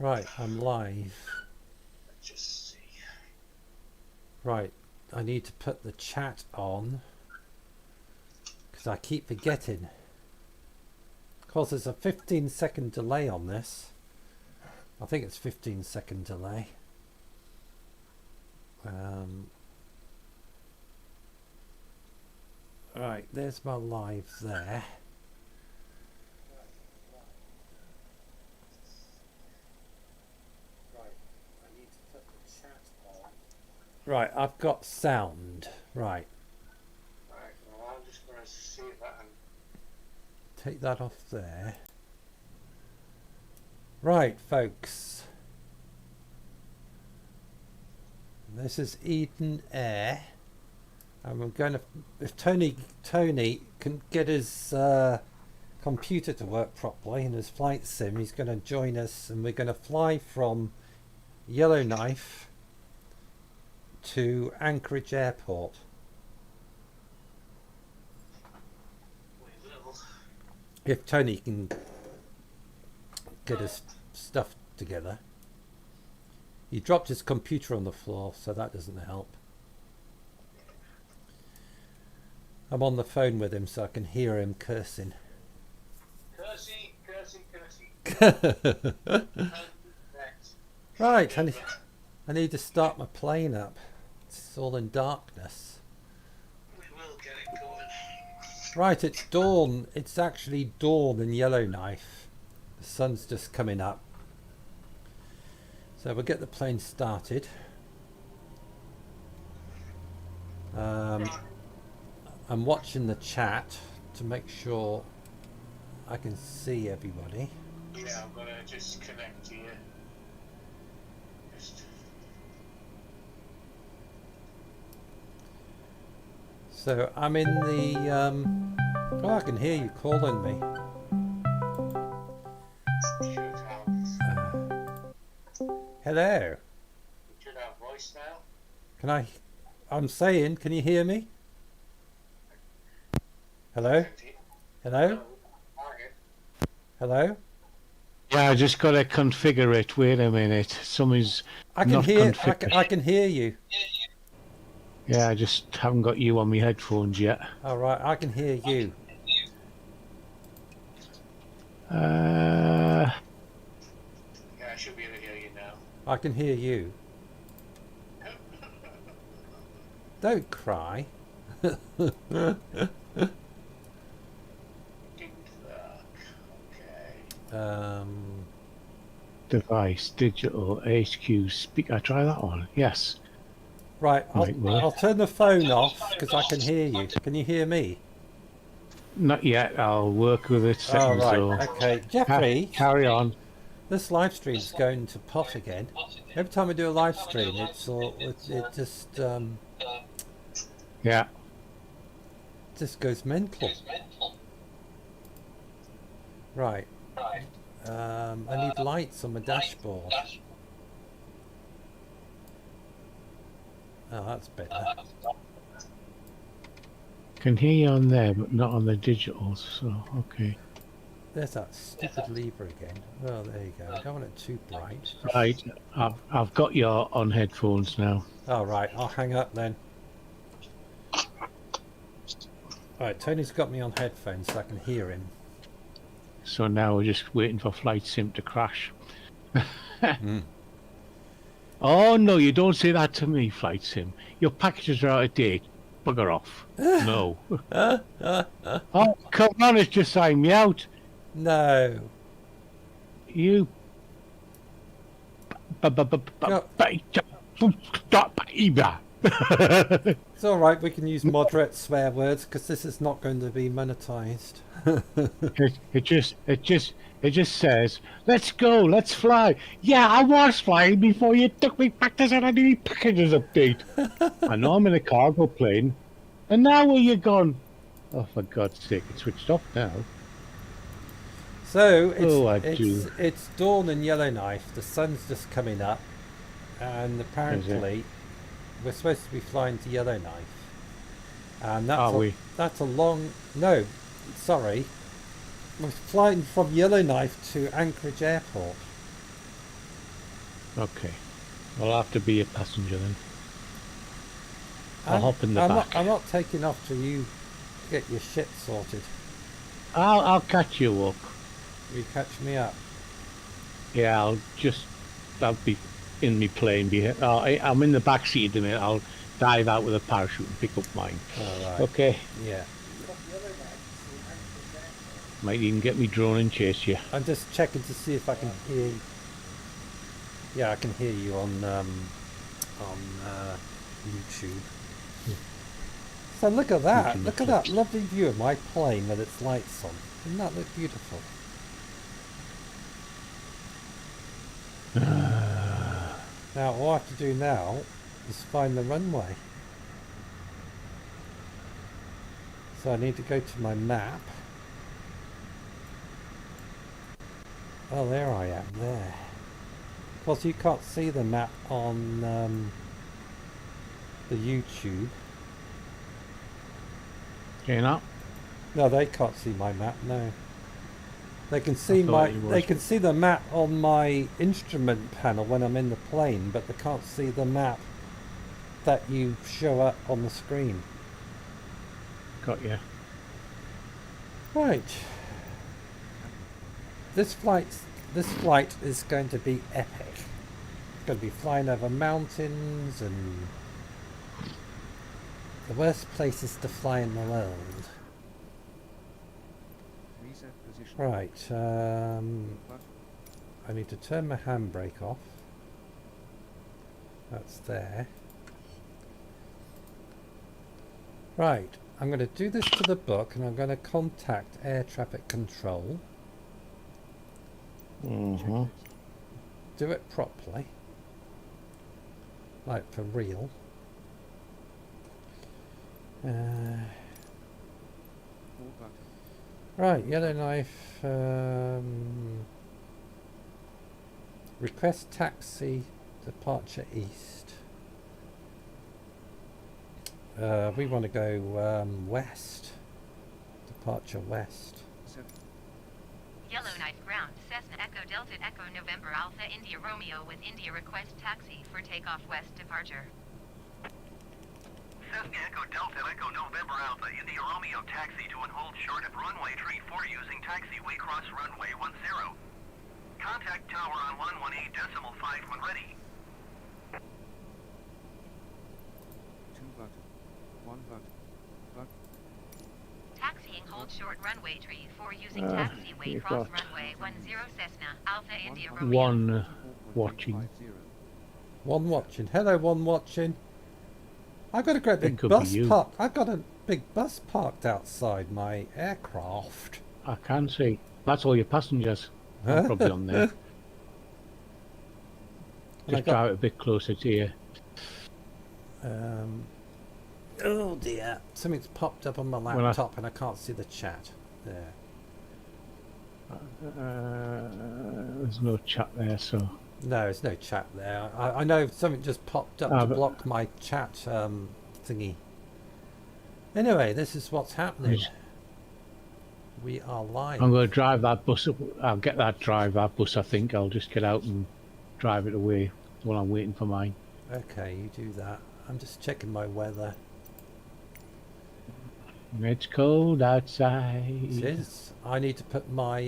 Right, I'm live. Let's just see. Right, I need to put the chat on because I keep forgetting. Of course, there's a 15-second delay on this. I think it's 15-second delay. Right, there's my live there. Right, I've got sound. Right. Right, well, I'm just going to see if I can. Take that off there. Right, folks. This is Eden Air. And we're going to, if Tony can get his computer to work properly and his flight sim, he's going to join us, and we're going to fly from Yellowknife to Anchorage Airport. We will. If Tony can get his stuff together. He dropped his computer on the floor, so that doesn't help. I'm on the phone with him so I can hear him cursing. Cursey, cursey, cursey. Right, I need to start my plane up. It's all in darkness. We will get it going. Right, it's dawn. It's actually dawn in Yellowknife. The sun's just coming up. So we'll get the plane started. I'm watching the chat to make sure I can see everybody. Yeah, I'm going to just connect to you. So I'm in the... oh, I can hear you calling me. Hello. You should have voice now. Can I... I'm saying, can you hear me? Hello? Hello? Hello? Yeah, I just got to configure it. Wait a minute. Something's I can not hear. configured. I can hear you. Yeah, I just haven't got you on my headphones yet. All right, I can hear you. Yeah, I should be able to hear you now. I can hear you. Don't cry. Okay. Device, digital, HQ, speak. I try that one. Yes. Right, Might work. I'll turn the phone off because I can hear you. Can you hear me? Not yet. I'll work with it. Oh, right. So Okay. Jeffrey, carry on. this live stream's going to pot again. Every time I do a live stream, it just goes mental. Right. I need lights on my dashboard. Oh, that's better. Can hear you on there, but not on the digitals. So okay. There's that stupid lever again. Oh, there you go. I don't want it too bright. Right. I've got you on headphones now. All right. I'll hang up then. All right. Tony's got me on headphones so I can hear him. So now we're just waiting for flight sim to crash. Oh no, you don't say that to me, flight sim. Your packages are out of date. Bugger off. No. Oh, come on, it's just signed me out. No. You. It's all right. We can use moderate swear words because this is not going to be monetized. It just says, let's go, let's fly. Yeah, I was flying before you took me back to send a new packages update. I know I'm in a cargo plane, and now where you gone? Oh, for God's sake, it's switched off now. So Oh, it's dawn in Yellowknife. The sun's just coming up, and apparently we're supposed to be flying to Yellowknife. And that's a long... No, sorry. We're flying from Yellowknife to Anchorage Airport. Okay. I'll have to be a passenger then. I'll hop in the I'm back. I'm not taking off till you get your shit sorted. I'll catch you up. You catch me up. Yeah, I'll be in my plane. I'm in the back seat at the minute. I'll dive out with a parachute and pick up mine. Alright. Okay. Yeah. Might even get me drone and chase you. I'm just checking to see if I can hear you. Yeah, I can hear you on YouTube. So look at that. Look at that lovely view of my plane with its lights on. Doesn't that look beautiful? Now all I have to do now is find the runway. So I need to go to my map. Oh, there I am, there. Of course you can't see the map on the YouTube. You know? No, they can't see my map, no. They can see the map on my instrument panel when I'm in the plane, but they can't see the map that you show up on the screen. Got you. Right. This flight is going to be epic. It's going to be flying over mountains and the worst places to fly in the world. Right, I need to turn my handbrake off. That's there. Right, I'm going to do this to the book and I'm going to contact air traffic control. Mm-hmm. Do it properly. Like for real. Right, Yellowknife. Request taxi, departure east. We want to go west. Departure west. Yellowknife ground, Cessna Echo Delta Echo November Alpha India Romeo with India request taxi for takeoff west departure. Cessna Echo Delta Echo November Alpha India Romeo taxi to and hold short of runway 34 using taxiway cross runway 10. Contact tower on 118.5 when ready. 2 button. 1 button. Taxiing hold short runway 34 using taxiway cross runway 10 Cessna Alpha India Romeo. One watching. One watching. Hello, one watching. I've got a great big could bus be you. parked. I've got a big bus parked outside my aircraft. I can see. That's all your passengers. I'm probably on there. Just drive it a bit closer to you. Oh dear, something's popped up on my laptop and I can't see the chat. There. There's no chat there, so... No, there's no chat there. I know something just popped up to block my chat thingy. Anyway, this is what's happening. We are live. I'm going to drive that bus up. I'll get that bus, I think. I'll just get out and drive it away while I'm waiting for mine. Okay, you do that. I'm just checking my weather. It's cold outside. It is. I need to put my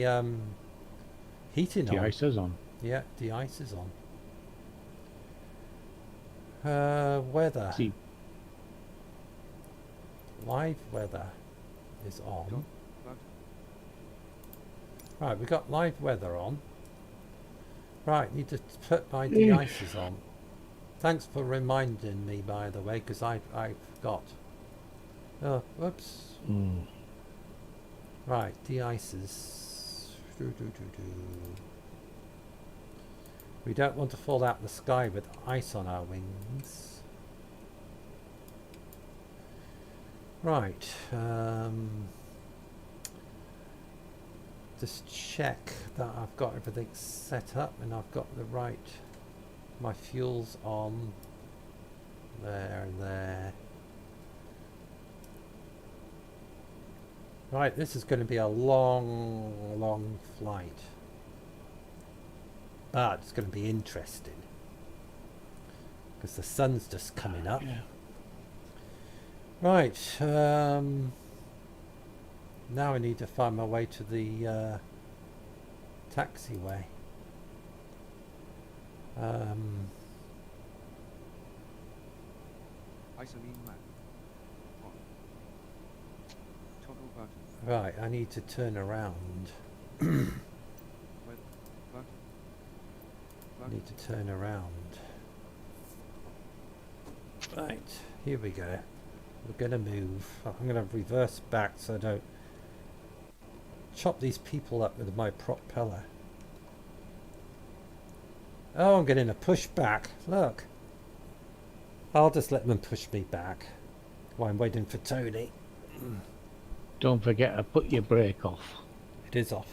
heating on. De-icer's on. Yeah, de-ice is on. Weather. See. Live weather is on. Right, we've got live weather on. Right, need to put my de-icers on. Thanks for reminding me, by the way, because I forgot. Oh, whoops. Right, de-icers. We don't want to fall out the sky with ice on our wings. Right. Just check that I've got everything set up and I've got the right... My fuel's on. There and there. Right, this is going to be a long, long flight. But it's going to be interesting. because the sun's just coming up. Yeah. Right. Now I need to find my way to the taxiway. Isoline map. 1. Toggle button. Right, I need to turn around. Weather. Button. I need to turn around. Right, here we go. We're going to move. I'm going to reverse back so I don't chop these people up with my propeller. Oh, I'm getting a push back. Look. I'll just let them push me back while I'm waiting for Tony. Don't forget to put your brake off. It is off.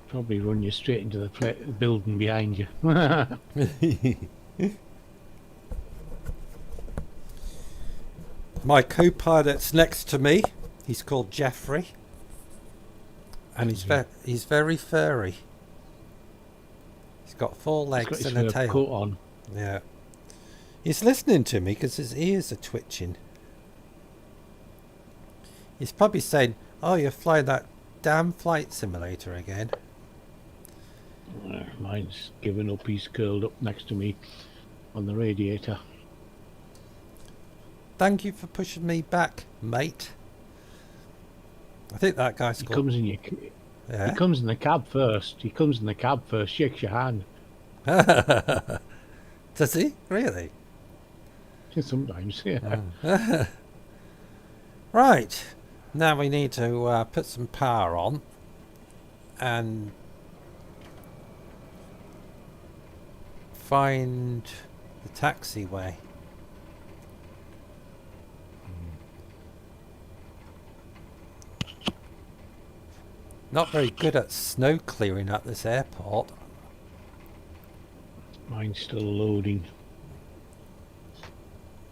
Probably run you straight into the building behind you. My co-pilot's next to me. He's called Jeffrey. And he's very furry. He's got 4 He's legs got his and a fur tail. coat on. Yeah. He's listening to me because his ears are twitching. He's probably saying, "Oh, you're flying that damn flight simulator again." Mine's given up. He's curled up next to me on the radiator. Thank you for pushing me back, mate. I think that guy's He called... comes in your. Yeah. He comes in the cab first. He comes in the cab first. Shakes your hand. Does he? Really? Sometimes, yeah. Oh. Right. Now we need to put some power on and find the taxiway. Not very good at snow clearing at this airport. Mine's still loading.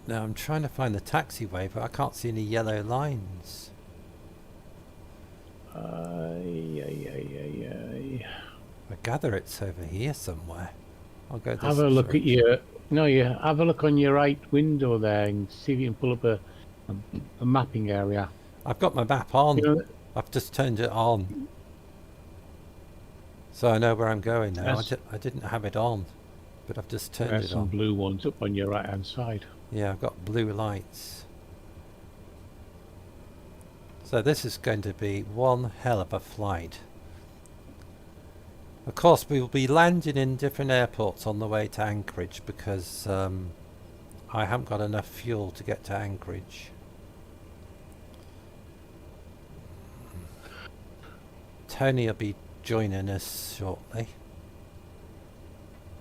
Now I'm trying to find the taxiway, but I can't see any yellow lines. I gather it's over here somewhere. I'll go this Have a look route. at your. No, you have a look on your right window there and see if you can pull up a mapping area. I've got my map on. You know, I've just turned it on. So I know where I'm going now. Yes. I didn't have it on, but I've just turned there's it some on. blue ones up on your right hand side. Yeah, I've got blue lights. So this is going to be one hell of a flight. Of course, we will be landing in different airports on the way to Anchorage because I haven't got enough fuel to get to Anchorage. Tony will be joining us shortly.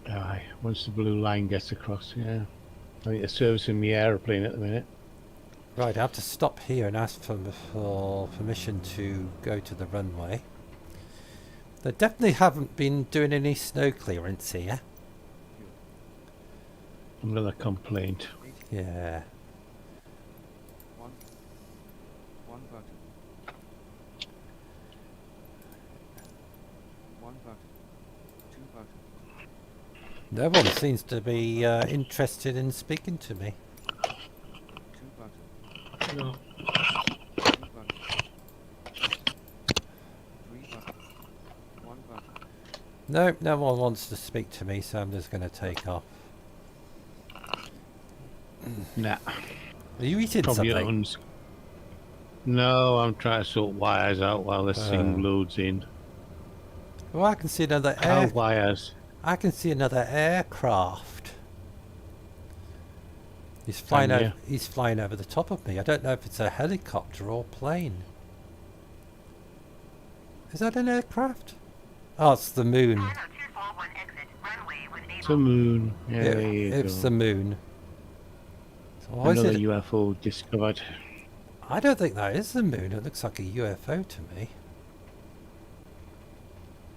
Aye, once the blue line gets across, yeah. I think they're servicing the aeroplane at the minute. Right, I have to stop here and ask for permission to go to the runway. They definitely haven't been doing any snow clearance here. Another complaint. Yeah. 1 button. 1 button. 2 button. No one seems to be interested in speaking to me. 2 button. No. 2 button. 3 button. 1 button. No, no one wants to speak to me, so I'm just going to take off. Nah. Are you eating Probably something? owns. No, I'm trying to sort wires out while this thing loads in. Oh, I can see another How wires? I can see another aircraft. He's flying Can you? He's flying over the top of me. I don't know if it's a helicopter or plane. Is that an aircraft? Oh, it's the moon. Pilot 241 exit runway with It's a moon. Yeah, there you It's go. the moon. So why is Another it? UFO discovered. I don't think that is the moon. It looks like a UFO to me.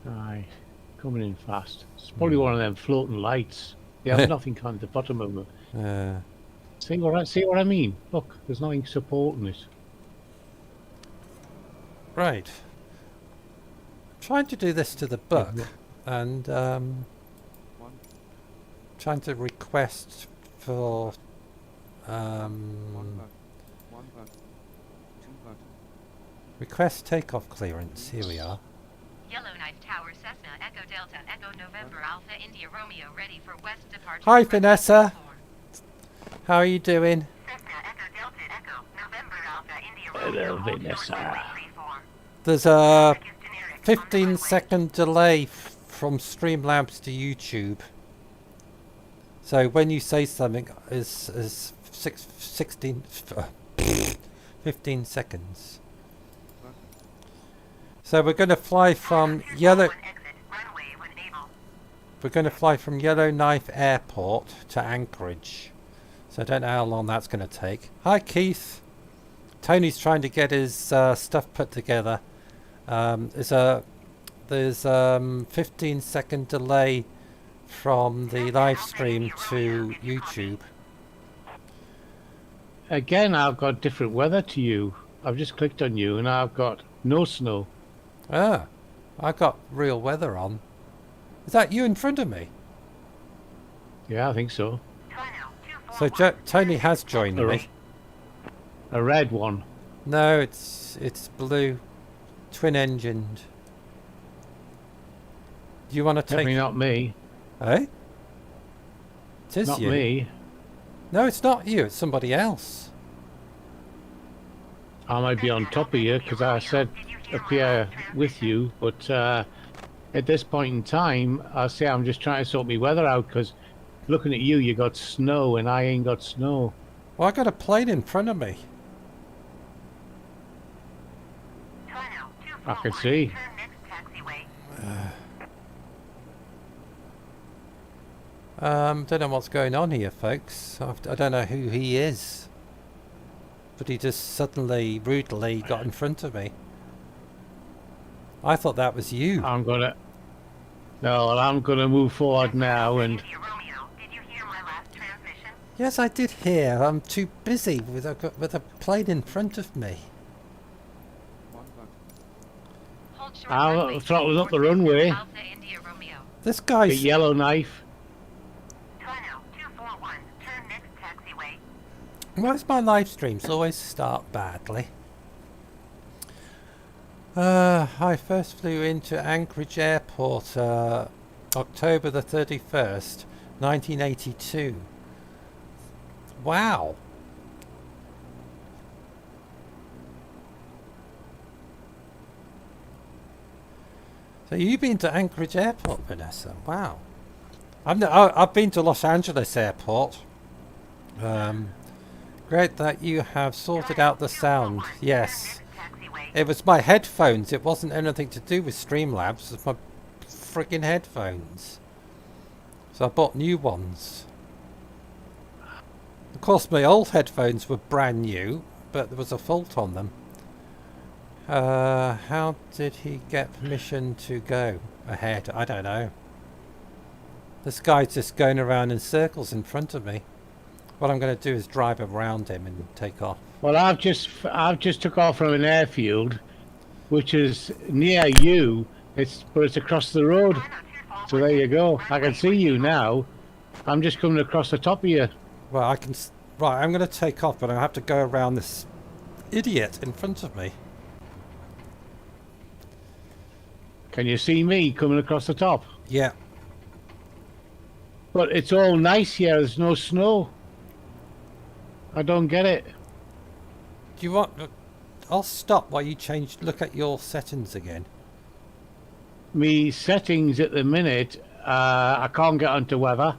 Aye, coming in fast. It's probably one of them floating lights. They have nothing on the bottom of them. See what I mean? Look, there's nothing supporting it. Right. Trying to do this to the buck, and trying to request for One buck. Two buck. request takeoff clearance. Here we are. Yellowknife Tower Cessna Echo Delta Echo November Alpha India Romeo ready for west departure. Hi, for Vanessa. 34. How are you doing? Cessna Echo Delta Echo November Alpha India Hello, Romeo hold Vanessa. short runway 34. There's a Traffic is generic. 15-second delay from Streamlabs to YouTube. So when you say something is 15 seconds. So we're going to fly from Exit runway when able. We're going to fly from Yellowknife Airport to Anchorage. So I don't know how long that's going to take. Hi Keith. Tony's trying to get his stuff put together. There's 15-second delay from the live stream to YouTube. Again, I've got different weather to you. I've just clicked on you and I've got no snow. Ah, I got real weather on. Is that you in front of me? Yeah, I think so. So Tony has joined me. A red one. No, it's blue, twin-engined. Do you want to take? Definitely not me. Eh? It is Not you. me. No, it's not you. It's somebody else. I might be on top of you because I said up here with you, but at this point in time, I say I'm just trying to sort my weather out because looking at you, you got snow and I ain't got snow. Well, I got a plane in front of me. I can see. Don't know what's going on here, folks. I don't know who he is. But he just suddenly, rudely got in front of me. I thought that was you. I'm gonna move forward now and Yes, I did hear. I'm too busy with a plane in front of me. One buck. Hold short I'll runway throttle up the 34, runway. Alpha India Romeo. This the guy's... Yellowknife. Toronto 241. Turn next taxiway. Why does my live streams always start badly? I first flew into Anchorage Air Port October the 31st, 1982. Wow. So you've been to Anchorage Airport, Vanessa? Wow. I've been to Los Angeles Airport. Great that you have sorted out the sound. Yes. It was my headphones. It wasn't anything to do with Streamlabs. It was my friggin' headphones. So I bought new ones. Of course, my old headphones were brand new, but there was a fault on them. How did he get permission to go ahead? I don't know. This guy's just going around in circles in front of me. What I'm going to do is drive around him and take off. Well, I've just took off from an airfield, which is near you. But it's across the road. So there you go. I can see you now. I'm just coming across the top of you. Well, right, I'm going to take off, but I have to go around this idiot in front of me. Can you see me coming across the top? Yeah. But it's all nice here. There's no snow. I don't get it. Do you want... I'll stop while you look at your settings again. Me settings at the minute, I can't get onto weather.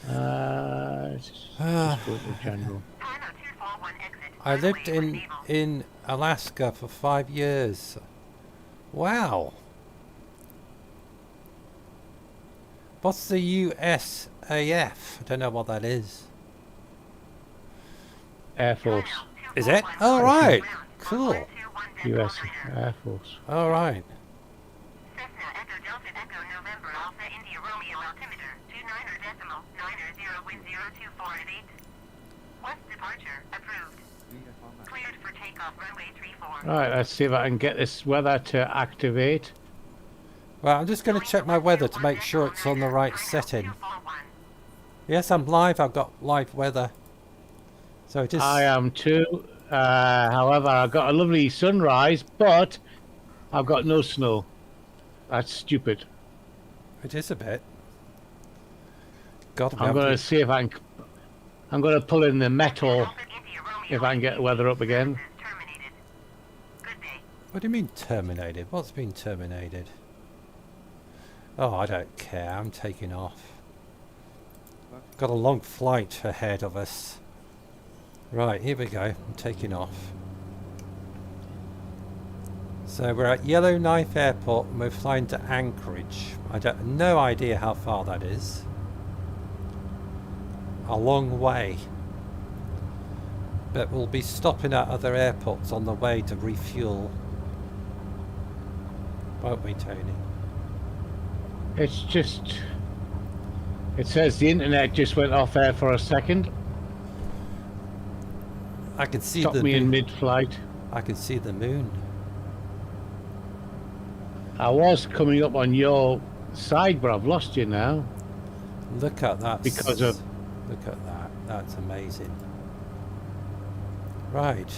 Just go to general. I lived in Alaska for 5 years. Wow. What's the USAF? I don't know what that is. Air Force. Is it? All right. Cool. US Air Force. All right. Cessna Echo Delta Echo November Alpha India Romeo altimeter 29.90 wind 024 at 8. West departure approved. Cleared for takeoff runway 34. Right, let's see if I can get this weather to activate. Well, I'm just going to check my weather to make sure it's on the right setting. Yes, I'm live. I've got live weather. So it is. I am too. However, I've got a lovely sunrise, but I've got no snow. That's stupid. It is a bit. Got to be I'm able going to. to see if I can. I'm going to pull in the metal if I can get the weather up again. Terminated. Good day. What do you mean terminated? What's been terminated? Oh, I don't care. I'm taking off. Got a long flight ahead of us. Right, here we go. I'm taking off. So we're at Yellowknife Airport and we're flying to Anchorage. No idea how far that is. A long way. But we'll be stopping at other airports on the way to refuel. Won't we, Tony? It's just. It says the internet just went off there for a second. I can see Stopped the me in moon. mid-flight. I can see the moon. I was coming up on your side, but I've lost you now. Look at that. Because of- Look at that. That's amazing. Right.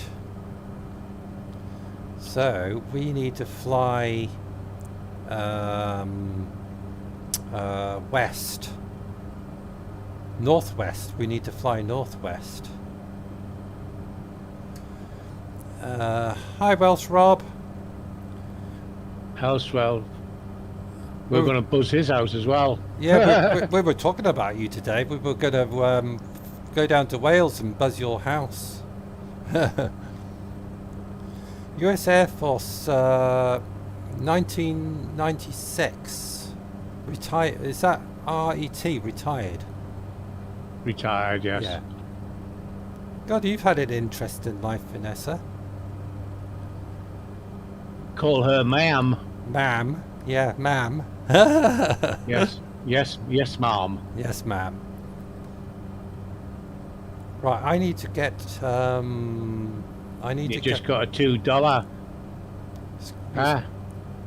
So we need to fly west. Northwest. We need to fly northwest. Hi, Welsh Rob. Elsewhere, we're Oh. going to buzz his house as well. Yeah, we were talking about you today. We were going to go down to Wales and buzz your house. US Air Force, 1996. Retired. Is that RET? Retired. Retired, yes. Yeah. God, you've had an interesting life, Vanessa. Call her ma'am. Ma'am. Yeah, ma'am. Yes, yes, ma'am. Yes, ma'am. Right, I need to get. I need You to just get. got a $2.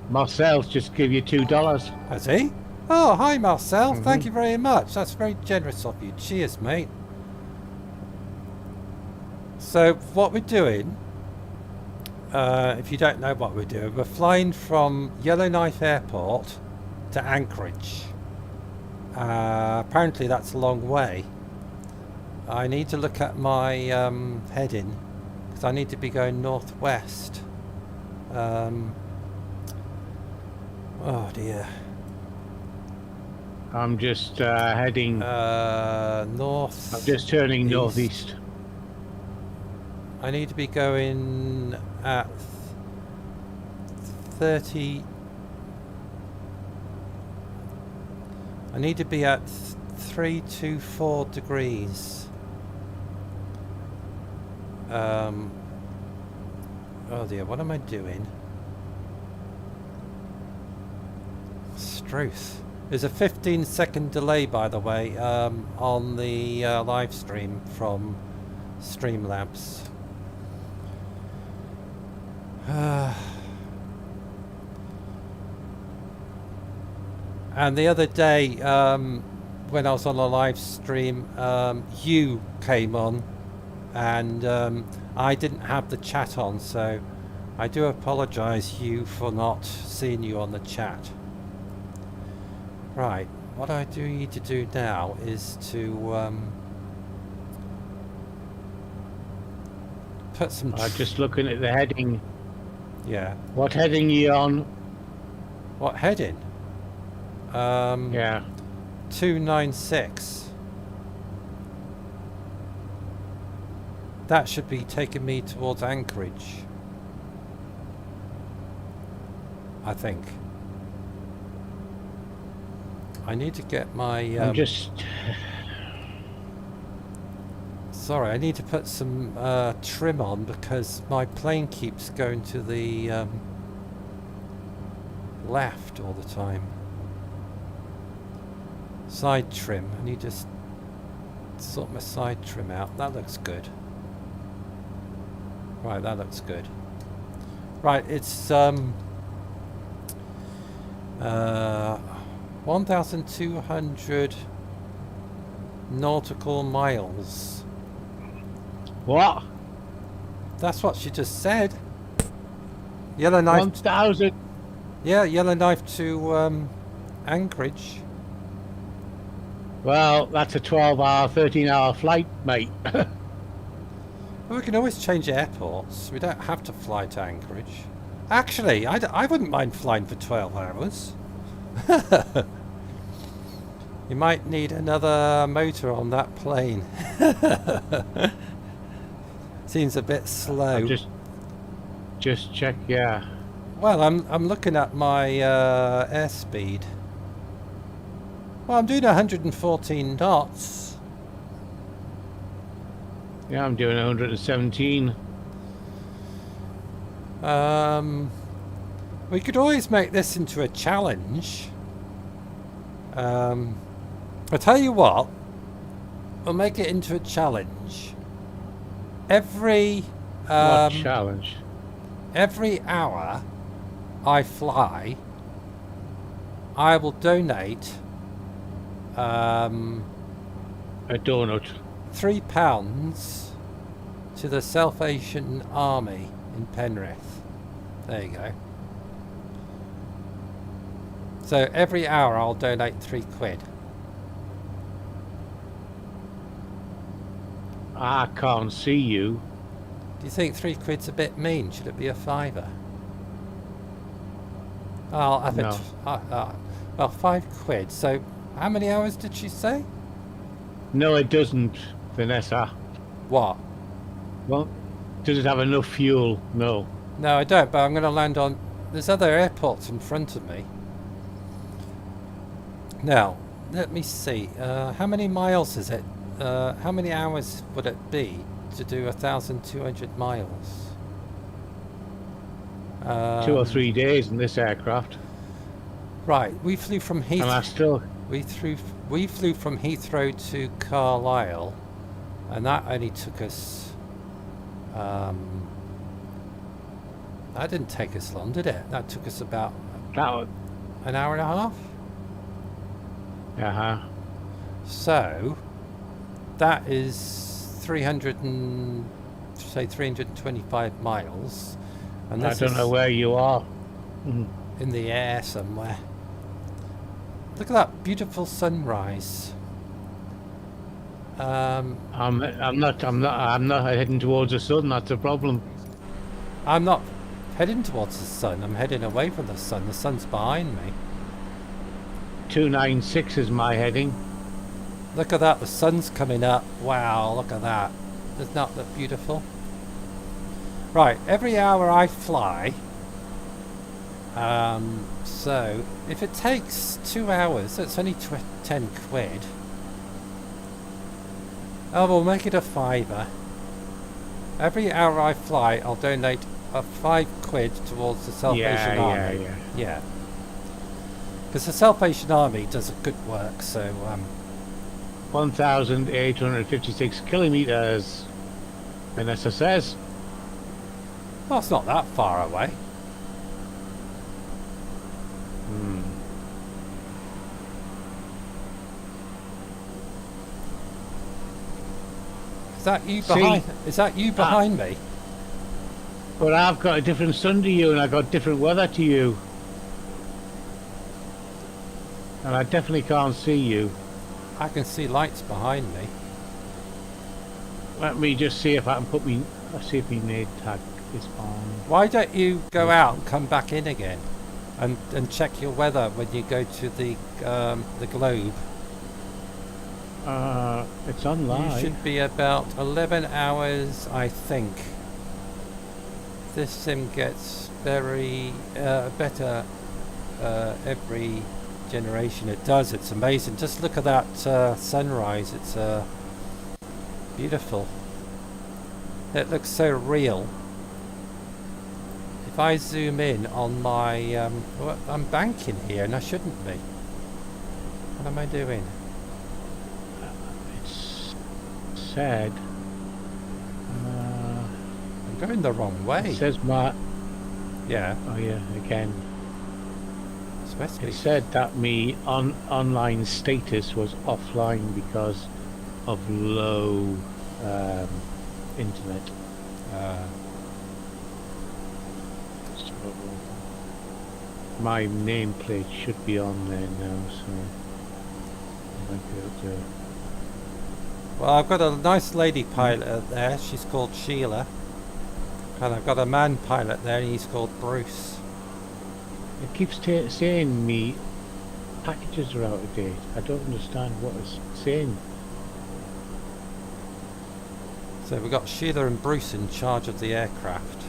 Marcel's just give you $2. Has he? Oh, hi, Marcel. Mhm. Thank you very much. That's very generous of you. Cheers, mate. So, what we're doing, if you don't know what we're doing, we're flying from Yellowknife Airport to Anchorage. Apparently, that's a long way. I need to look at my heading because I need to be going northwest. Oh dear. I'm just heading. North. I'm just turning east. northeast. I need to be going at 30. I need to be at 324 degrees. Oh dear, what am I doing? Struth. There's a 15-second delay, by the way, on the live stream from Streamlabs. And the other day, when I was on a live stream, you came on, and I didn't have the chat on, so I do apologise, you, for not seeing you on the chat. Right, what I do need to do now is to put some. I'm just looking at the heading. Yeah. What heading you on? What heading? Yeah. 296. That should be taking me towards Anchorage, I think. I need to get my. I'm just. Sorry, I need to put some trim on because my plane keeps going to the left all the time. Side trim. I need to sort my side trim out. That looks good. Right, that looks good. Right, it's 1,200 nautical miles. What? That's what she just said. Yellowknife. 1,000. Yeah, Yellowknife to Anchorage. Well, that's a 12-hour, 13-hour flight, mate. Well, we can always change airports. We don't have to fly to Anchorage. Actually, I wouldn't mind flying for 12 hours. You might need another motor on that plane. Seems a bit slow. Just check, yeah. Well, I'm looking at my airspeed. Well, I'm doing 114 knots. Yeah, I'm doing 117. We could always make this into a challenge. I'll tell you what. We'll make it into a challenge. Every What challenge? every hour I fly, I will donate A donut. £3 to the Salvation Army in Penrith. There you go. So every hour I'll donate £3. I can't see you. Do you think £3's a bit mean? Should it be a fiver? I'll have No. it. Well, £5. So how many hours did she say? No, it doesn't, Vanessa. What? Well, does it have enough fuel? No. No, I don't. But I'm going to land on. There's other airports in front of me. Now, let me see. How many miles is it? How many hours would it be to do 1,200 miles? 2 or 3 days in this aircraft. Right, we flew from And I Heathrow. still... We flew from Heathrow to Carlisle, and that only took us. That didn't take us long, did it? That took us about That, an hour and a half. uh-huh. So that is 325 miles, and I this don't is know where you are. Mhm. in the air somewhere. Look at that beautiful sunrise. I'm not heading towards the sun. That's a problem. I'm not heading towards the sun. I'm heading away from the sun. The sun's behind me. 296 is my heading. Look at that. The sun's coming up. Wow, look at that. Does that look beautiful? Right, every hour I fly. So if it takes 2 hours, that's only £10. Oh, we'll make it a fiver. Every hour I fly, I'll donate £5 towards the Salvation Army. Yeah. Because the Salvation Army does good work, so 1,856 kilometers. Vanessa says. well, it's not that far away. Hmm. Is that you behind? Is that you behind me? But I've got a different sun to you, and I've got different weather to you. And I definitely can't see you. I can see lights behind me. Let me just see if I can put me... Let's see if my nade tag is on. Why don't you go out and come back in again, and check your weather when you go to the globe? It's on live. You should be about 11 hours, I think. This sim gets very better every generation it does. It's amazing. Just look at that sunrise. It's beautiful. It looks so real. If I zoom in on my well, I'm banking here and I shouldn't be. What am I doing? It's said... I'm going the wrong way. it says my... Yeah, Oh yeah, again. it's supposed to be. It said that me online status was offline because of low internet. So my nameplate should be on there now, so I might be able to. Well, I've got a nice lady pilot there. She's called Sheila. And I've got a man pilot there, and he's called Bruce. It keeps saying me packages are out of date. I don't understand what it's saying. So we've got Sheila and Bruce in charge of the aircraft.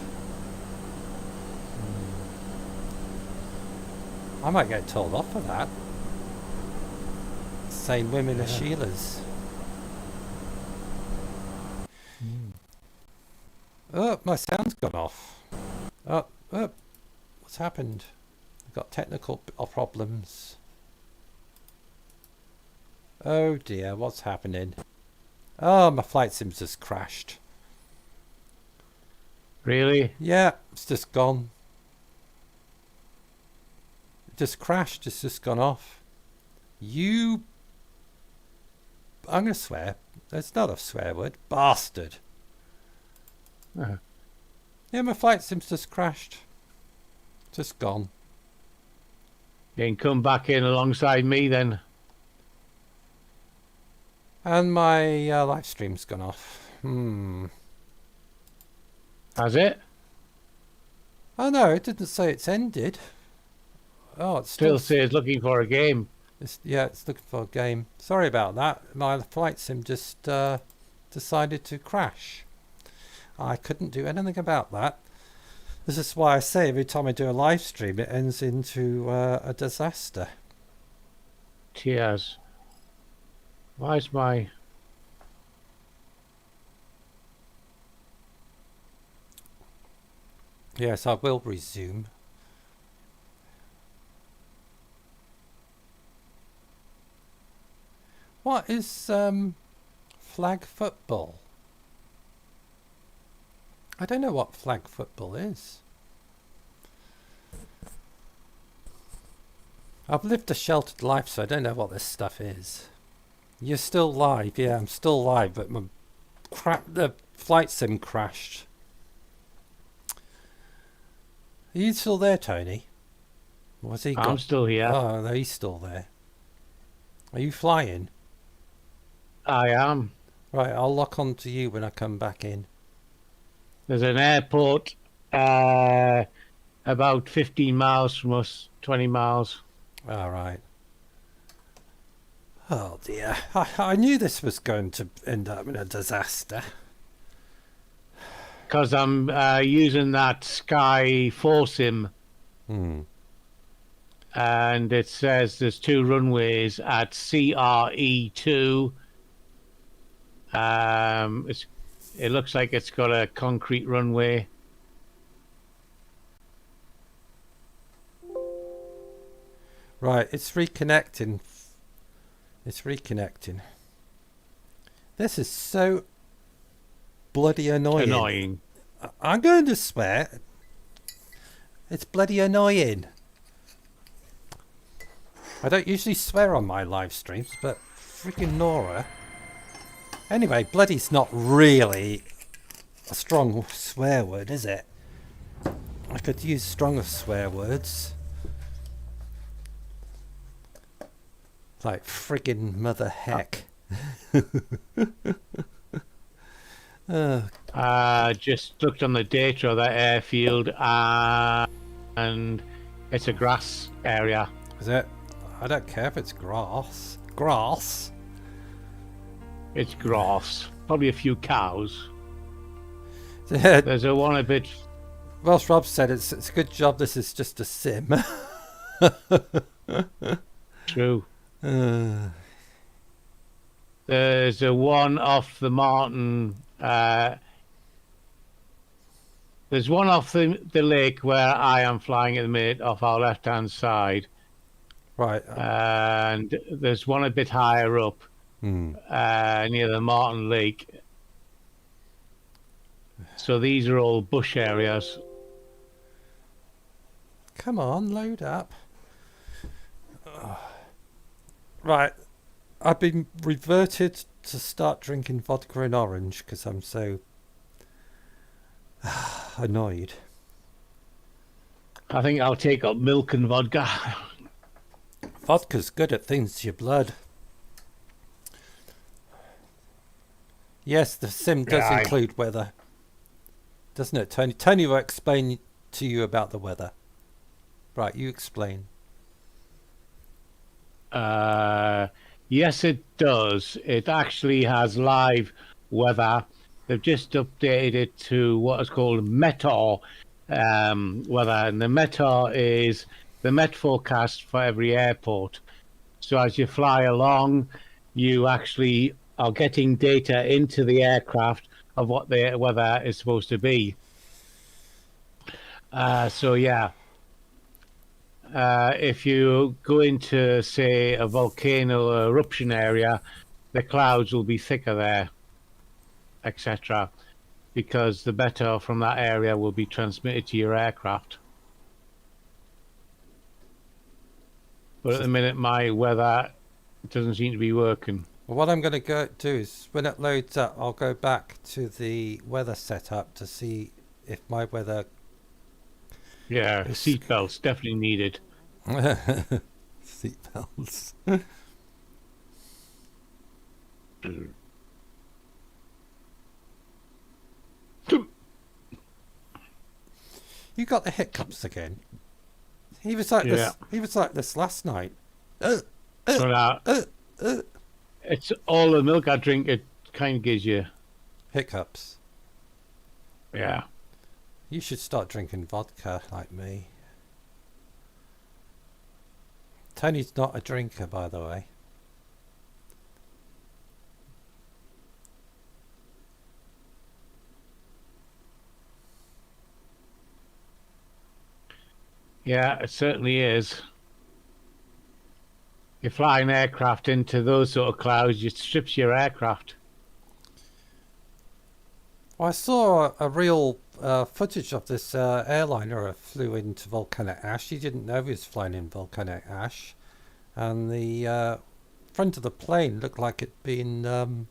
I might get told off for that. Saying women are Sheilas. Oh, my sound's gone off. Oh, what's happened? I've got technical problems. Oh dear, what's happening? Oh, my flight sim's just crashed. Really? Yeah, it's just gone. It just crashed, it's just gone off. I'm gonna swear. It's not a swear word. Bastard. Yeah, my flight sim's just crashed. Just gone. You can come back in alongside me then. And my live stream's gone off. Has it? Oh no, it didn't say it's ended. Oh, it Still says looking for a game. It's looking for a game. Sorry about that. My flight sim just decided to crash. I couldn't do anything about that. This is why I say every time I do a live stream, it ends into a disaster. Tears. Why's my... Yes, I will resume. What is flag football? I don't know what flag football is. I've lived a sheltered life, so I don't know what this stuff is. You're still live? Yeah, I'm still live, but the flight sim crashed. Are you still there, Tony? What's he got? I'm still here. Oh, no, he's still there. Are you flying? I am. Right, I'll lock on to you when I come back in. There's an airport about 15 miles from us, 20 miles. All right. Oh dear, I knew this was going to end up in a disaster. Because I'm using that Sky 4 sim. And it says there's 2 runways at CRE2. It looks like it's got a concrete runway. Right, it's reconnecting. It's reconnecting. This is so bloody annoying. I'm going to swear. It's bloody annoying. I don't usually swear on my live streams, but freaking Nora. Anyway, bloody's not really a strong swear word, is it? I could use stronger swear words. Like friggin' mother heck. Just looked on the data of that airfield and it's a grass area. Is it? I don't care if it's grass. Grass? It's grass. Probably a few cows. Yeah. There's a one a bit... Welsh Rob said it's a good job this is just a sim. True. There's a one off the Martin. There's one off the lake where I am flying at the minute, off our left-hand side. Right. And there's one a bit higher up, near the Martin Lake. So these are all bush areas. Come on, load up. Right. I've been reverted to start drinking vodka and orange because I'm so annoyed. I think I'll take up milk and vodka. Vodka's good, it thins your blood. Yes, the sim does Aye. include weather, doesn't it, Tony? Tony will explain to you about the weather. Right, you explain. Yes, it does. It actually has live weather. They've just updated it to what is called Meteor weather, and the Meteor is the Met forecast for every airport. So as you fly along, you actually are getting data into the aircraft of what the weather is supposed to be. So yeah. If you go into, say, a volcano eruption area, the clouds will be thicker there, etc., because the better from that area will be transmitted to your aircraft. But at the minute, my weather doesn't seem to be working. Well, what I'm going to go do is, when it loads up, I'll go back to the weather setup to see if my weather... Yeah, It's- seatbelts definitely needed. Seatbelts. You got the hiccups again. He was like Yeah. this. He was like this last night. But it's all the milk I drink. It kind of gives you, Hiccups. yeah. You should start drinking vodka like me. Tony's not a drinker, by the way. Yeah, it certainly is. You fly an aircraft into those sort of clouds, it strips your aircraft. Well, I saw a real footage of this airliner that flew into volcanic ash. He didn't know he was flying in volcanic ash. And the front of the plane looked like it'd been,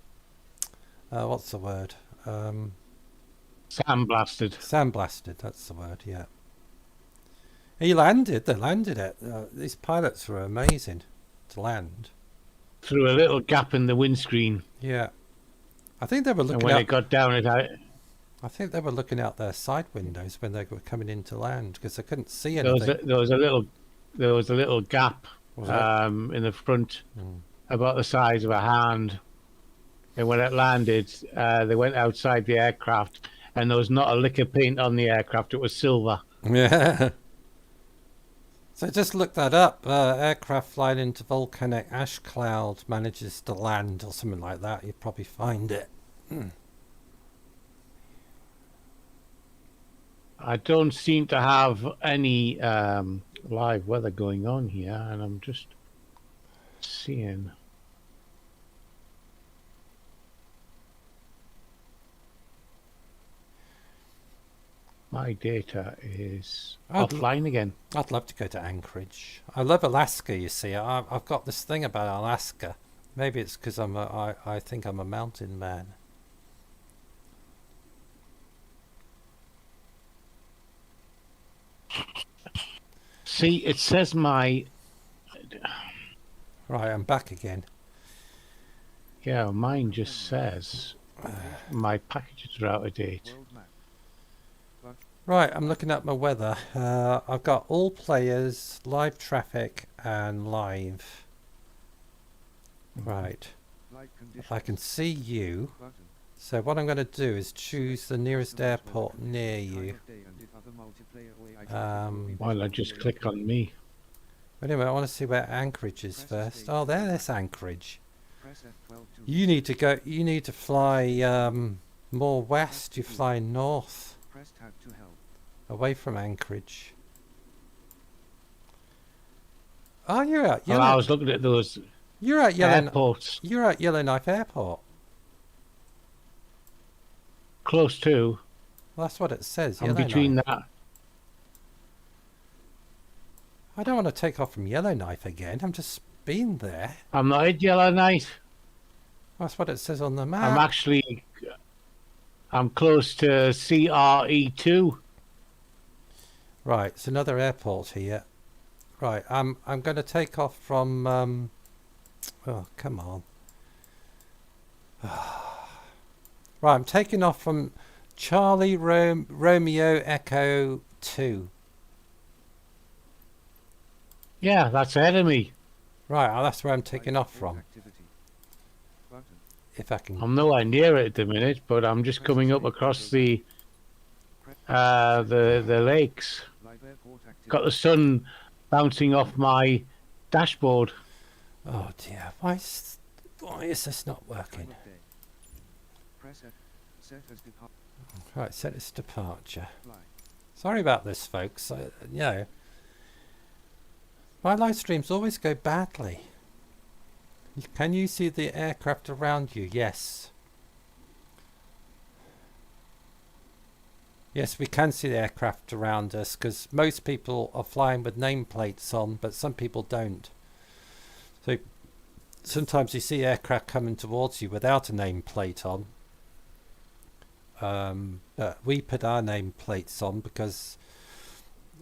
what's the word? Sandblasted. Sandblasted, that's the word, yeah. He landed, they landed it. These pilots were amazing to land. Through a little gap in the windscreen. Yeah. I think they were And looking when out. it got down, I think they were looking out their side windows when they were coming in to land because they couldn't see there anything. was a little gap Was there? in the front, Mm. about the size of a hand. And when it landed, they went outside the aircraft, and there was not a lick of paint on the aircraft. It was silver. Yeah. So just look that up. Aircraft flying into volcanic ash cloud manages to land or something like that. You'd probably find it. I don't seem to have any live weather going on here, and I'm just seeing. My data is I'd offline again. I'd love to go to Anchorage. I love Alaska, you see. I've got this thing about Alaska. Maybe it's because I think I'm a mountain man. See, it says my Right, I'm back again. yeah, mine just says my packages are out of date. World map. Right, I'm looking at my weather. I've got all players, live traffic, and live. Right, Flight conditions. I can see you. Button. So what I'm going to do is choose the nearest Customer airport selected. near Time you. of day and if other multiplayer or items Um, will be Why not visible just below. click on me? Anyway, I want to see where Anchorage is Press first. stage Oh, to there's Anchorage. Press F12 to You need to go. You need to fly more west. You're flying north, press tab to help. away from Anchorage. Oh, you're at Well, I Yellow. was looking at those You're at airports You're at Yellowknife Airport. close to, Well, that's what it says. and between Yellowknife. that. I don't want to take off from Yellowknife again. I'm just been there. I'm not at Yellowknife. That's what it says on the map. I'm close to CRE2. Right, it's another airport here. Right, I'm going to take off from. Oh, come on. Right, I'm taking off from Charlie Romeo Echo 2. Yeah, that's ahead of me. Right, that's where I'm taking off from. Activity. Button. If I can. I'm nowhere near it at the minute, but I'm just coming up across the lakes. Live airport activity. Got the sun bouncing off my dashboard. Oh dear, why is this not working? Time of day. Press F. Set as depart. Right, set its departure. Fly. Sorry about this, folks. My live streams always go badly. Can you see the aircraft around you? Yes. Yes, we can see the aircraft around us because most people are flying with nameplates on, but some people don't. So sometimes you see aircraft coming towards you without a nameplate on. But we put our nameplates on because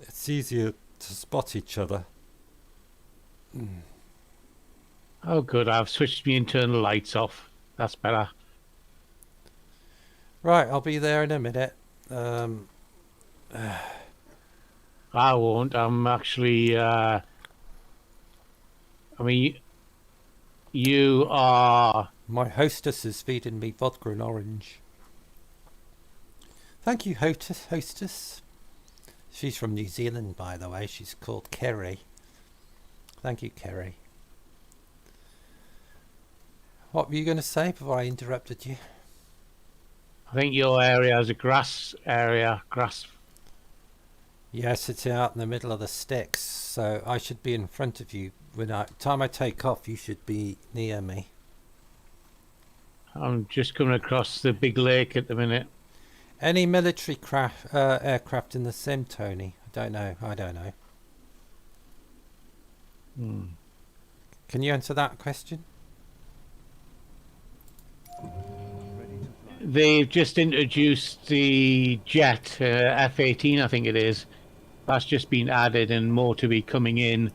it's easier to spot each other. Oh, good. I've switched my internal lights off. That's better. Right, I'll be there in a minute. I won't. I'm actually. I mean, you are. My hostess is feeding me vodka and orange. Thank you, hostess. She's from New Zealand, by the way. She's called Kerry. Thank you, Kerry. What were you going to say before I interrupted you? I think your area is a grass area. Grass. Yes, it's out in the middle of the sticks, so I should be in front of you. When time I take off, you should be near me. I'm just coming across the big lake at the minute. Any military aircraft in the sim, Tony? I don't know. Can you answer that question? Ready to fly. They've just introduced the jet, F-18, I think it is. That's just been added and more to be coming in.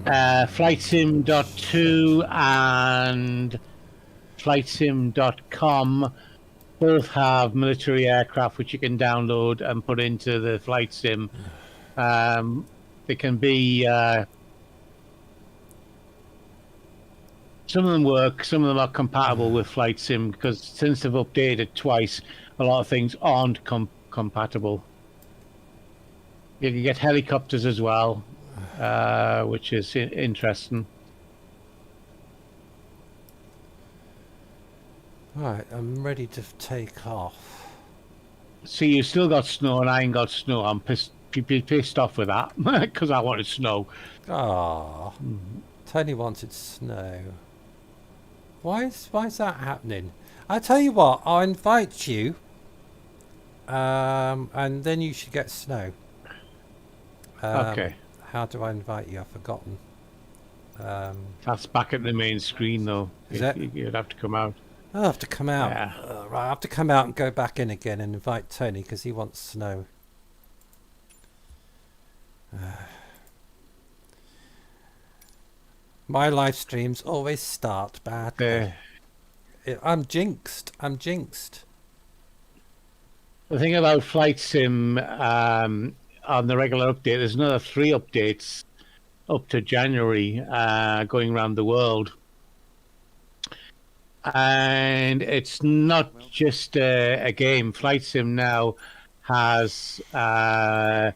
FlightSim.2 and FlightSim.com both have military aircraft which you can download and put into the flight sim. They can be some of them work, some of them are compatible with flight sim because since they've updated twice, a lot of things aren't compatible. You can get helicopters as well, which is interesting. Right, I'm ready to take off. See, you still got snow and I ain't got snow. I'm pissed off with that because I wanted snow. Ah, Tony wanted snow. Why is that happening? I tell you what, I'll invite you, and then you should get snow. Okay. How do I invite you? I've forgotten. That's back at the main screen though. Is that? You'd have to come out. I'll have to come out. Yeah. Right, I have to come out and go back in again and invite Tony because he wants snow. My live streams always start badly. I'm jinxed. The thing about Flight Sim on the regular update, there's another 3 updates up to January going around the world. And it's not just a game. Flight Sim now has, well,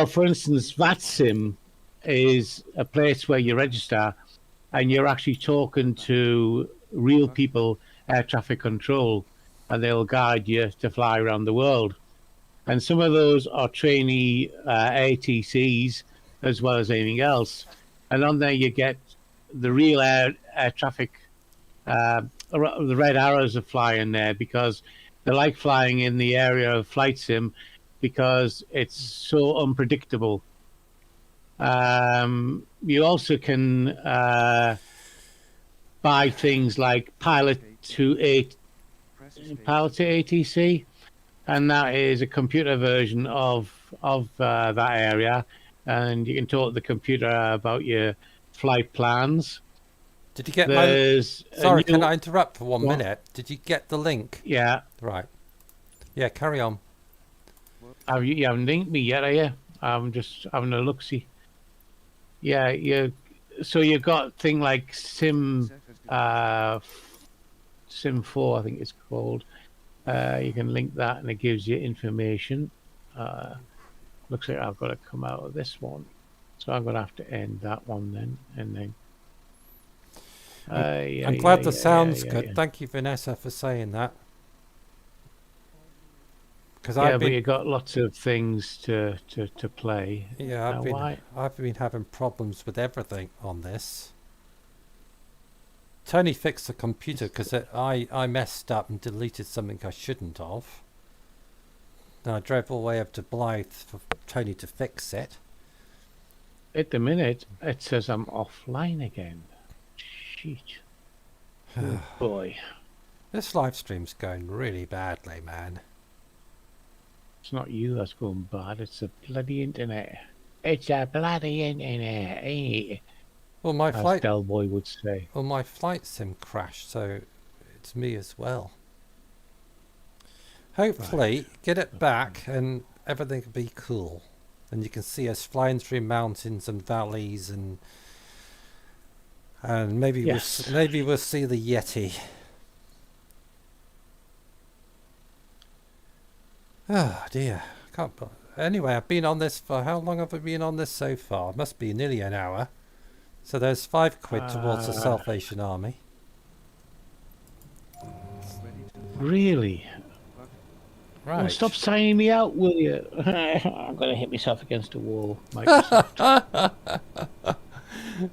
for instance, VATSIM is a place where you register and you're actually talking to real people, air traffic control, and they'll guide you to fly around the world. And some of those are trainee ATCs as well as anything else. And on there you get the real air traffic. The red arrows are flying there because they like flying in the area of Flight Sim because it's so unpredictable. You also can buy things like Pilot to ATC, and that is a computer version of that area, and you can talk to the computer about your flight plans. Did you get There's my... Sorry, can new- I interrupt for 1 What? minute? Did you get the link? Yeah, Right. Yeah, carry on. you haven't linked me yet, are you? I'm just having a look. See. Yeah, so you got thing like Sim 4, I think it's called. You can link that, and it gives you information. Looks like I've got to come out of this one, so I'm going to have to end that one then, and then. I'm glad the sound's good. Yeah. Thank you, Vanessa, for saying that. Because Yeah, but you got lots of things to play. Yeah, Now, I've been having problems with everything on this. Tony fixed the computer because I messed up and deleted something I shouldn't have. And I drove all the way up to Blythe for Tony to fix it. At the minute, it says I'm offline again. Shit. Oh boy. This live stream's going really badly, man. It's not you that's going bad, it's the bloody internet. It's a bloody internet, ain't it? Well, my As flight... Del Boy would say. Well, my flight sim crashed, so it's me as well. Hopefully, get it back and everything will be cool. And you can see us flying through mountains and valleys, and maybe Yes. we'll see the Yeti. Oh dear, can't. Anyway, I've been on this for how long have I been on this so far? It must be nearly an hour. So there's £5 towards the Salvation Army. Really? Right. Well, stop signing me out, will you? I'm going to hit myself against a wall. Microsoft.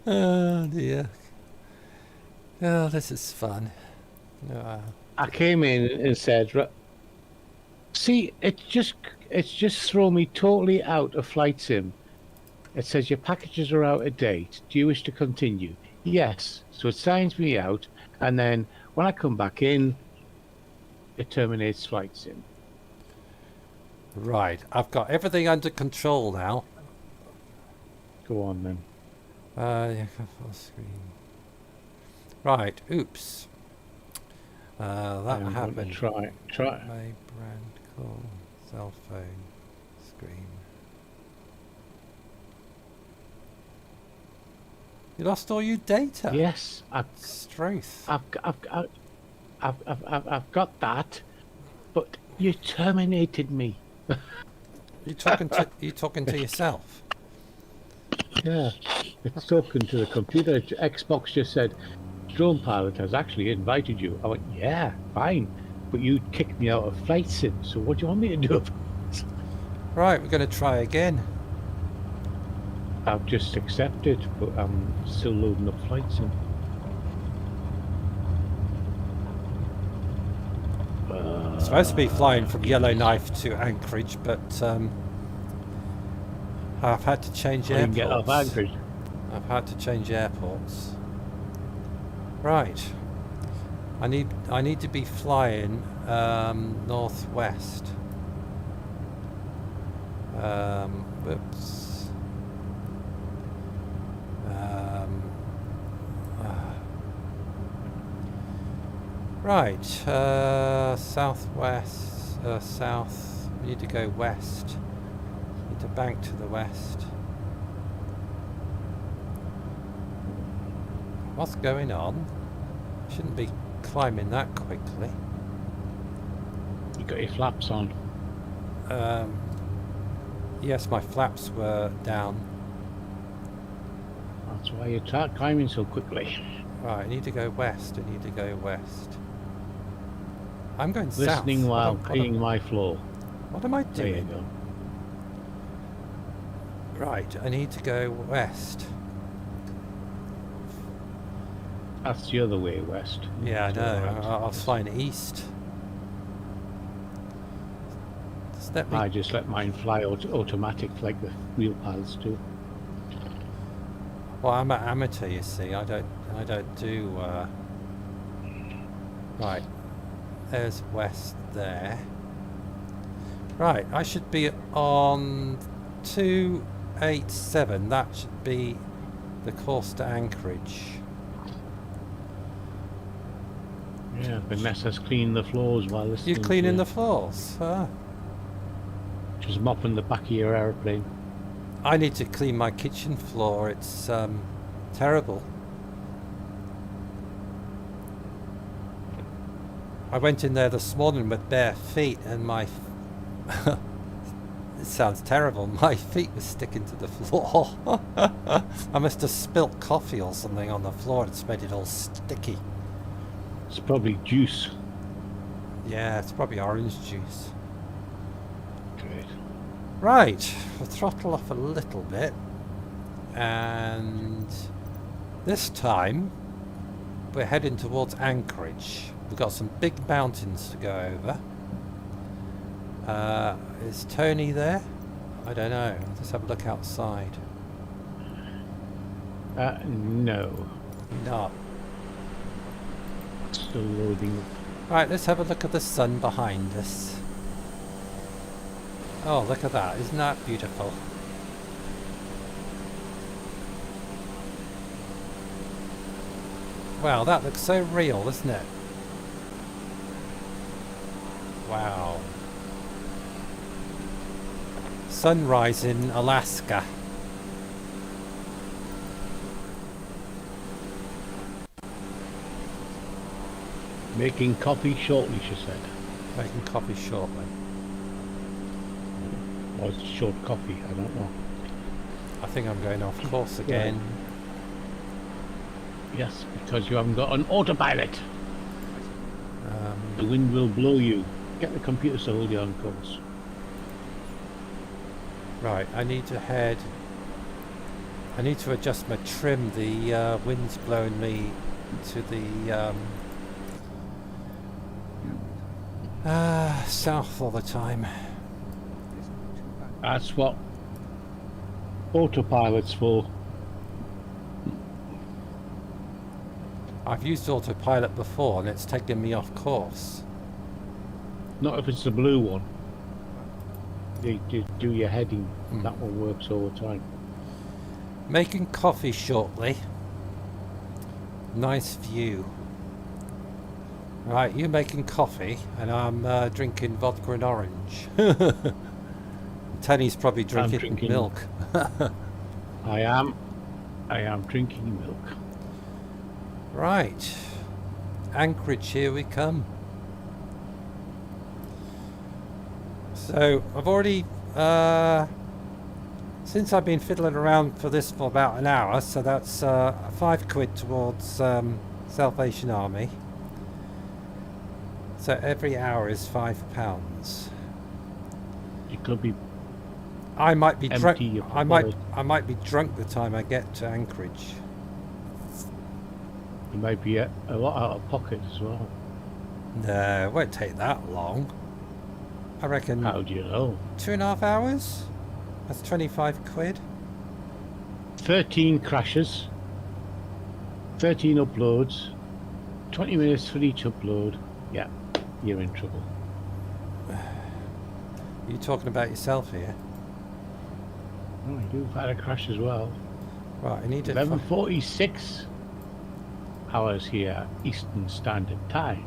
Oh dear. Oh, this is fun. I came in and said, see, it's just thrown me totally out of Flight Sim. It says your packages are out of date. Do you wish to continue? Yes. So it signs me out, and then when I come back in, it terminates Flight Sim. Right, I've got everything under control now. Go on then. Yeah, full screen. Right, oops. That I'm happened. Try. My brand call, cell phone, screen. You lost all your data. Yes, Struth. I've got that, but you terminated me. You talking to yourself? Yeah, it's talking to the computer. Xbox just said, Drone Pilot has actually invited you. I went, yeah, fine, but you kicked me out of Flight Sim, so what do you want me to do? Right, we're going to try again. I've just accepted, but I'm still loading up Flight Sim. Supposed to be flying from Yellowknife to Anchorage, but I've had to change I airports. can get off Anchorage. I've had to change airports. Right. I need to be flying northwest. Whoops. Right, southwest, south, we need to go west, need to bank to the west. What's going on? Shouldn't be climbing that quickly. You got your flaps on. Yes, my flaps were down. That's why you're climbing so quickly. Right, I need to go west, I need to go west. I'm going south. Listening while cleaning my floor. What am I There you doing? go. Right, I need to go west. That's the other way west. Yeah, I To the know. right. I was flying east. Just let me... I just let mine fly automatic like the wheel paths do. Well, I'm an amateur, you see. I don't do. Right. There's west there. Right. I should be on 287. That should be the course to Anchorage. Yeah, Vanessa's cleaning the floors while listening. You cleaning to the floors? Just mopping the back of your aeroplane. I need to clean my kitchen floor. It's terrible. I went in there this morning with bare feet and my... It sounds terrible. My feet were sticking to the floor. I must have spilt coffee or something on the floor and it's made it all sticky. It's probably juice. Yeah, it's probably orange juice. Great. Right, we'll throttle off a little bit. And this time we're heading towards Anchorage. We've got some big mountains to go over. Is Tony there? I don't know. Let's have a look outside. No. Not. Still loading. Right, let's have a look at the sun behind us. Oh, look at that. Isn't that beautiful? Wow, that looks so real, doesn't it? Wow. Sunrise in Alaska. Making coffee shortly, she said. Making coffee shortly. Or it's short coffee, I don't know. I think I'm going off course again. Yes, because you haven't got an autopilot. The wind will blow you. Get the computer to hold you on course. Right, I need to head... I need to adjust my trim. The wind's blowing me to the south all the time. That's what autopilot's for. I've used autopilot before and it's taken me off course. Not if it's the blue one. You do your heading. That one works all the time. Making coffee shortly. Nice view. Right, you're making coffee and I'm drinking vodka and orange. Tony's probably drinking milk. I am drinking milk. Right. Anchorage, here we come. So, I've already, since I've been fiddling around for this for about an hour, so that's £5 towards Salvation Army. So every hour is £5. You could be I might be drunk. empty. I might be drunk the time I get to Anchorage. You might be a lot out of pocket as well. No, it won't take that long. I reckon How do you know? 2.5 hours. That's £25. 13 crashes, 13 uploads, 20 minutes for each upload. Yeah, you're in trouble. Are you talking about yourself here? Oh, you've had a crash as well. Right, I need to... 11:46 hours here, Eastern Standard Time.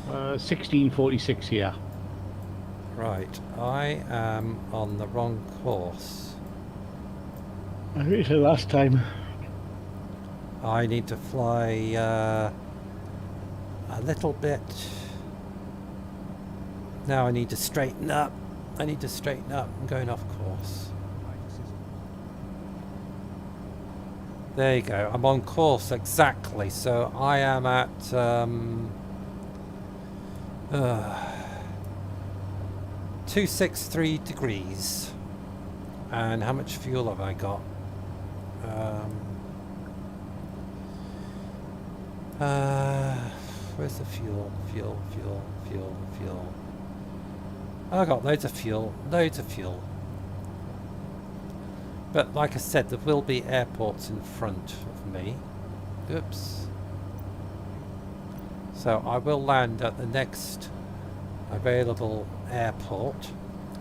16:46 here. Right, I am on the wrong course. I read it last time. I need to fly a little bit. Now I need to straighten up. I'm going off course. There you go. I'm on course exactly. So I am at 263 degrees. And how much fuel have I got? Where's the fuel? Fuel. I got loads of fuel. But like I said, there will be airports in front of me. Oops. So I will land at the next available airport.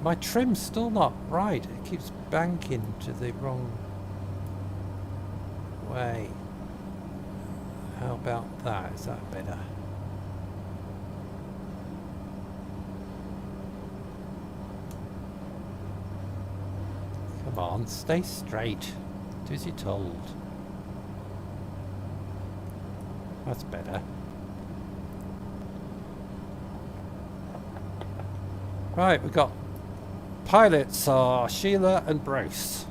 My trim's still not right. It keeps banking to the wrong way. How about that? Is that better? Come on, stay straight. Do as you're told. That's better. Right, we've got pilots are Sheila and Bruce.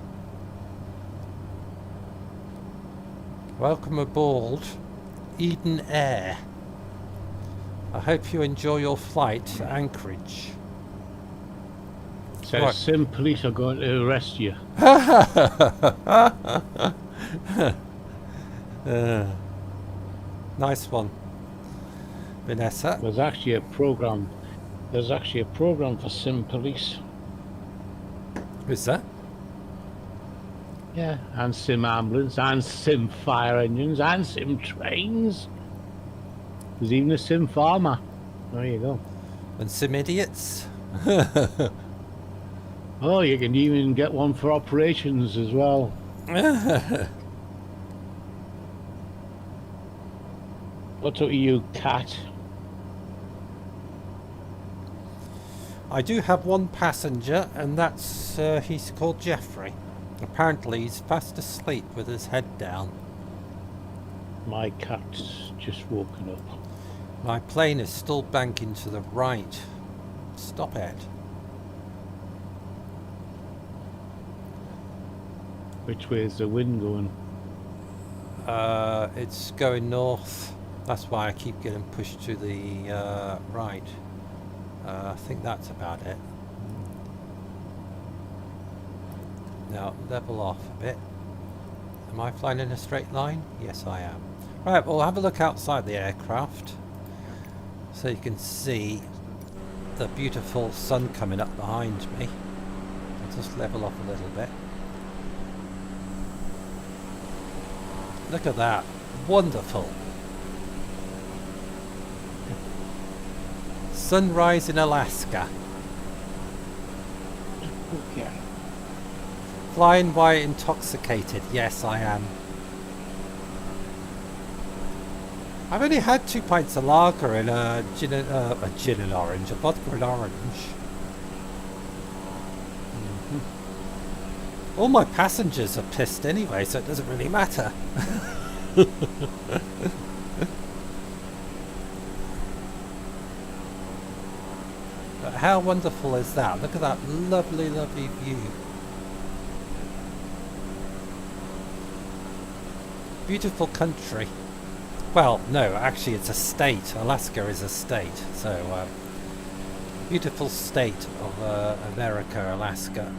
Welcome aboard Eden Air. I hope you enjoy your flight to Anchorage. Says Right. Sim police are going to arrest you. Nice one, Vanessa. There's actually a program. There's actually a program for Sim police. Who's that? Yeah, and Sim ambulance, and Sim fire engines, and Sim trains. There's even a Sim farmer. There you go. And some idiots. Oh, you can even get one for operations as well. What's up with you, cat? I do have one passenger, and that's he's called Jeffrey. Apparently he's fast asleep with his head down. My cat's just woken up. My plane is still banking to the right. Stop it. Which way is the wind going? It's going north. That's why I keep getting pushed to the right. I think that's about it. Now level off a bit. Am I flying in a straight line? Yes, I am. Right, we'll have a look outside the aircraft so you can see the beautiful sun coming up behind me. I'll just level off a little bit. Look at that. Wonderful. Sunrise in Alaska. Okay. Flying while intoxicated. Yes, I am. I've only had 2 pints of lager and a gin and orange, a vodka and orange. All my passengers are pissed anyway, so it doesn't really matter. But how wonderful is that? Look at that lovely, lovely view. Beautiful country. Well, no, actually it's a state. Alaska is a state. So, beautiful state of America, Alaska.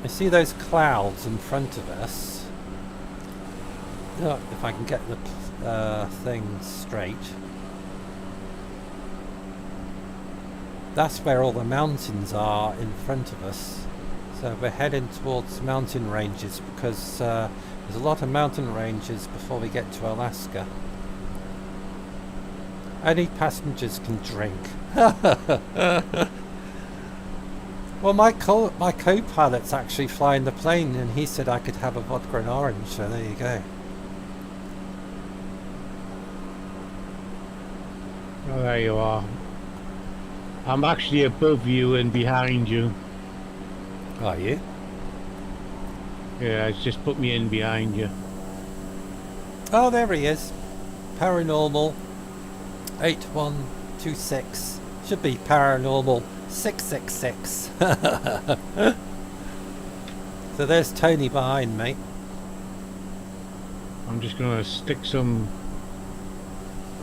You see those clouds in front of us? Look, if I can get the thing straight. That's where all the mountains are in front of us. So we're heading towards mountain ranges because there's a lot of mountain ranges before we get to Alaska. Only passengers can drink. Well, my co-pilot's actually flying the plane, and he said I could have a vodka and orange, so there you go. Oh, there you are. I'm actually above you and behind you. Are you? Yeah, it's just put me in behind you. Oh, there he is. Paranormal 8126. Should be paranormal 666. So there's Tony behind me. I'm just gonna stick some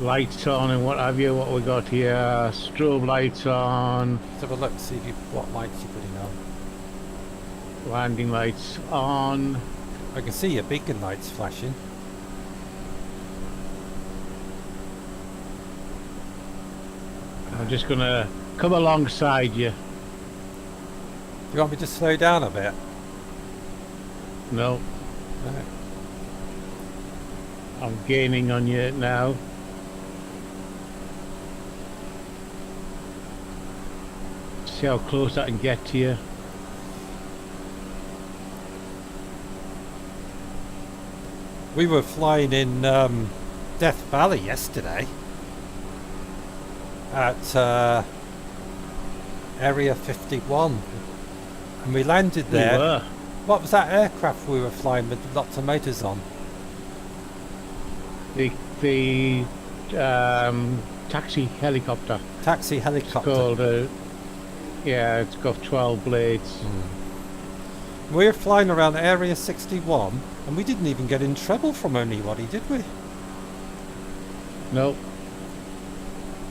lights on and what have you. What we got here? Strobe lights on. Let's have a look, see what lights you're putting on. Landing lights on. I can see your beacon lights flashing. I'm just gonna come alongside you. Do you want me to slow down a bit? No, Right. I'm gaining on you now. See how close I can get to you. We were flying in Death Valley yesterday at Area 51, and we landed We there. were. What was that aircraft we were flying with lots of motors on? The taxi helicopter. Taxi helicopter. Called yeah, it's got 12 blades. We were flying around Area 61, and we didn't even get in trouble from anybody, did we? No,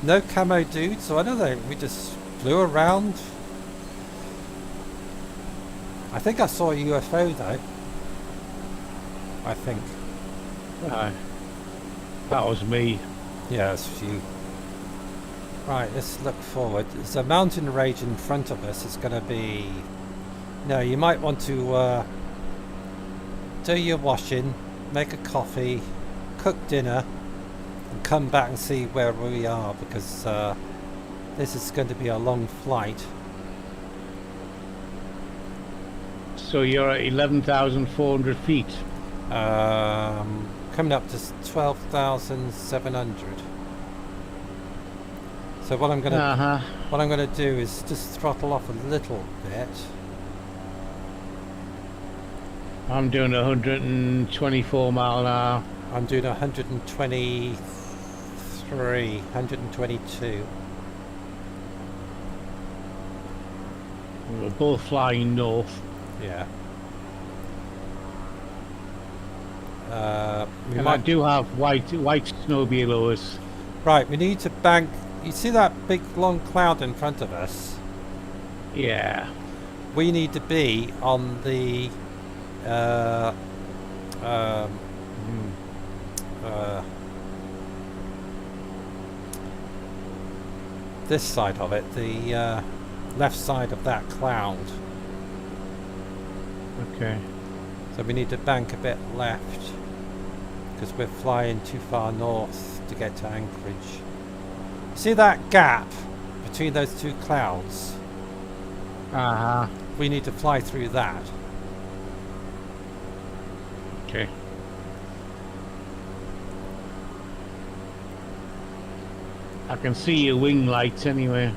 No camo dudes or anything. We just flew around. I think I saw a UFO though. I think. that was me. Yeah, it's you. Right, let's look forward. There's a mountain range in front of us. It's going to be... No, you might want to do your washing, make a coffee, cook dinner, and come back and see where we are, because this is going to be a long flight. So you're at 11,400 feet. Coming up to 12,700. So what I'm gonna do is just throttle off a little bit. I'm doing 124 mile an hour. I'm doing 123, 122. We're both flying north. Yeah. We And I might do have white snow below us. Right, we need to bank. You see that big long cloud in front of us? Yeah. We need to be on the this side of it, the left side of that cloud. Okay. So we need to bank a bit left because we're flying too far north to get to Anchorage. See that gap between those two clouds? Uh-huh. We need to fly through that. Okay. I can see your wing lights anyway.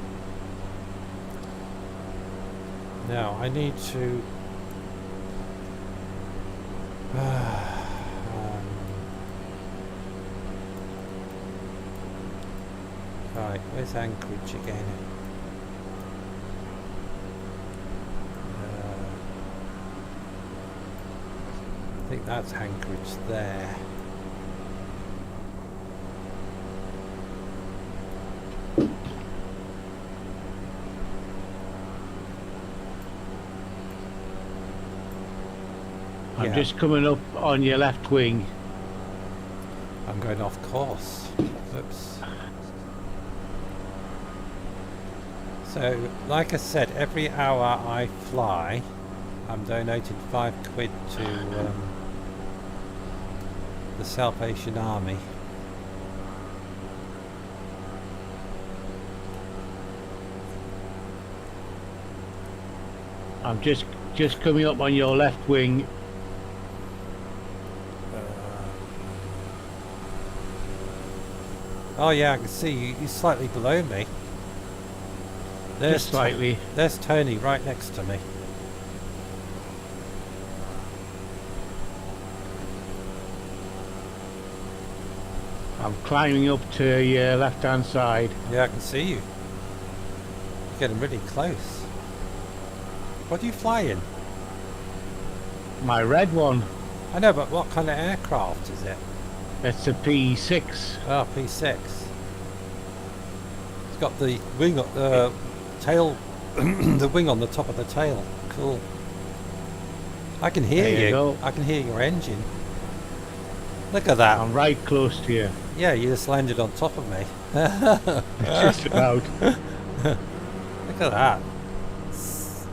Now I need to right, where's Anchorage again? I think that's Anchorage there. I'm Yeah. just coming up on your left wing. I'm going off course. Oops. So, like I said, every hour I fly, I'm donating £5 to the Salvation Army. I'm just coming up on your left wing. Oh yeah, I can see you. You're slightly below me. There's Just slightly. There's Tony right next to me. I'm climbing up to your left hand side. Yeah, I can see you. You're getting really close. What are you flying? My red one. I know, but what kind of aircraft is it? It's a P6. Oh, P6. It's got the wing, tail, the wing on the top of the tail. Cool. I can hear There you you. go. I can hear your engine. Look at that. I'm right close to you. Yeah, you just landed on top of me. Just about. Look at that. Doesn't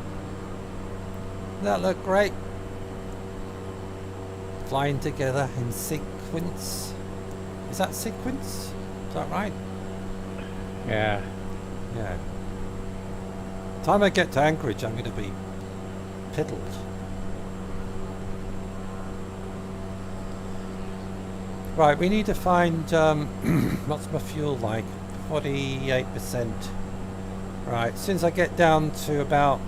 that look great? flying together in sequence. Is that sequence? Is that right? Yeah. Yeah. Time I get to Anchorage, I'm going to be piddled. Right, we need to find what's my fuel like? 48%. Right, since I get down to about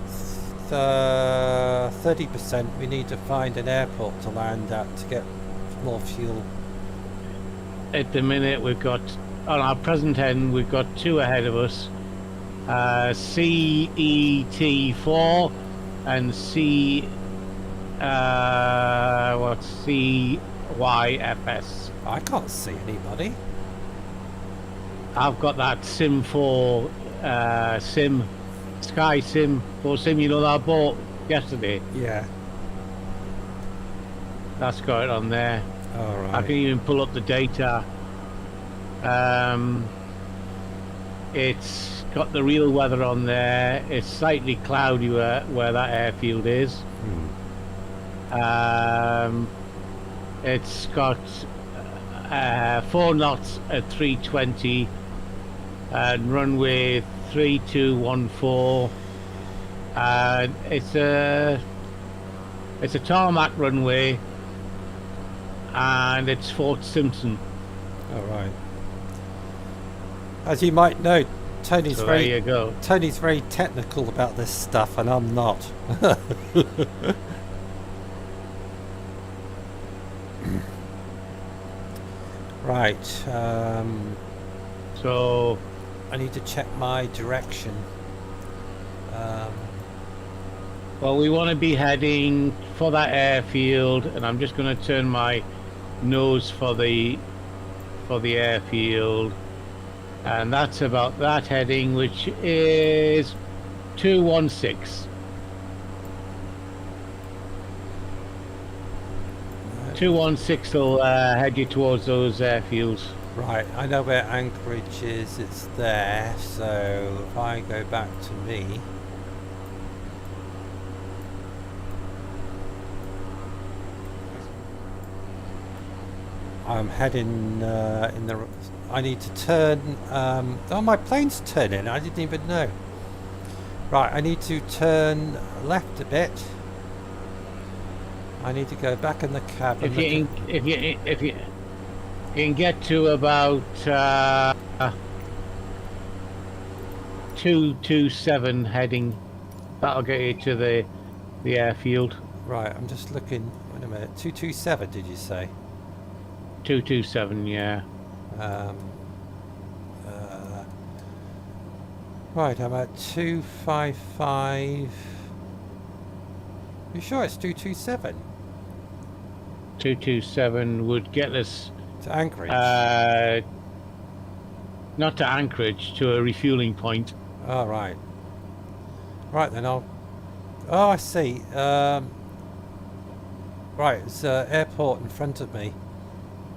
30%, we need to find an airport to land at to get more fuel. At the minute, we've got, on our present end, we've got two ahead of us. CET4 and CYFS. I can't see anybody. I've got that Sim 4 Sky Sim 4 Sim, you know, that I bought yesterday. Yeah. That's got it on there. All right. I can even pull up the data. It's got the real weather on there. It's slightly cloudy where that airfield is. It's got 4 knots at 320 and runway 3214. And it's a tarmac runway, and it's Fort Simpson. All right. As you might know, Tony's So there you go. Tony's very technical about this stuff, and I'm not. Right. So I need to check my direction. well, we want to be heading for that airfield, and I'm just going to turn my nose for the airfield, and that's about that heading, which is 216. 216 will head you towards those airfields. Right. I know where Anchorage is. It's there. So if I go back to me. I'm heading in the. I need to turn. Oh, my plane's turning. I didn't even know. Right, I need to turn left a bit. I need to go back in the cab. If you can get to about 227 heading, that'll get you to the airfield. Right, I'm just looking. Wait a minute. 227, did you say? 227, yeah. Right, I'm at 255. You sure it's 227? 227 would get us To Anchorage? not to Anchorage, to a refueling point. Oh, right. Right, then I'll... Oh, I see. Right, it's an airport in front of me.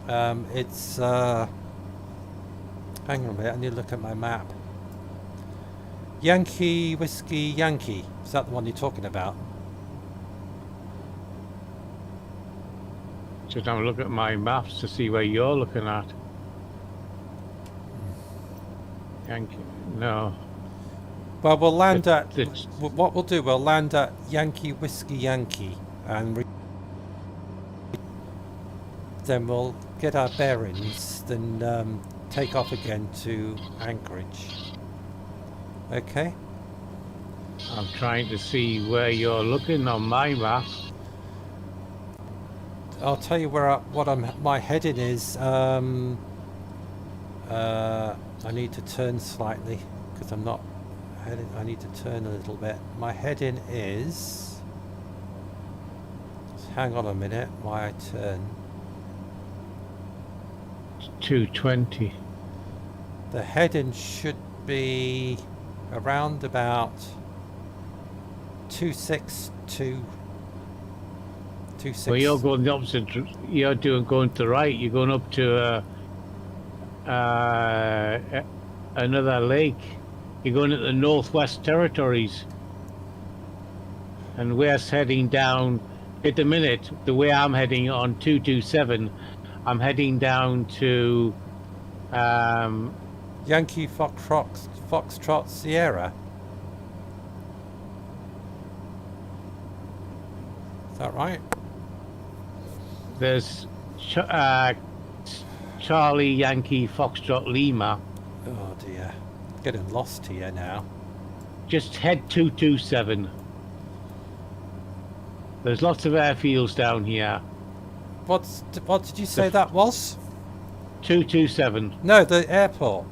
It's... Hang on a minute, I need to look at my map. Yankee Whiskey Yankee. Is that the one you're talking about? Just have a look at my maps to see where you're looking at. Yankee, no. Well, we'll land at... It's- What we'll do, we'll land at Yankee Whiskey Yankee. And then we'll get our bearings. Then take off again to Anchorage. Okay? I'm trying to see where you're looking on my map. I'll tell you where my heading is. I need to turn slightly because I'm not heading. I need to turn a little bit. My heading is. Hang on a minute. Why I turn? 220. The heading should be around about 262. 26. Well, you're going the opposite. You're going to the right. You're going up to another lake. You're going to the Northwest Territories, and we're heading down at the minute, the way I'm heading on 227, I'm heading down to Yankee Foxtrot Sierra. Is that right? there's Charlie Yankee Foxtrot Lima. Oh dear. Getting lost here now. Just head 227. There's lots of airfields down here. What did you say that was? 227. No, the airport.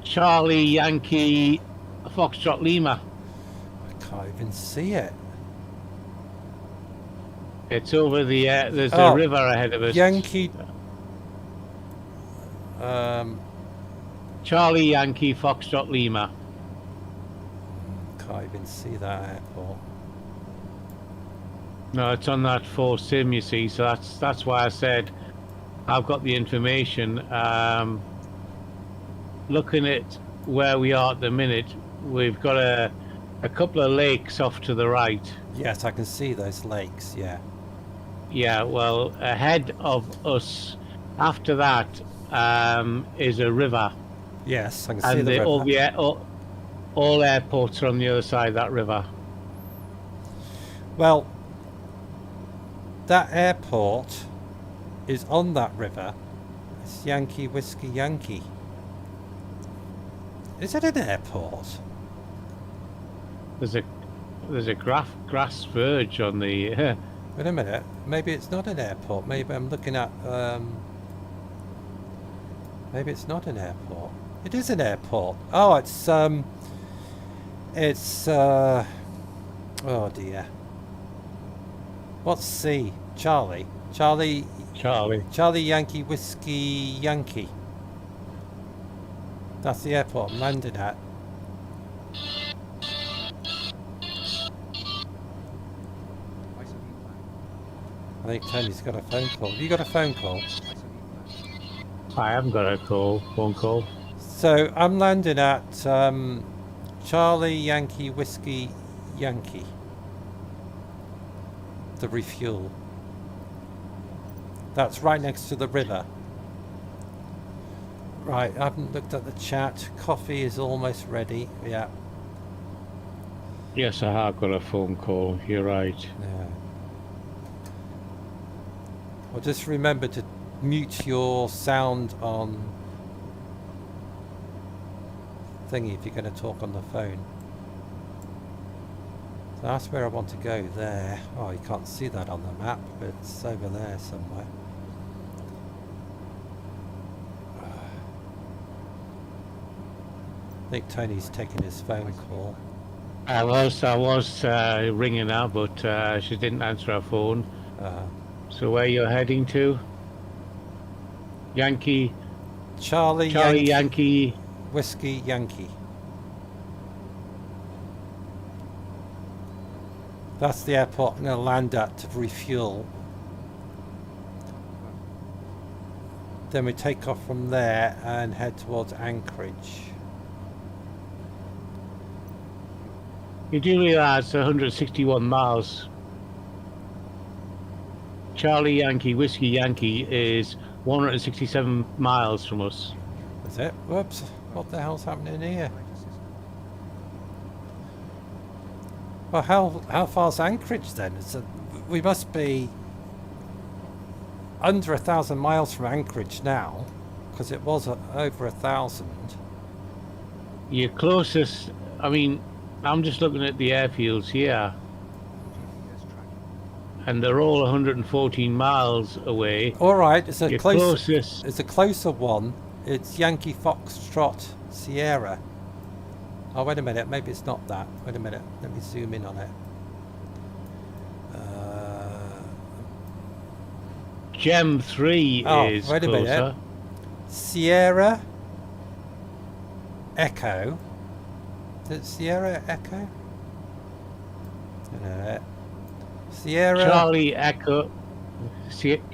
Charlie Yankee Foxtrot Lima. I can't even see it. It's over the there's Oh, a river ahead of us. Yankee. Charlie Yankee Foxtrot Lima. Can't even see that airport. No, it's on that 4 sim, you see, so that's why I said I've got the information. Looking at where we are at the minute, we've got a couple of lakes off to the right. Yes, I can see those lakes. Yeah. Yeah, well, ahead of us, after that, is a river, Yes, I can see and the river. all airports are on the other side of that river. Well, that airport is on that river. It's Yankee Whiskey Yankee. Is it an airport? There's a grass verge on the. Wait a minute. Maybe it's not an airport. Maybe I'm looking at. Maybe it's not an airport. It is an airport. Oh, it's. Oh dear. What's C? Charlie. Charlie Yankee Whiskey Yankee. That's the airport I'm landing at. I think Tony's got a phone call. Have you got a phone call? I haven't got a phone call. So I'm landing at Charlie Yankee Whiskey Yankee. The refuel. That's right next to the river. Right, I haven't looked at the chat. Coffee is almost ready. Yeah. Yes, I have got a phone call. You're right. Yeah. Well, just remember to mute your sound on thingy if you're going to talk on the phone. So that's where I want to go, there. Oh, you can't see that on the map, but it's over there somewhere. I think Tony's taking his phone call. I was ringing her, but she didn't answer her phone. So where you're heading to? Yankee. Charlie Yankee. Whiskey Yankee. That's the airport I'm going to land at to refuel. Then we take off from there and head towards Anchorage. You do realise 161 miles. Charlie Yankee Whiskey Yankee is 167 miles from us. Is it? Whoops. What the hell's happening here? Well, how far's Anchorage then? We must be under 1,000 miles from Anchorage now, because it was over 1,000. Your closest, I mean, I'm just looking at the airfields here, and they're all 114 miles away. All right, it's a Your closer. closest, It's a closer one. It's Yankee Foxtrot Sierra. Oh, wait a minute. Maybe it's not that. Wait a minute. Let me zoom in on it. Gem 3 is wait a closer. minute. Sierra Echo. Is it Sierra Echo? Sierra.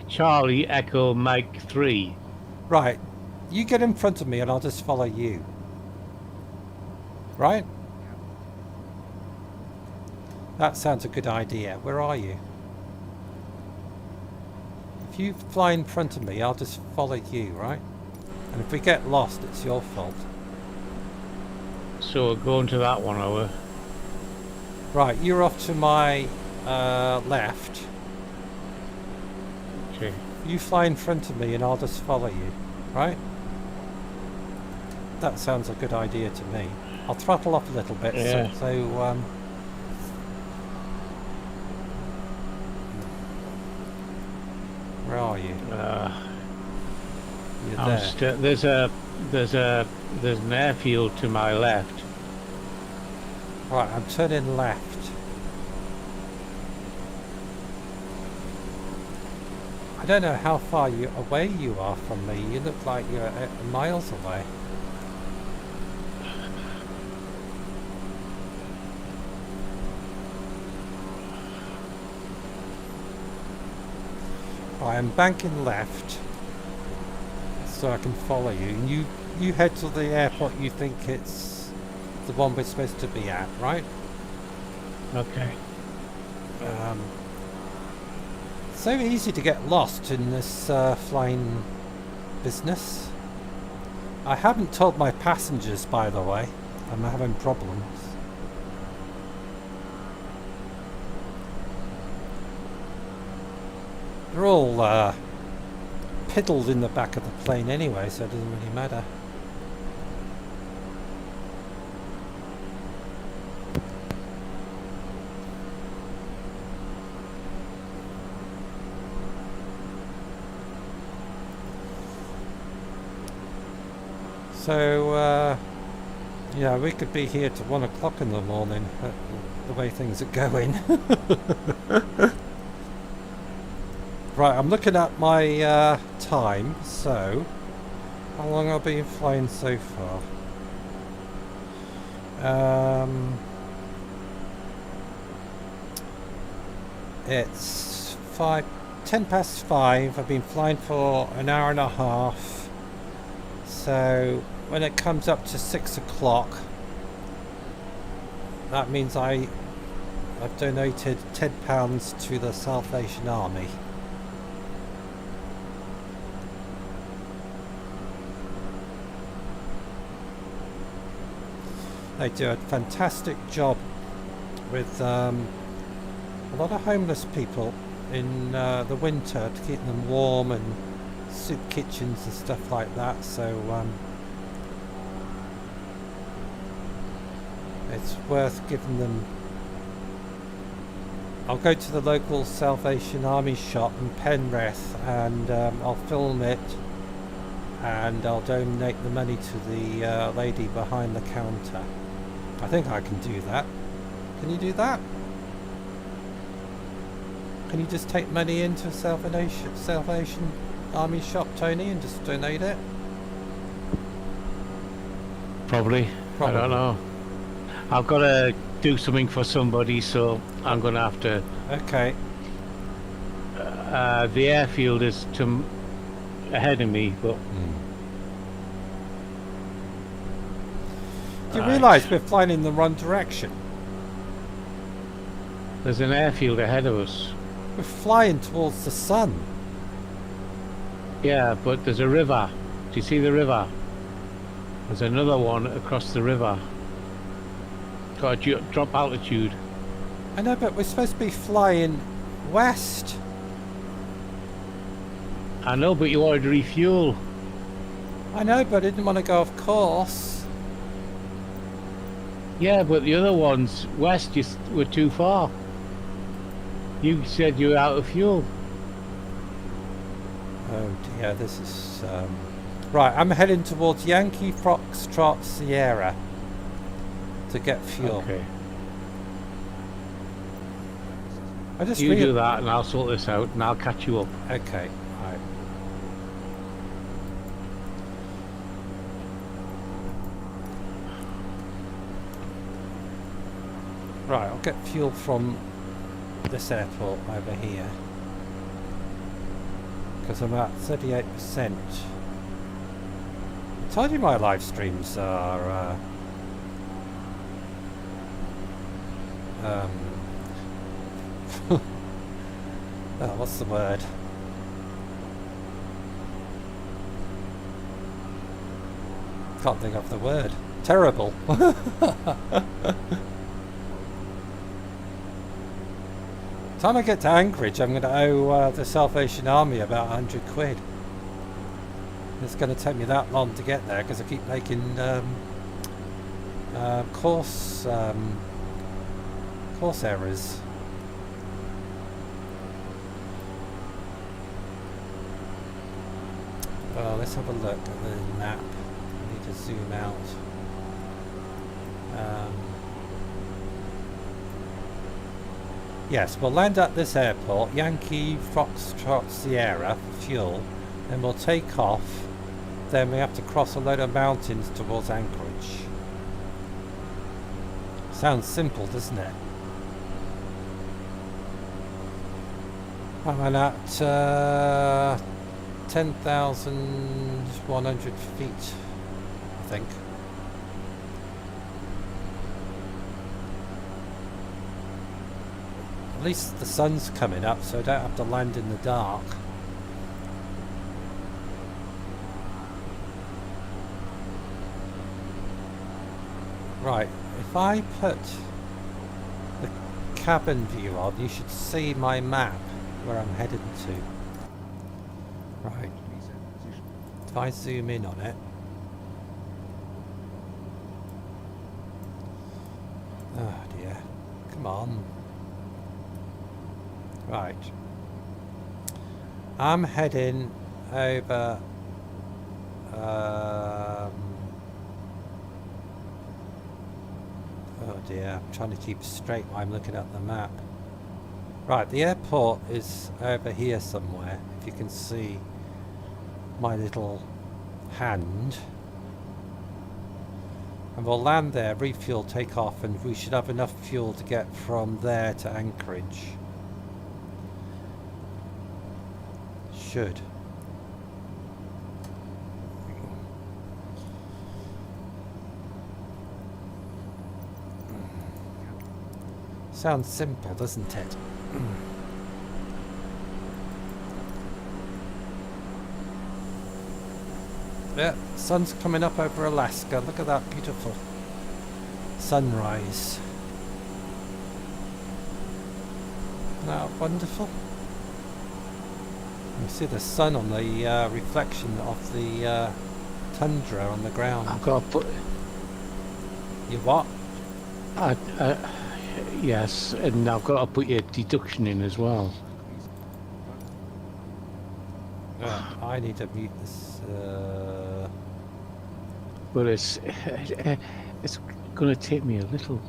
Charlie Echo Mike 3. Right. You get in front of me and I'll just follow you. Right? That sounds a good idea. Where are you? If you fly in front of me, I'll just follow you, right? And if we get lost, it's your fault. So we're going to that one, are we? Right, you're off to my left. Okay. You fly in front of me and I'll just follow you, right? That sounds a good idea to me. I'll throttle off a little bit, Yeah. Where are you? You're I'm there. there's an airfield to my left. Right, I'm turning left. I don't know how far away you are from me. You look like you're miles away. Right, I'm banking left so I can follow you. And you head to the airport you think it's the one we're supposed to be at, right? Okay. So easy to get lost in this flying business. I haven't told my passengers, by the way. I'm having problems. They're all piddled in the back of the plane anyway, so it doesn't really matter. So, yeah, we could be here till 1 o'clock in the morning, the way things are going. Right, I'm looking at my time, so how long have I been flying so far? It's 10 past 5. I've been flying for an hour and a half. So when it comes up to 6 o'clock, that means I've donated £10 to the Salvation Army. They do a fantastic job with a lot of homeless people in the winter to keep them warm, and soup kitchens and stuff like that. So it's worth giving them. I'll go to the local Salvation Army shop in Penrith and I'll film it, and I'll donate the money to the lady behind the counter. I think I can do that. Can you do that? Can you just take money into a Salvation Army shop, Tony, and just donate it? Probably. I don't know. I've got to do something for somebody, so I'm going to have to. Okay. The airfield is ahead of me, but. Do you realise we're flying in the wrong direction? There's an airfield ahead of us. We're flying towards the sun. Yeah, but there's a river. Do you see the river? There's another one across the river. Got to drop altitude. I know, but we're supposed to be flying west. I know, but you wanted to refuel. I know, but I didn't want to go off course. Yeah, but the other ones west just were too far. You said you were out of fuel. Oh dear, this is... Right, I'm heading towards Yankee Foxtrot Sierra to get fuel. Okay. I just You do that and I'll sort this out and I'll catch you up. Okay, right. Right, I'll get fuel from this airport over here, because I'm at 38%. I told you my live streams are Oh, what's the word? Can't think of the word. Terrible. Time I get to Anchorage, I'm going to owe the Salvation Army about 100 quid. It's going to take me that long to get there because I keep making course errors. Well, let's have a look at the map. I need to zoom out. Yes, we'll land at this airport, Yankee Foxtrot Sierra for fuel, then we'll take off, then we have to cross a load of mountains towards Anchorage. Sounds simple, doesn't it? I'm at 10,100 feet, I think. At least the sun's coming up, so I don't have to land in the dark. Right, if I put the cabin view on, you should see my map where I'm headed to. Right, if I zoom in on it. Oh dear, come on. Right, I'm heading over oh dear, I'm trying to keep straight while I'm looking at the map. Right, the airport is over here somewhere, if you can see my little hand. And we'll land there, refuel, take off, and we should have enough fuel to get from there to Anchorage. Should. Sounds simple, doesn't it? Yeah, sun's coming up over Alaska. Look at that beautiful sunrise. Isn't that wonderful? You see the sun on the reflection of the tundra on the ground. I've got to put... You what? Yes, and I've got to put your deduction in as well. I need to mute this. But it's going to take me a little...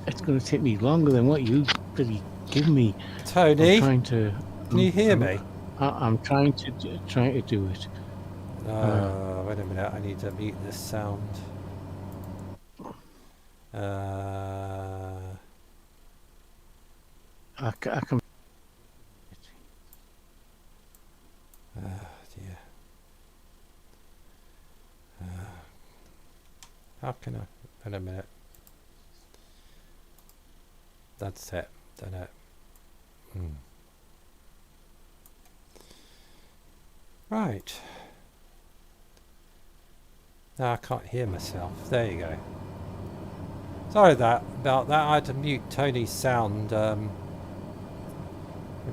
It's going to take me longer than what you really give me. Tony, I'm trying to... can you hear me? I'm trying to do it. Wait a minute, I need to mute this sound. I can... Dear. How can I... Wait a minute. That's it, done it. Right. Now I can't hear myself. There you go. Sorry about that. I had to mute Tony's sound. We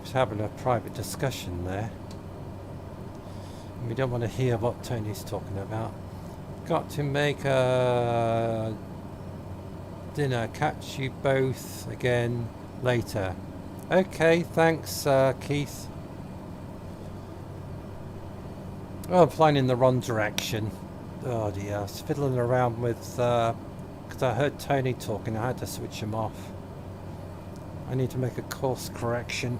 was having a private discussion there. And we don't want to hear what Tony's talking about. Got to make a dinner. Catch you both again later. Okay, thanks, Keith. Oh, I'm flying in the wrong direction. Oh dear, I was fiddling around with, because I heard Tony talking, I had to switch him off. I need to make a course correction.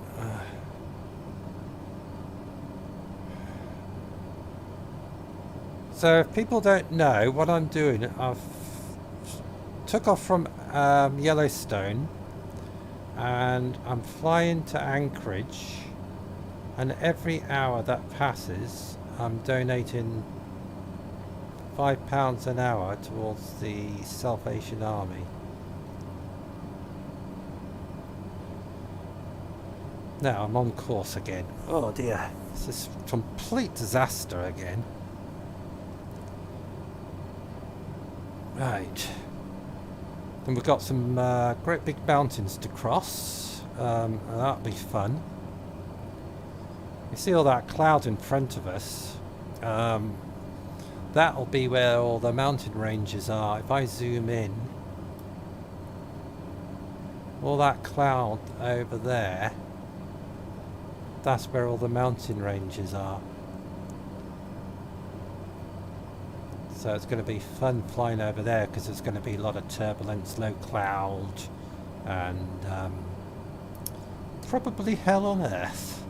So if people don't know what I'm doing, I've took off from Yellowstone and I'm flying to Anchorage, and every hour that passes I'm donating £5 an hour towards the Salvation Army. Now I'm on course again. Oh dear, this is complete disaster again. Right. And we've got some great big mountains to cross. And that'll be fun. You see all that cloud in front of us. That'll be where all the mountain ranges are. If I zoom in, all that cloud over there, that's where all the mountain ranges are. So it's going to be fun flying over there because there's going to be a lot of turbulence, low cloud, and probably hell on earth.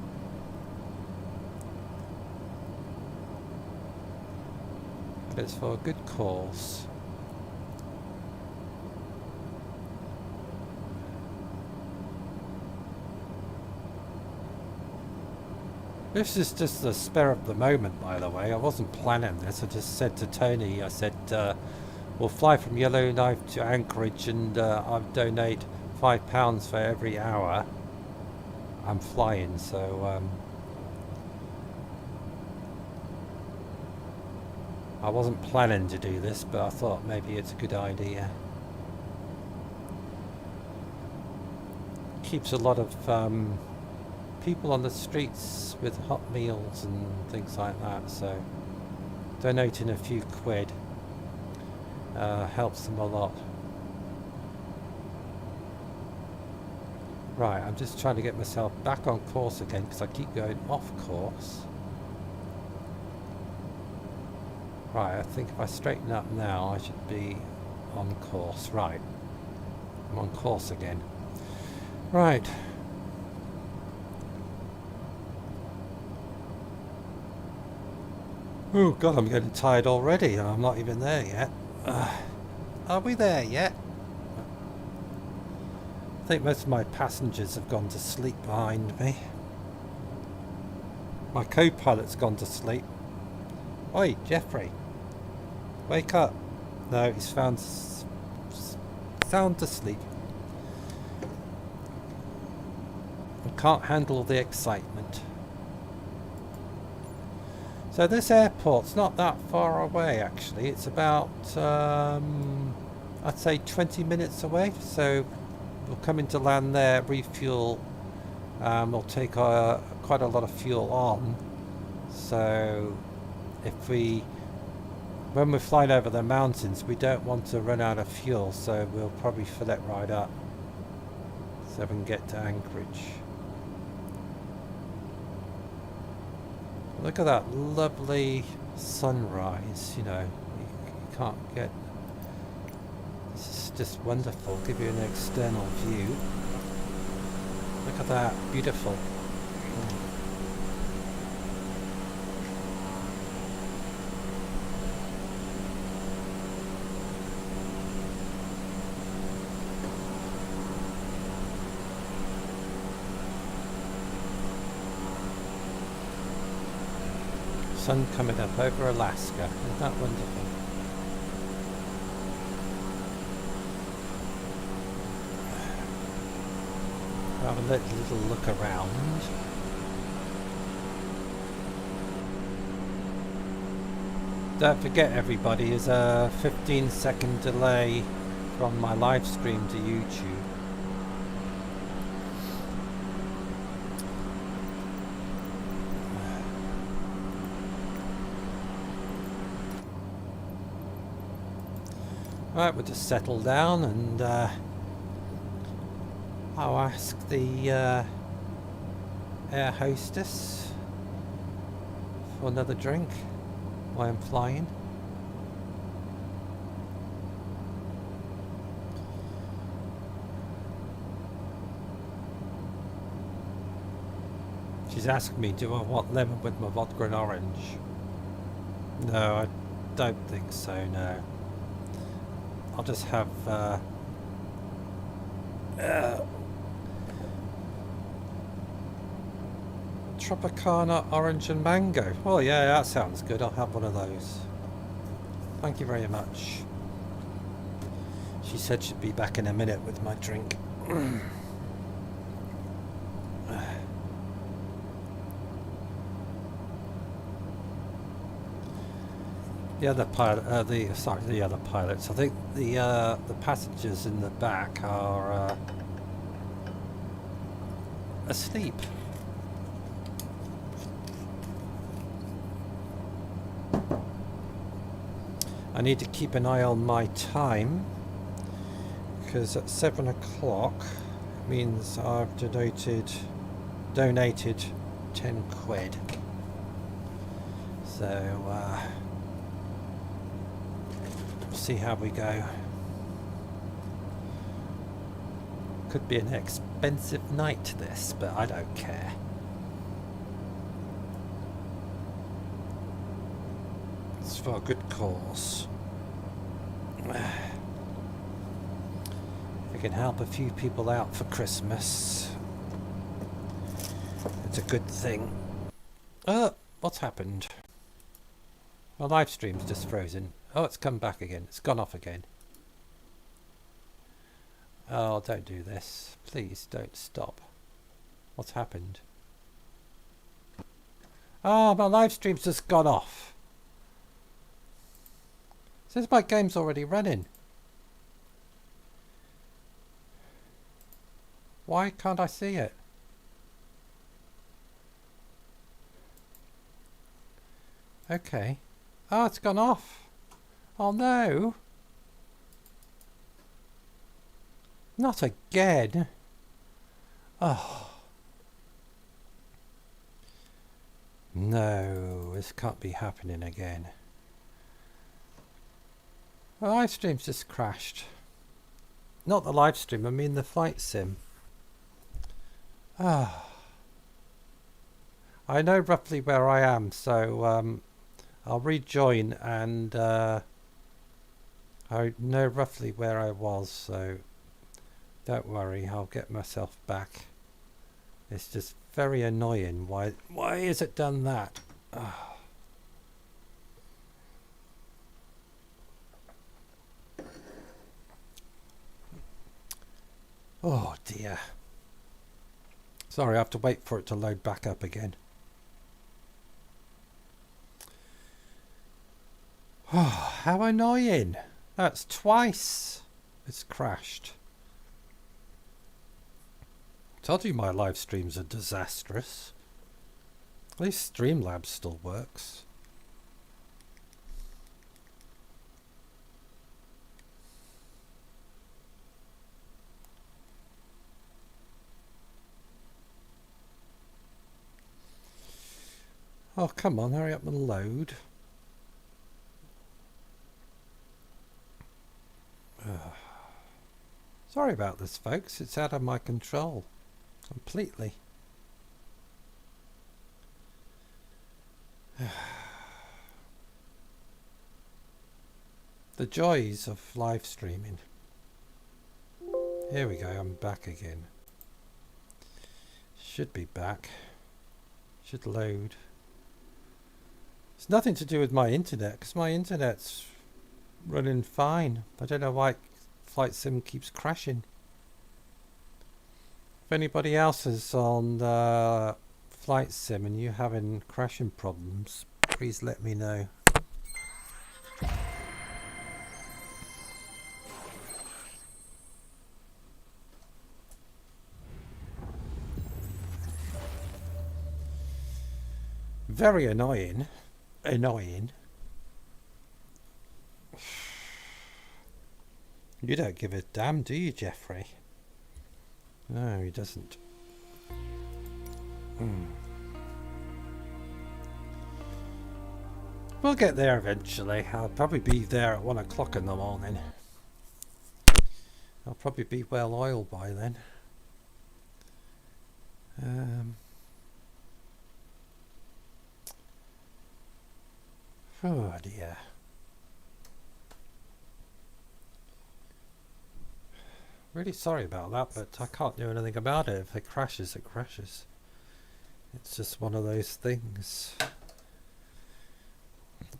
But it's for a good cause. This is just the spur of the moment, by the way. I wasn't planning this. I just said to Tony, I said, we'll fly from Yellowknife to Anchorage and I'll donate £5 for every hour I'm flying. So I wasn't planning to do this, but I thought maybe it's a good idea. Keeps a lot of people on the streets with hot meals and things like that, so donating a few quid helps them a lot. Right, I'm just trying to get myself back on course again because I keep going off course. Right, I think if I straighten up now I should be on course. Right, I'm on course again. Right. Oh god, I'm getting tired already and I'm not even there yet. Are we there yet? I think most of my passengers have gone to sleep behind me. My co-pilot's gone to sleep. Oi, Jeffrey. Wake up. No, he's found sound asleep. I can't handle the excitement. So this airport's not that far away actually. It's about, I'd say 20 minutes away. So we'll come into land there, refuel. We'll take quite a lot of fuel on. So when we're flying over the mountains, we don't want to run out of fuel. So we'll probably fill it right up so we can get to Anchorage. Look at that lovely sunrise, you know, you can't get, this is just wonderful. Give you an external view. Look at that, beautiful. Sun coming up over Alaska. Isn't that wonderful? Have a little look around. Don't forget everybody, there's a 15-second delay from my live stream to YouTube. Right, we'll just settle down and I'll ask the air hostess for another drink while I'm flying. She's asking me, do I want lemon with my vodka and orange? No, I don't think so, no. I'll just have Tropicana orange and mango. Oh yeah, that sounds good. I'll have one of those. Thank you very much. She said she'd be back in a minute with my drink. The other pilot, the other pilots. I think the passengers in the back are asleep. I need to keep an eye on my time because at 7 o'clock means I've donated 10 quid. So we'll see how we go. Could be an expensive night this, but I don't care. It's for a good cause. If we can help a few people out for Christmas, it's a good thing. What's happened? My live stream's just frozen. Oh, it's come back again. It's gone off again. Oh, don't do this. Please don't stop. What's happened? Oh, my live stream's just gone off. Says my game's already running. Why can't I see it? Okay. Oh, it's gone off. Oh no. Not again. Oh. No, this can't be happening again. The live stream's just crashed. Not the live stream, I mean the flight sim. Ah. I know roughly where I am, so I'll rejoin and I know roughly where I was, so don't worry, I'll get myself back. It's just very annoying. Why has it done that? Oh. Oh dear. Sorry, I have to wait for it to load back up again. Oh, how annoying. That's twice it's crashed. Told you my live streams are disastrous. At least Streamlabs still works. Oh, come on, hurry up and load. Sorry about this, folks. It's out of my control. Completely. The joys of live streaming. Here we go, I'm back again. Should be back. Should load. It's nothing to do with my internet, because my internet's running fine. I don't know why Flight Sim keeps crashing. If anybody else is on Flight Sim and you're having crashing problems, please let me know. Very annoying. Annoying. You don't give a damn, do you, Jeffrey? No, he doesn't. We'll get there eventually. I'll probably be there at 1 o'clock in the morning. I'll probably be well oiled by then. Oh dear. Really sorry about that, but I can't do anything about it. If it crashes, it crashes. It's just one of those things.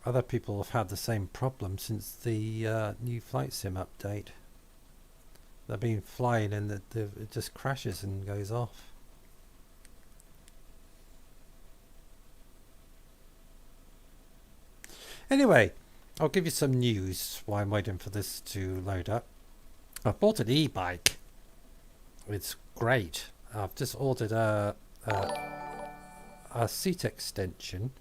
Other people have had the same problem since the new Flight Sim update. They've been flying and it just crashes and goes off. Anyway, I'll give you some news while I'm waiting for this to load up. I bought an e-bike. It's great. I've just ordered a seat extension.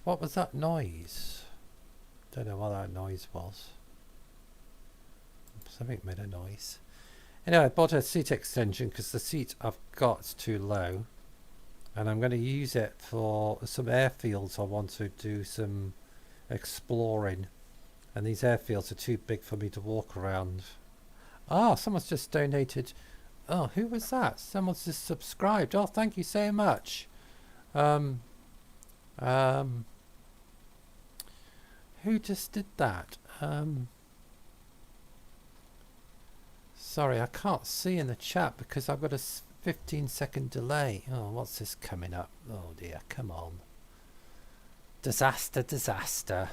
What was that noise? Don't know what that noise was. Something made a noise. Anyway, I bought a seat extension because the seat I've got is too low. And I'm going to use it for some airfields. I want to do some exploring. And these airfields are too big for me to walk around. Ah, someone's just donated. Oh, who was that? Someone's just subscribed. Oh, thank you so much. Who just did that? Sorry, I can't see in the chat because I've got a 15-second delay. Oh, what's this coming up? Oh dear, come on. Disaster, disaster.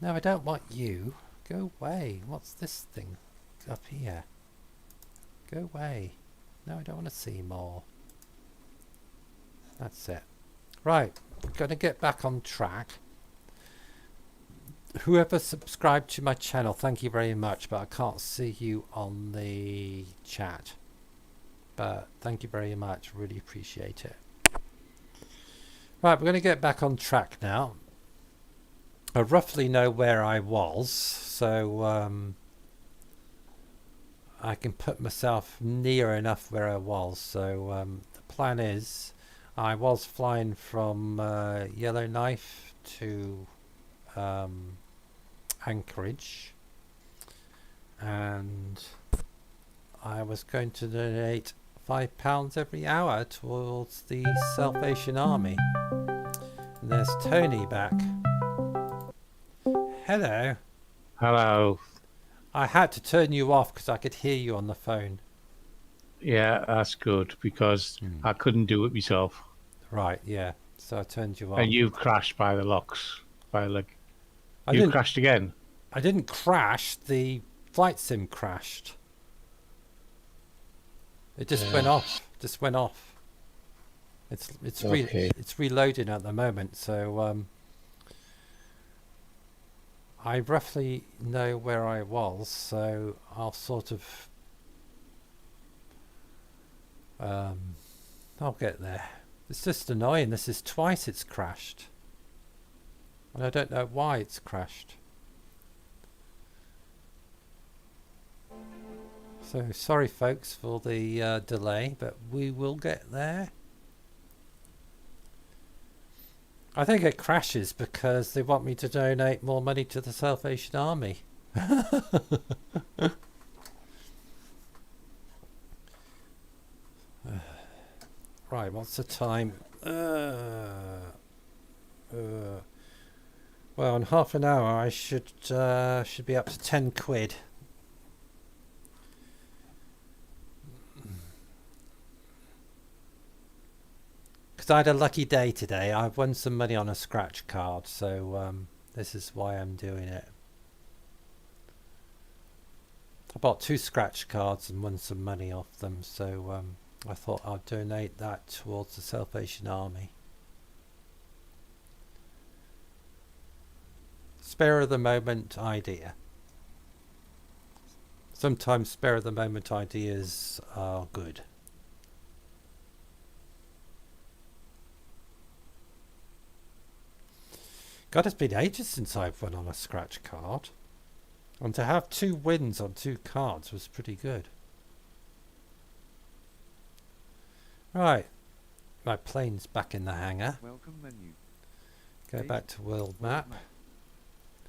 No, I don't want you. Go away. What's this thing up here? Go away. No, I don't want to see more. That's it. Right, I'm going to get back on track. Whoever subscribed to my channel, thank you very much, but I can't see you on the chat. But thank you very much, really appreciate it. Right, we're going to get back on track now. I roughly know where I was, so I can put myself near enough where I was. So the plan is, I was flying from Yellowknife to Anchorage, and I was going to donate £5 every hour towards the Salvation Army. And there's Tony back. Hello. Hello. I had to turn you off because I could hear you on the phone. Yeah, that's good because I couldn't do it myself. Right, yeah. So I turned you off. And you crashed by the locks. You didn't- crashed again. I didn't crash. The flight sim crashed. It just went off. Just went off. It's Okay. it's reloading at the moment. So I roughly know where I was. So I'll sort of I'll get there. It's just annoying. This is twice it's crashed, and I don't know why it's crashed. So sorry folks for the delay, but we will get there. I think it crashes because they want me to donate more money to the Salvation Army. Right, what's the time? Well, in half an hour I should be up to 10 quid. Because I had a lucky day today. I've won some money on a scratch card, so this is why I'm doing it. I bought 2 scratch cards and won some money off them, so I thought I'd donate that towards the Salvation Army. Spare of the moment idea. Sometimes spare of the moment ideas are good. God, it's been ages since I've won on a scratch card. And to have 2 wins on 2 cards was pretty good. Right. My plane's back in the hangar. Welcome menu. Go back to world map.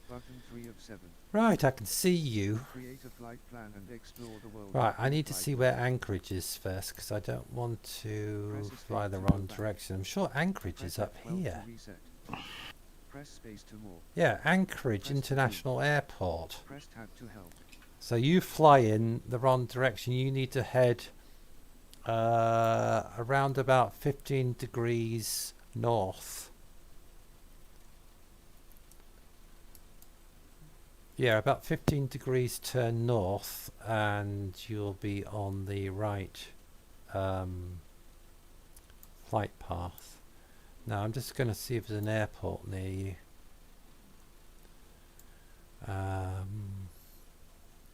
Button 3 of 7. Right, I can see you. Create a flight plan and explore the world. Right, I need to see where Anchorage is first because I don't want to fly the wrong direction. I'm sure Anchorage is up here. Press space to more. Yeah, Anchorage International Airport. Press tab to help. So you fly in the wrong direction. You need to head around about 15 degrees north. Yeah, about 15 degrees turn north and you'll be on the right flight path. Now I'm just going to see if there's an airport near you.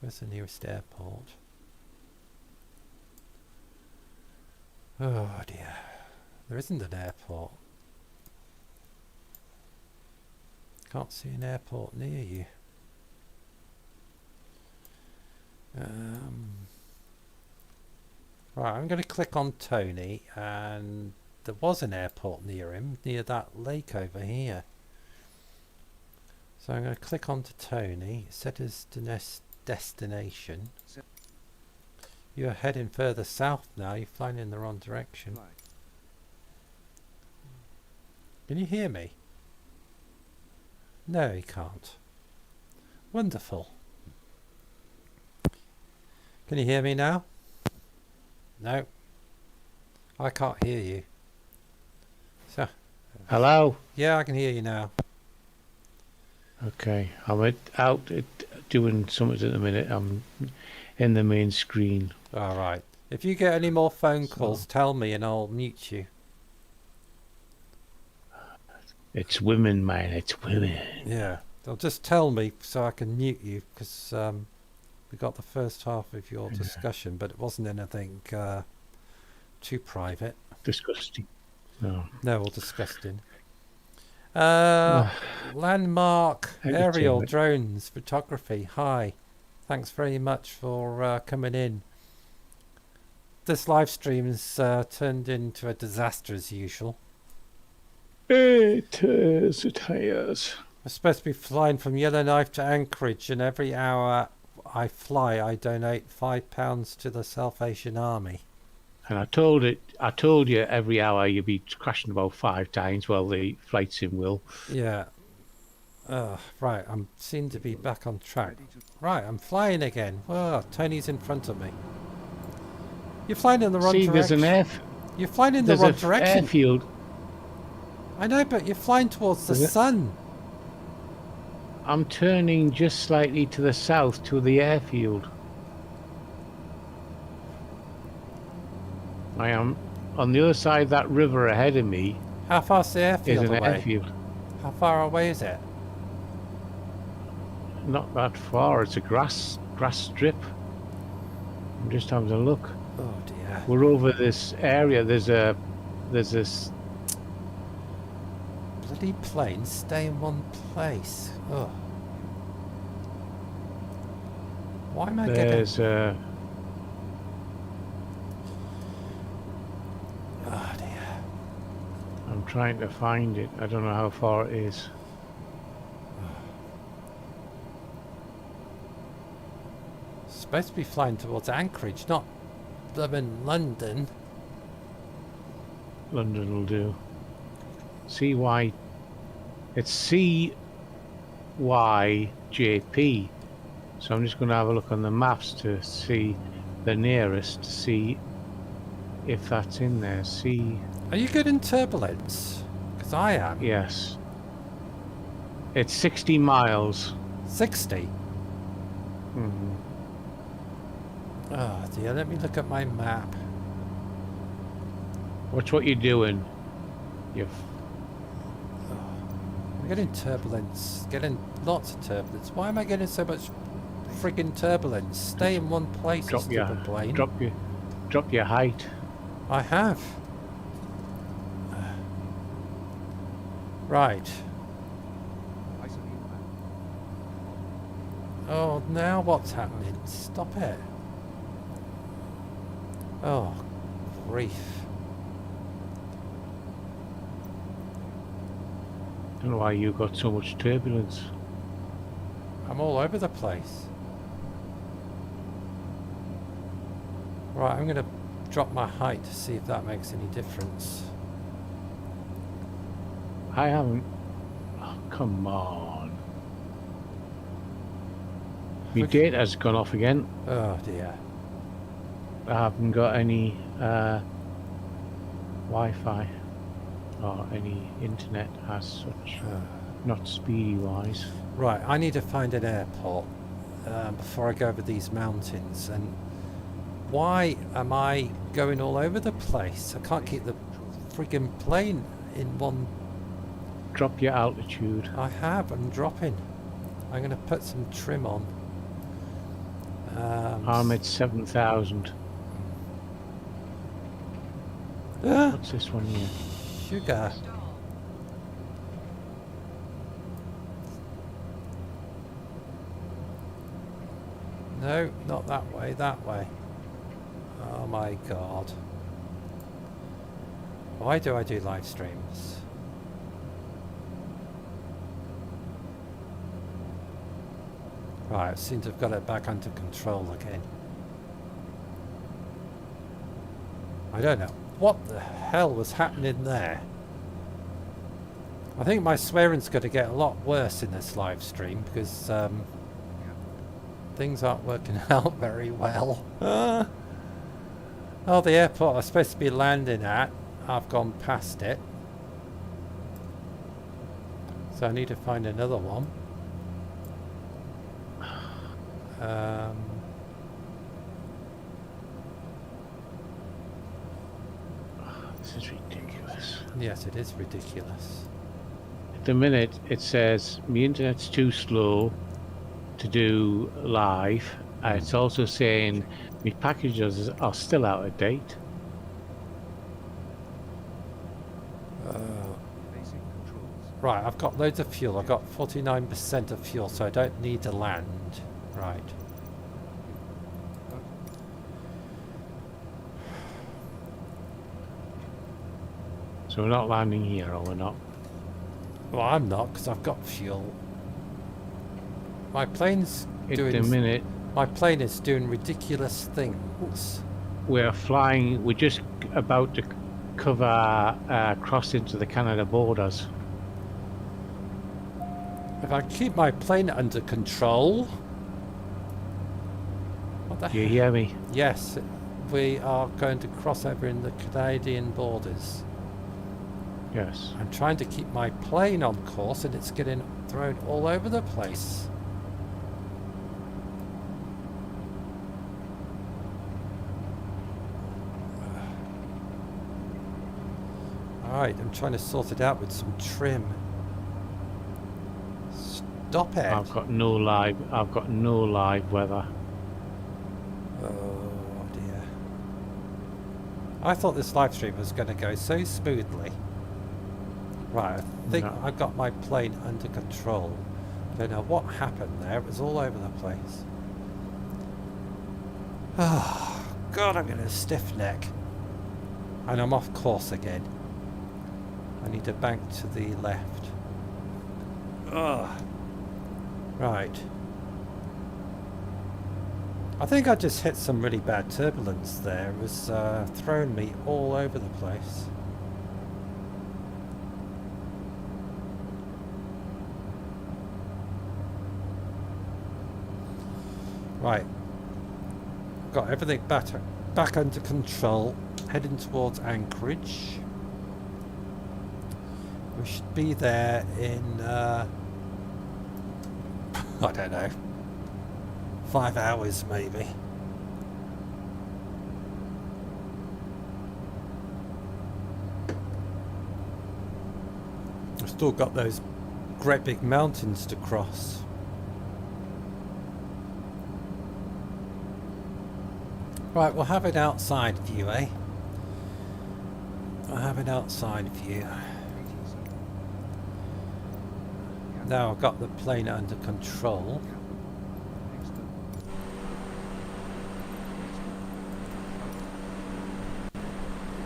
Where's the nearest airport? Oh dear, there isn't an airport. Can't see an airport near you. Right, I'm going to click on Tony, and there was an airport near him, near that lake over here. So I'm going to click onto Tony, set as destination. You're heading further south now, you're flying in the wrong direction. Fly. Can you hear me? No, you can't. Wonderful. Can you hear me now? No. I can't hear you. So, Hello? yeah, I can hear you now. Okay, I'm doing something at the minute. I'm in the main screen. Alright. If you get any more phone calls, tell me and I'll mute you. It's women, man, it's women. Yeah. They'll just tell me so I can mute you, because we got the first half of your discussion, but it wasn't anything too private. Disgusting. No. No, or disgusting. Landmark aerial Entertainment. drones photography. Hi. Thanks very much for coming in. This live stream has turned into a disaster as usual. It is, it is. I'm supposed to be flying from Yellowknife to Anchorage, and every hour I fly I donate £5 to the Salvation Army. And I told you every hour you'd be crashing about 5 times. Well, the flight sim will. Yeah. Right, I'm seem to be back on track. Right, I'm flying again. Oh, Tony's in front of me. You're flying in the wrong See, direction. You're flying in the there's wrong an direction. airfield. I know, but you're flying towards the Is it? sun. I'm turning just slightly to the south to the airfield. I am on the other side of that river ahead of me How far's the is airfield an away? airfield. How far away is it? Not that far. It's a grass strip. I'm just having a look. Oh dear. We're over this area. There's this. Bloody planes stay in one place. Oh. Why am I getting... There's a. Oh dear. I'm trying to find it. I don't know how far it is. Supposed to be flying towards Anchorage, not blooming London. London will do. CY. It's CYJP. So I'm just going to have a look on the maps to see the nearest. See if that's in there. See. Are you good in turbulence? Because I am. Yes. It's 60 miles. 60. Mhm. Oh dear, let me look at my map. Watch what you're doing. You've I'm getting turbulence. Getting lots of turbulence. Why am I getting so much friggin' turbulence? Stay in one place, you stupid plane. drop your height. I have. Right. Isolated map. Oh, now what's happening? Stop it. Oh, grief. I don't know why you got so much turbulence. I'm all over the place. Right, I'm going to drop my height to see if that makes any difference. I haven't. Oh, come on. My data's gone off again. Oh dear. I haven't got any Wi-Fi or any internet as such. Not speedy wise. Right, I need to find an airport before I go over these mountains. And why am I going all over the place? I can't keep the friggin' plane in one. Drop your altitude. I have. I'm dropping. I'm going to put some trim on. I'm at 7,000. What's this one here? Sugar. No, not that way, that way. Oh my god. Why do I do live streams? Right, I seem to have got it back under control again. I don't know what the hell was happening there. I think my swearing's going to get a lot worse in this live stream because things aren't working out very well. Oh, the airport I was supposed to be landing at, I've gone past it. So I need to find another one. This is ridiculous. Yes, it is ridiculous. At the minute, it says my internet's too slow to do live. It's also saying my packages are still out of date. Basic controls. Right, I've got loads of fuel. I've got 49% of fuel, so I don't need to land. Right. So we're not landing here, or we're not? Well, I'm not, because I've got fuel. My plane's At the doing... minute, My plane is doing ridiculous things. we're flying. We're just about to cover cross into the Canada borders. If I keep my plane under control... What the Do you hear me? Yes, we are going to cross over in the Canadian borders. Yes. I'm trying to keep my plane on course and it's getting thrown all over the place. Alright, I'm trying to sort it out with some trim. Stop it! I've got no live weather. Oh dear. I thought this live stream was going to go so smoothly. Right, I think No. I got my plane under control. I don't know what happened there. It was all over the place. Oh, God, I'm getting a stiff neck. And I'm off course again. I need to bank to the left. Ugh. Right. I think I just hit some really bad turbulence there. It was throwing me all over the place. Right. Got everything back under control. Heading towards Anchorage. We should be there in, I don't know, 5 hours maybe. I've still got those great big mountains to cross. Right, we'll have an outside view, eh? I'll have an outside view. Now I've got the plane under control.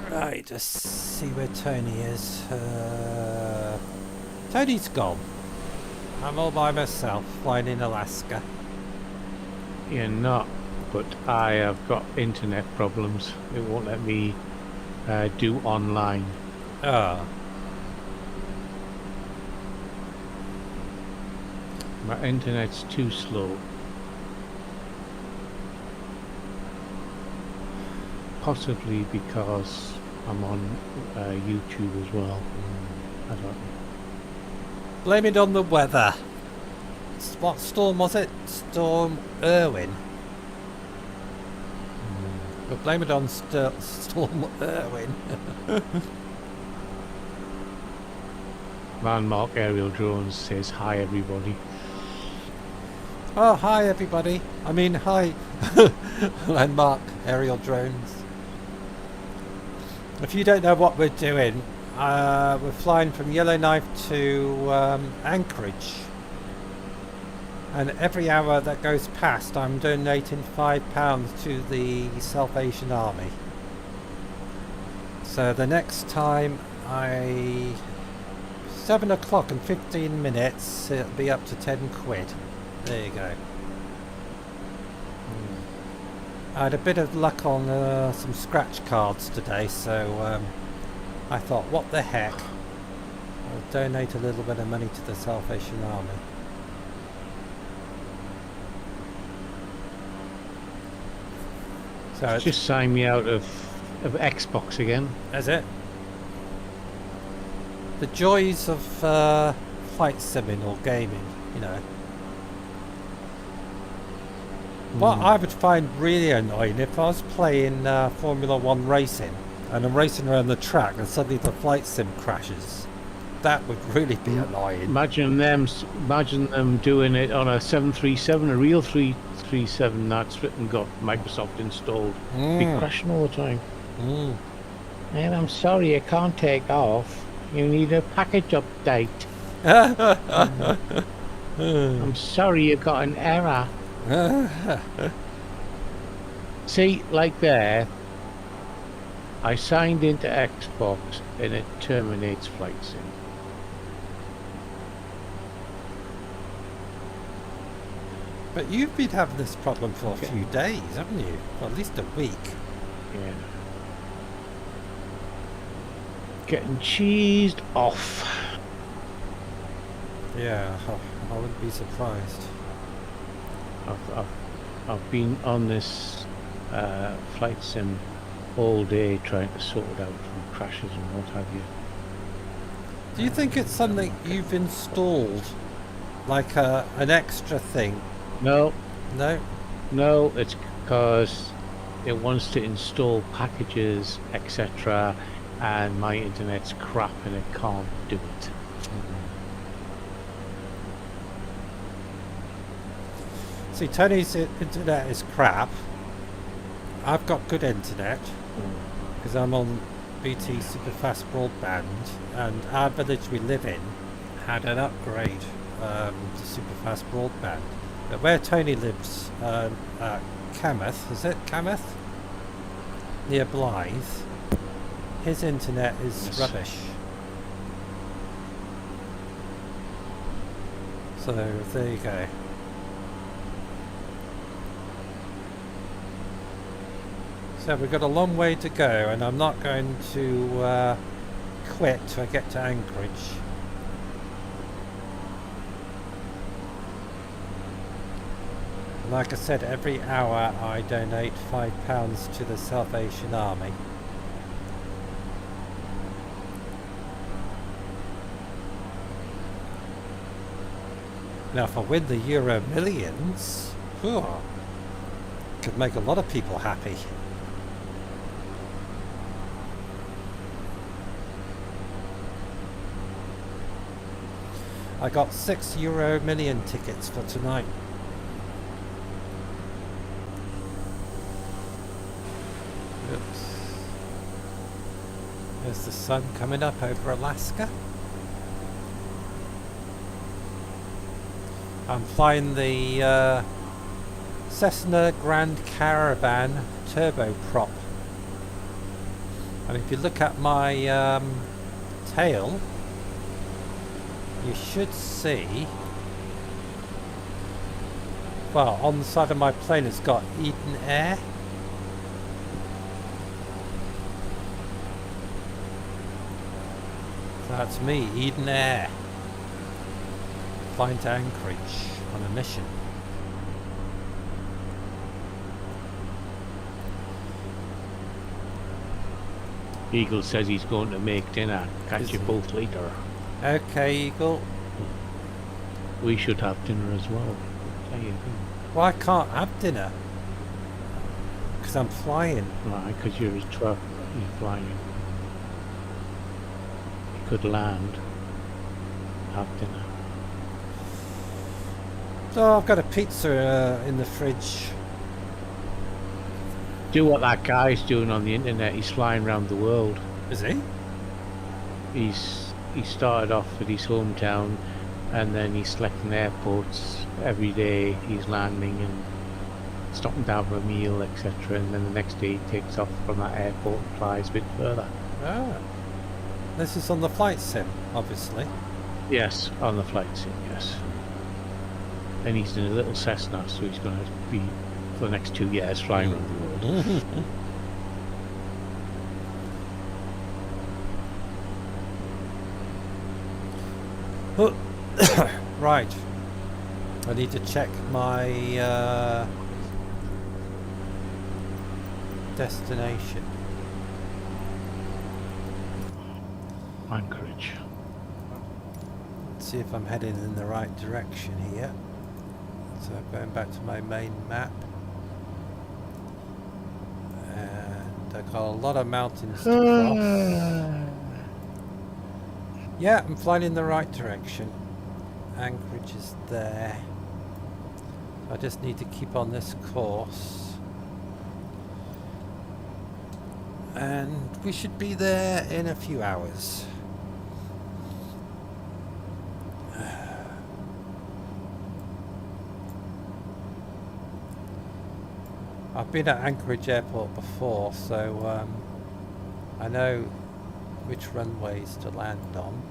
Right, just see where Tony is. Tony's gone. I'm all by myself, flying in Alaska. You're not, but I have got internet problems. It won't let me do online. Oh. My internet's too slow. Possibly because I'm on YouTube as well. I don't know. Blame it on the weather. What storm was it? Storm Irwin. We'll blame it on Storm Irwin. Landmark Aerial Drones says hi everybody. Oh, hi everybody. I mean, hi, Landmark Aerial Drones. If you don't know what we're doing, we're flying from Yellowknife to Anchorage. And every hour that goes past, I'm donating £5 to the Salvation Army. So the next time 7 o'clock and 15 minutes, it'll be up to 10 quid. There you go. I had a bit of luck on some scratch cards today, so I thought, what the heck? I'll donate a little bit of money to the Salvation Army. So it's Just sign me out of Xbox again. Is it? The joys of flight simming or gaming, you know. What I would find really annoying if I was playing Formula 1 racing and I'm racing around the track and suddenly the flight sim crashes. That would really be annoying. Imagine them doing it on a 737, a real 337 that's written got Microsoft installed. Be crashing all the time. And I'm sorry, I can't take off. You need a package update. I'm sorry, you got an error. See, like there, I signed into Xbox and it terminates flight sim. But you've been having this problem for a few days, haven't you? Or at least a week. Yeah. Getting cheesed off. Yeah, I wouldn't be surprised. I've been on this flight sim all day trying to sort it out from crashes and what have you. Do you think it's something you've installed? Like an extra thing? No, No? it's because it wants to install packages, etc. And my internet's crap and it can't do it. See, Tony's internet is crap. I've got good internet because I'm on BT super fast broadband, and our village we live in had an upgrade to super fast broadband. But where Tony lives, at Cameth, is it Cameth? Near Blythe, his internet is Yes. rubbish. So there you go. So we've got a long way to go, and I'm not going to quit till I get to Anchorage. Like I said, every hour I donate £5 to the Salvation Army. Now if I win the Euro Millions, could make a lot of people happy. I got 6 Euro Million tickets for tonight. Oops. There's the sun coming up over Alaska. I'm flying the Cessna Grand Caravan turboprop. And if you look at my tail, you should see, well, on the side of my plane it's got Eden Air. So that's me, Eden Air, flying to Anchorage on a mission. Eagle says he's going to make dinner. Catch Is you he? both later. Okay, Eagle. We should have dinner as well. There you go. Well, I can't have dinner because I'm flying. Right, because you're a truck. You're flying. You could land. have dinner. Oh, I've got a pizza in the fridge. Do what that guy's doing on the internet. He's flying around the world. Is he? He started off at his hometown, and then he's selecting airports every day. He's landing and stopping down for a meal, etc. And then the next day he takes off from that airport and flies a bit further. Ah. This is on the flight sim, obviously. Yes, on the flight sim, yes. And he's in a little Cessna, so he's going to be, for the next 2 years, flying around the world. Right. I need to check my destination. Anchorage. Let's see if I'm heading in the right direction here. So going back to my main map. And I've got a lot of mountains to cross. Yeah, I'm flying in the right direction. Anchorage is there. I just need to keep on this course. And we should be there in a few hours. I've been at Anchorage Airport before, so I know which runways to land on.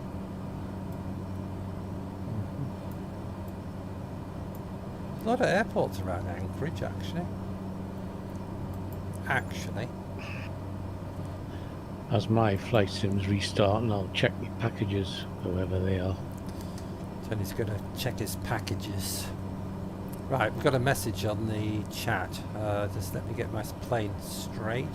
A lot of airports around Anchorage, actually. As my flight sims restart, and I'll check my packages, whoever they are. Tony's going to check his packages. Right, we've got a message on the chat. Just let me get my plane straight.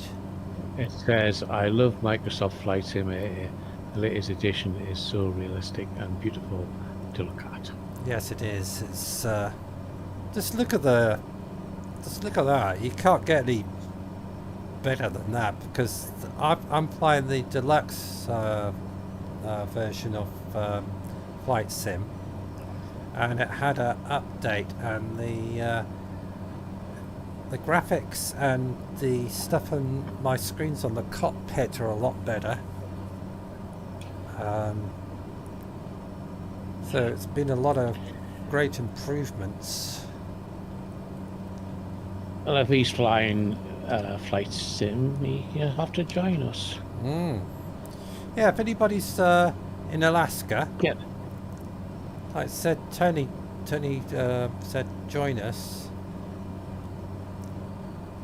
It says, I love Microsoft Flight Simulator. The latest edition is so realistic and beautiful to look at. Yes, it is. It's just look at that. You can't get any better than that, because I'm flying the deluxe version of Flight Sim, and it had an update, and the graphics and the stuff on my screens on the cockpit are a lot better. So it's been a lot of great improvements. Well, if he's flying Flight Sim, he'll have to join us. Yeah, if anybody's in Alaska, Yeah. like I said, Tony said join us,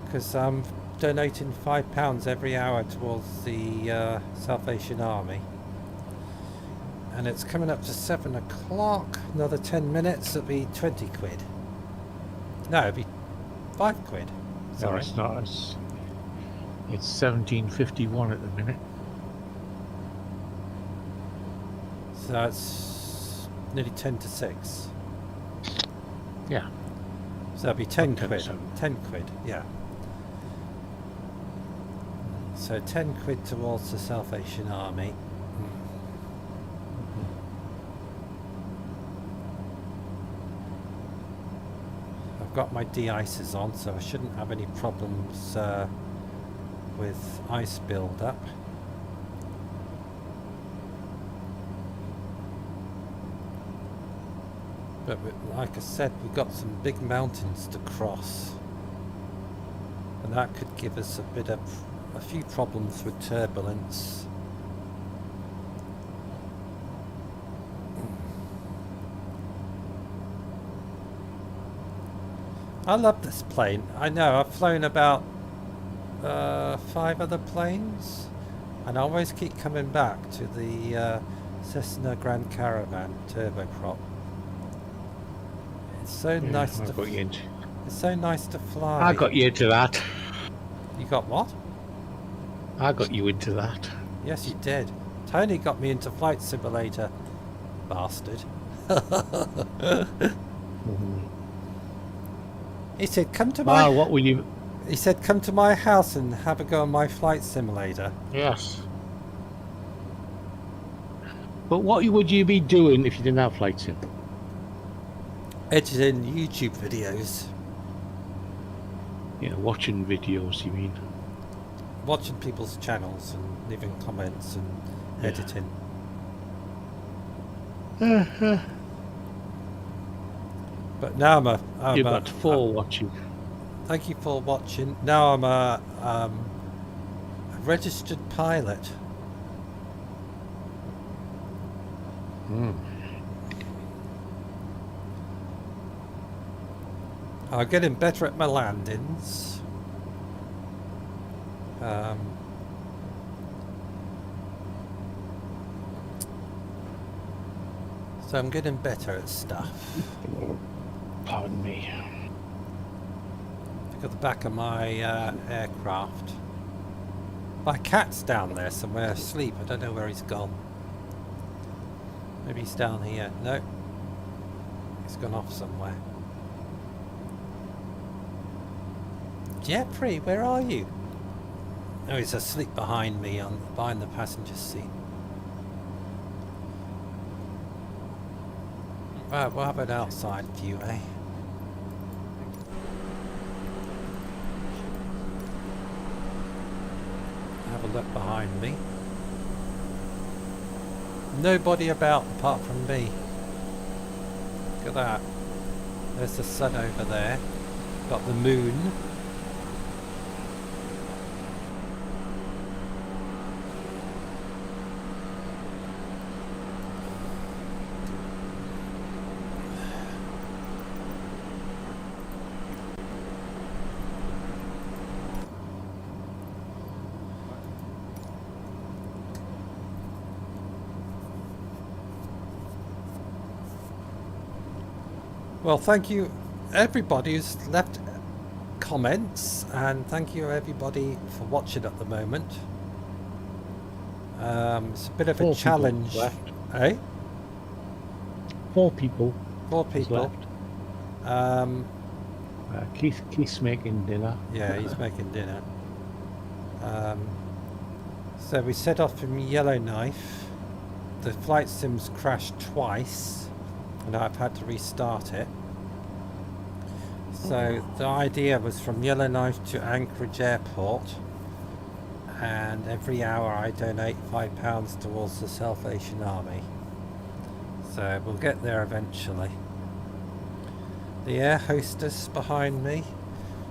because I'm donating £5 every hour towards the South Asian Army, and it's coming up to 7 o'clock. Another 10 minutes, it'll be 20 quid. No, it'll be 5 quid. No, Sorry. it's not. It's 17:51 at the minute. So it's nearly 10 to 6. Yeah. So that'll be 10 10 to quid. 7. 10 quid, yeah. So 10 quid towards the South Asian Army. I've got my de-ices on, so I shouldn't have any problems with ice build-up. But like I said, we've got some big mountains to cross, and that could give us a few problems with turbulence. I love this plane. I know, I've flown about 5 other planes, and I always keep coming back to the Cessna Grand Caravan turboprop. It's so nice to it's so nice to fly. I got you into that. You got what? I got you into that. Yes, you did. Tony got me into Flight Simulator, bastard. He said, "Come to my." Wow, what will you? He said, "Come to my house and have a go on my Flight Simulator." Yes. But what would you be doing if you didn't have flight sim? Editing YouTube videos. You know, watching videos, you mean? Watching people's channels and leaving comments and Yeah. editing. But now You've got 4 watching. thank you for watching. Now I'm a registered pilot. I'm getting better at my landings. So I'm getting better at stuff. Pardon me. Look at the back of my aircraft. My cat's down there somewhere asleep. I don't know where he's gone. Maybe he's down here. No. He's gone off somewhere. Jeffrey, where are you? Oh, he's asleep behind me, behind the passenger seat. Right, we'll have an outside view, eh? Have a look behind me. Nobody about apart from me. Look at that. There's the sun over there. Got the moon. Well, thank you everybody who's left comments, and thank you everybody for watching at the moment. It's a bit of 4 a people challenge, left. eh? 4 people 4 people. left. Keith's making dinner. Yeah, he's making dinner. So we set off from Yellowknife. The flight sim's crashed twice, and I've had to restart it. So the idea was from Yellowknife to Anchorage Air Port, and every hour I donate £5 towards the Salvation Army. So we'll get there eventually. The air hostess behind me,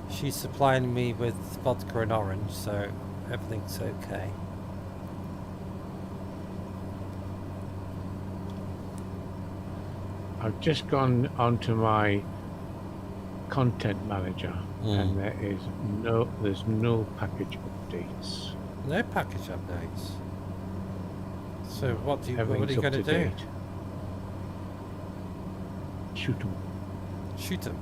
she's supplying me with vodka and orange, so everything's okay. I've just gone onto my content manager, and there's no package updates. No package updates. So what are you Everything's going to up do? date. Shoot 'em. Shoot him.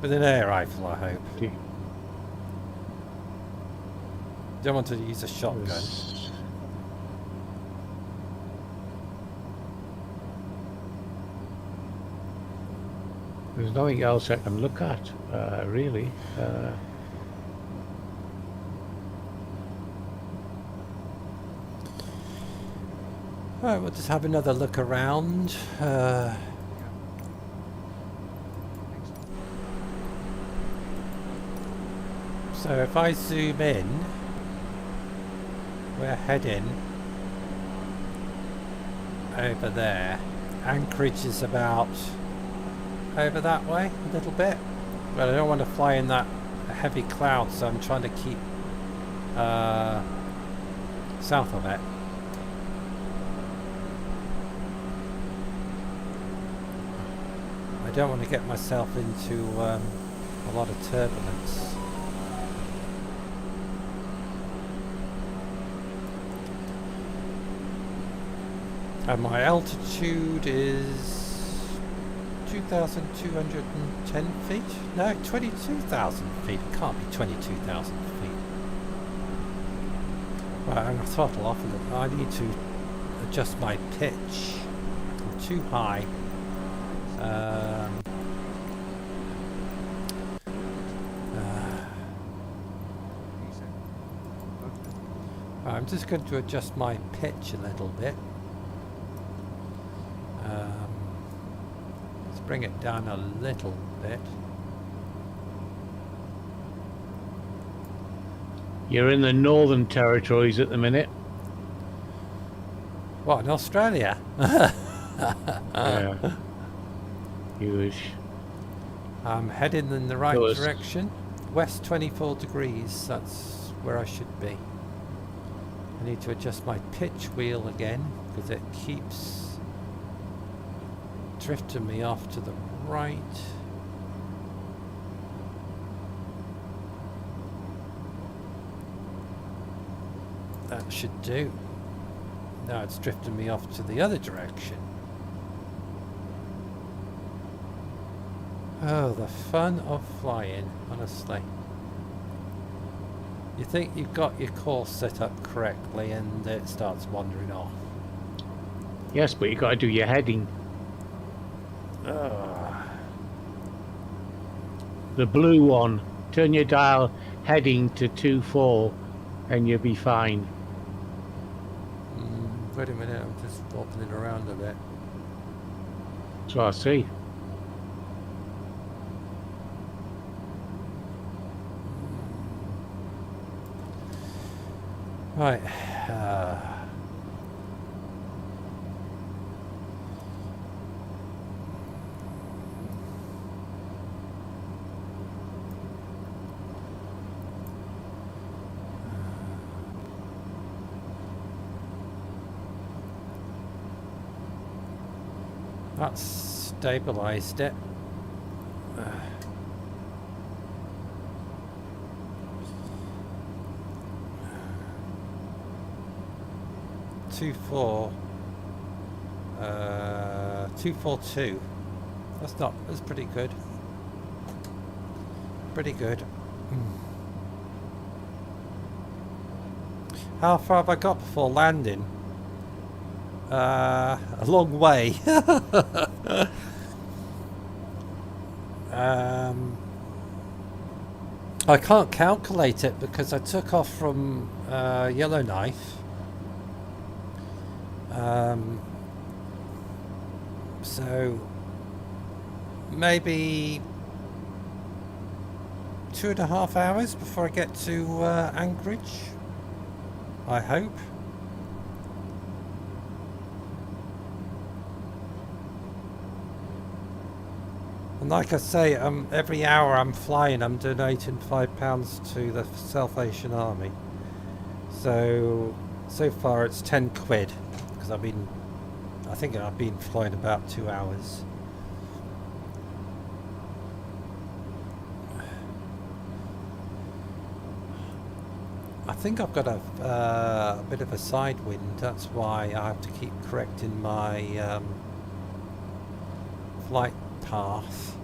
With an air rifle, I hope. See, Don't want to use a shotgun. There's nothing else I can look at, really. Alright, we'll just have another look around. So if I zoom in, we're heading over there. Anchorage is about over that way a little bit, but I don't want to fly in that heavy cloud, so I'm trying to keep south of it. I don't want to get myself into a lot of turbulence. And my altitude is 2,210 feet? No, 22,000 feet. It can't be 22,000 feet. Right, I'm going to throttle off a little. I need to adjust my pitch. I'm too high. Right, I'm just going to adjust my pitch a little bit. Let's bring it down a little bit. You're in the Northern Territories at the minute. What, in Australia? Yeah. You I'm heading in the right Close. direction. West 24 degrees, that's where I should be. I need to adjust my pitch wheel again because it keeps drifting me off to the right. That should do. Now it's drifting me off to the other direction. Oh, the fun of flying, honestly. You think you've got your course set up correctly and it starts wandering off. Yes, but you got to do your heading. The blue one. Turn your dial heading to 24 and you'll be fine. Wait a minute, I'm just opening around a bit. So I see. Right. 'That's stabilized it. 242. That's pretty good. Pretty good. How far have I got before landing? A long way. I can't calculate it because I took off from Yellowknife. So maybe 2.5 hours before I get to Anchorage, I hope. And like I say, every hour I'm flying, I'm donating £5 to the South Asian Army. So far it's 10 quid because I think I've been flying about 2 hours. I think I've got a bit of a side wind. That's why I have to keep correcting my flight path.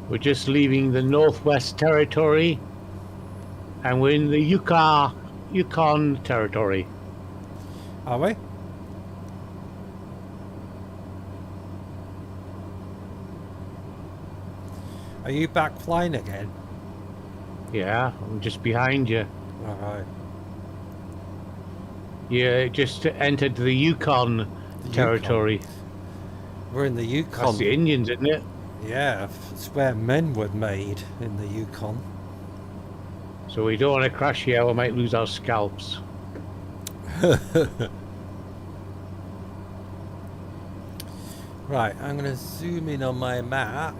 We're just leaving the Northwest Territory and we're in the Yukon Territory. Are we? Are you back flying again? Yeah, I'm just behind you. Alright. You just entered the Yukon Territory. We're in the Yukon. That's the Indians, isn't it? Yeah, it's where men were made, in the Yukon. So we don't want to crash here, we might lose our scalps. Right, I'm going to zoom in on my map.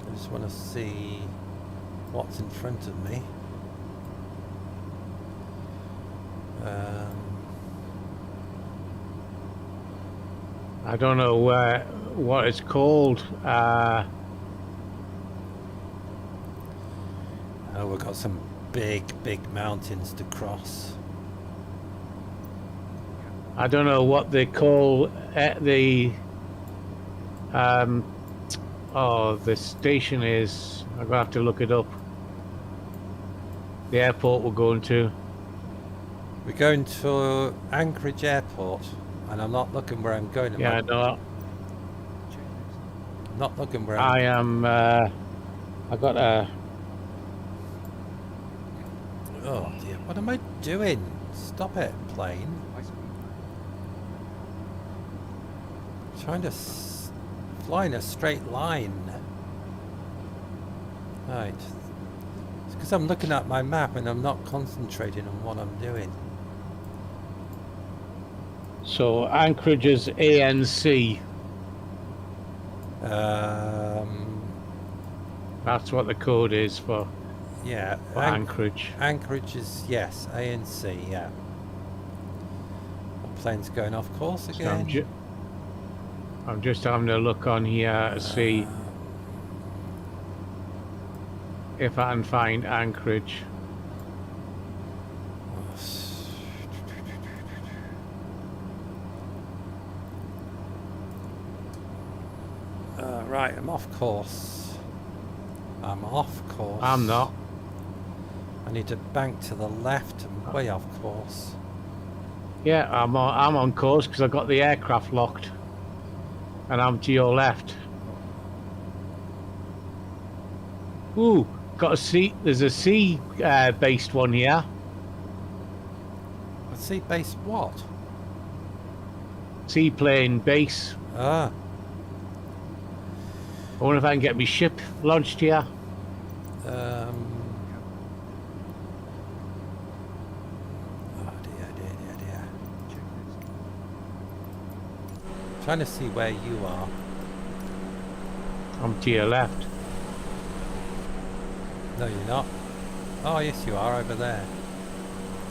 I just want to see what's in front of me. I don't know what it's called. Oh, we've got some big mountains to cross. I don't know what they call the station is. I'm gonna have to look it up. The airport we're going to. We're going to Anchorage Airport, and I'm not looking where I'm going. Yeah, I know. Not looking where I am. I got a. Oh dear, what am I doing? Stop it, plane. Trying to fly in a straight line. Right. It's because I'm looking at my map and I'm not concentrating on what I'm doing. So Anchorage is ANC. That's what the code is for Yeah. Anchorage. Anchorage is, yes, ANC, yeah. The plane's going off course So again. I'm just having a look on here to see if I can find Anchorage. Right, I'm off course. I'm off course. I'm not. I need to bank to the left and way off course. Yeah, I'm on course because I got the aircraft locked, and I'm to your left. Ooh, got a sea. There's a sea based one here. I see base what? Seaplane base. Ah, I wonder if I can get my ship launched here. oh dear. Trying to see where you are. I'm to your left. No, you're not. Oh, yes, you are over there.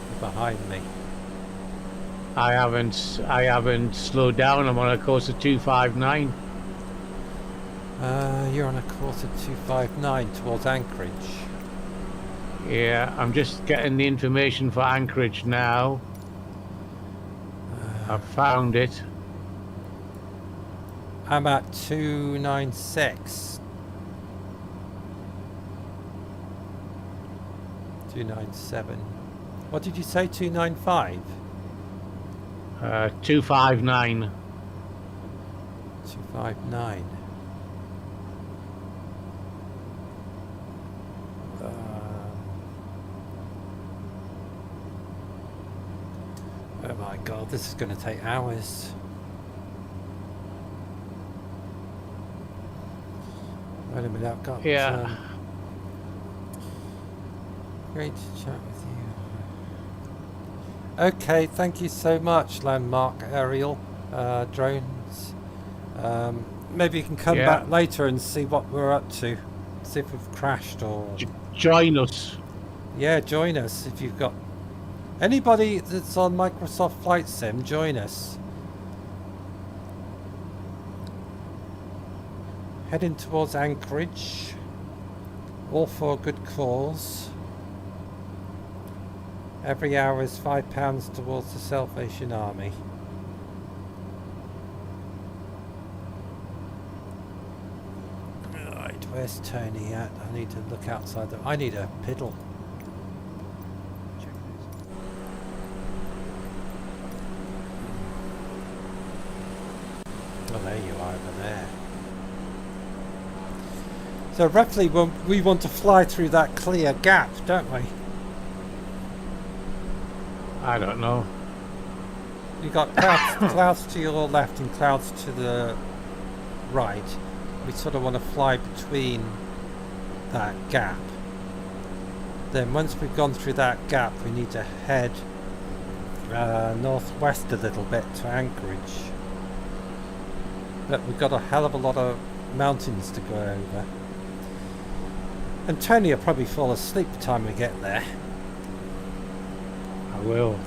You're behind me. I haven't slowed down. I'm on a course of 259. You're on a course of 259 towards Anchorage. Yeah, I'm just getting the information for Anchorage now. I've found it. I'm at 296. 297. What did you say? 295? 259. 259. Oh my god, this is going to take hours. Wait a minute, I've got... Yeah. Great to chat with you. Okay, thank you so much, Landmark Aerial Drones. Maybe you can come back later and see what we're up to. See if we've crashed or... Join us. Yeah, join us if you've got... Anybody that's on Microsoft Flight Sim, join us. Heading towards Anchorage. All for a good cause. Every hour is £5 towards the Salvation Army. Right, where's Tony at? I need to look outside the... I need a piddle. Oh, there you are over there. So roughly we want to fly through that clear gap, don't we? I don't know. You got clouds, clouds to your left and clouds to the right. We sort of want to fly between that gap. Then once we've gone through that gap, we need to head northwest a little bit to Anchorage. But we've got a hell of a lot of mountains to go over. And Tony will probably fall asleep by the time we get there. I will.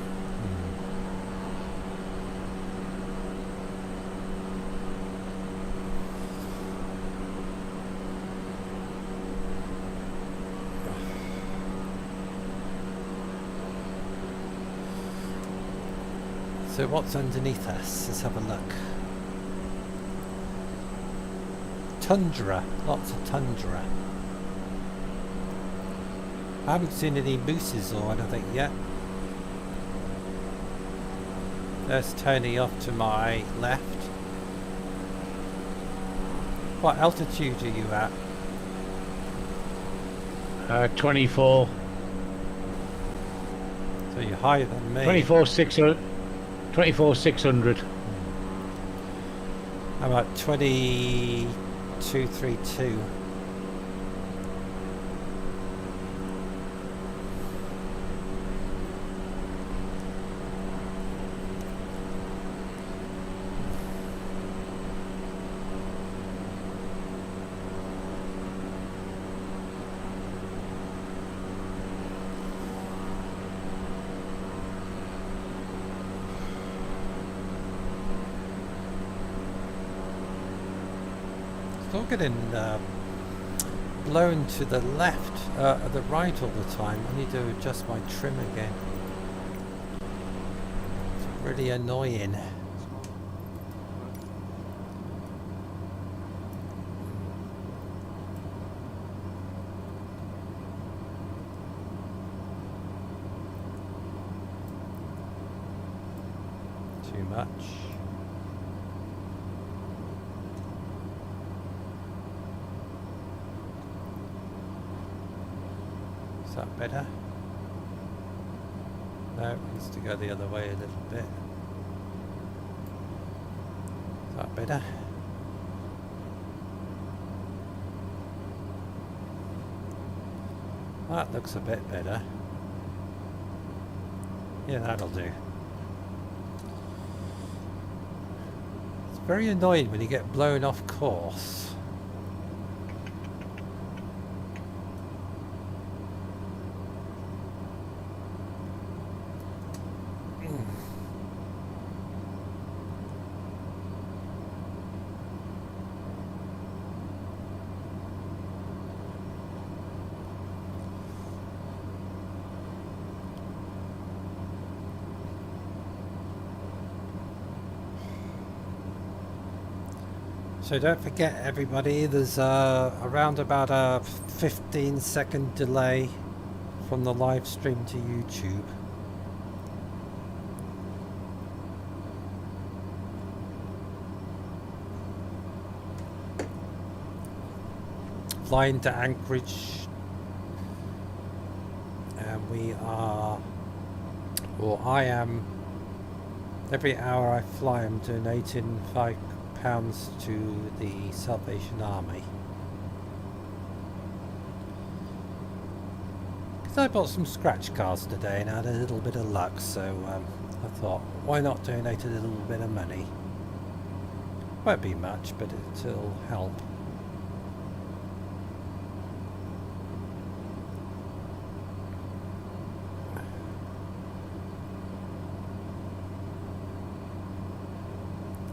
So what's underneath us? Let's have a look. Tundra, lots of tundra. I haven't seen any mooses or anything yet. There's Tony off to my left. What altitude are you at? 24. So you're higher than me. 24,600. 24,600. I'm at 2232. Still getting blown to the left, the right all the time. I need to adjust my trim again. It's really annoying. Too much. Is that better? No, it needs to go the other way a little bit. Is that better? That looks a bit better. Yeah, that'll do. It's very annoying when you get blown off course. So don't forget everybody, there's around about a 15-second delay from the live stream to YouTube. Flying to Anchorage, and we are, or I am, every hour I fly I'm donating £5 to the Salvation Army. Because I bought some scratch cards today and had a little bit of luck, so I thought, why not donate a little bit of money? Won't be much, but it'll help.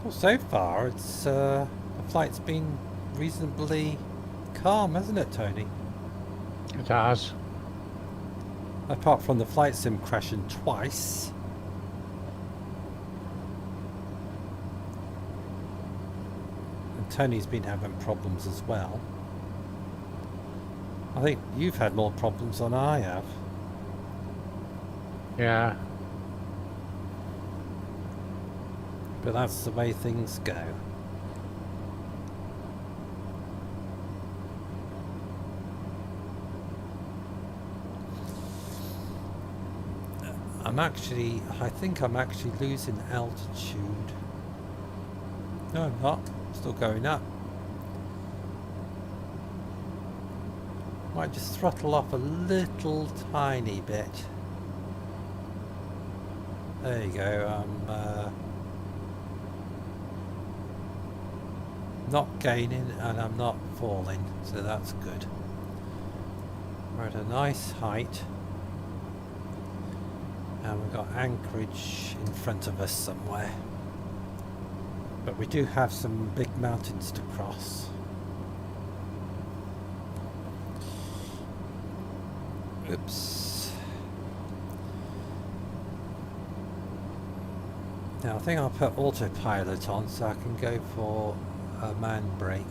Well, so far, it's the flight's been reasonably calm, hasn't it, Tony? It has. Apart from the flight sim crashing twice. And Tony's been having problems as well. I think you've had more problems than I have. Yeah. But that's the way things go. I think I'm actually losing altitude. No, I'm not. Still going up. Might just throttle off a little tiny bit. There you go. I'm not gaining and I'm not falling, so that's good. We're at a nice height. And we've got Anchorage in front of us somewhere. But we do have some big mountains to cross. Oops. Now I think I'll put autopilot on so I can go for a man brake.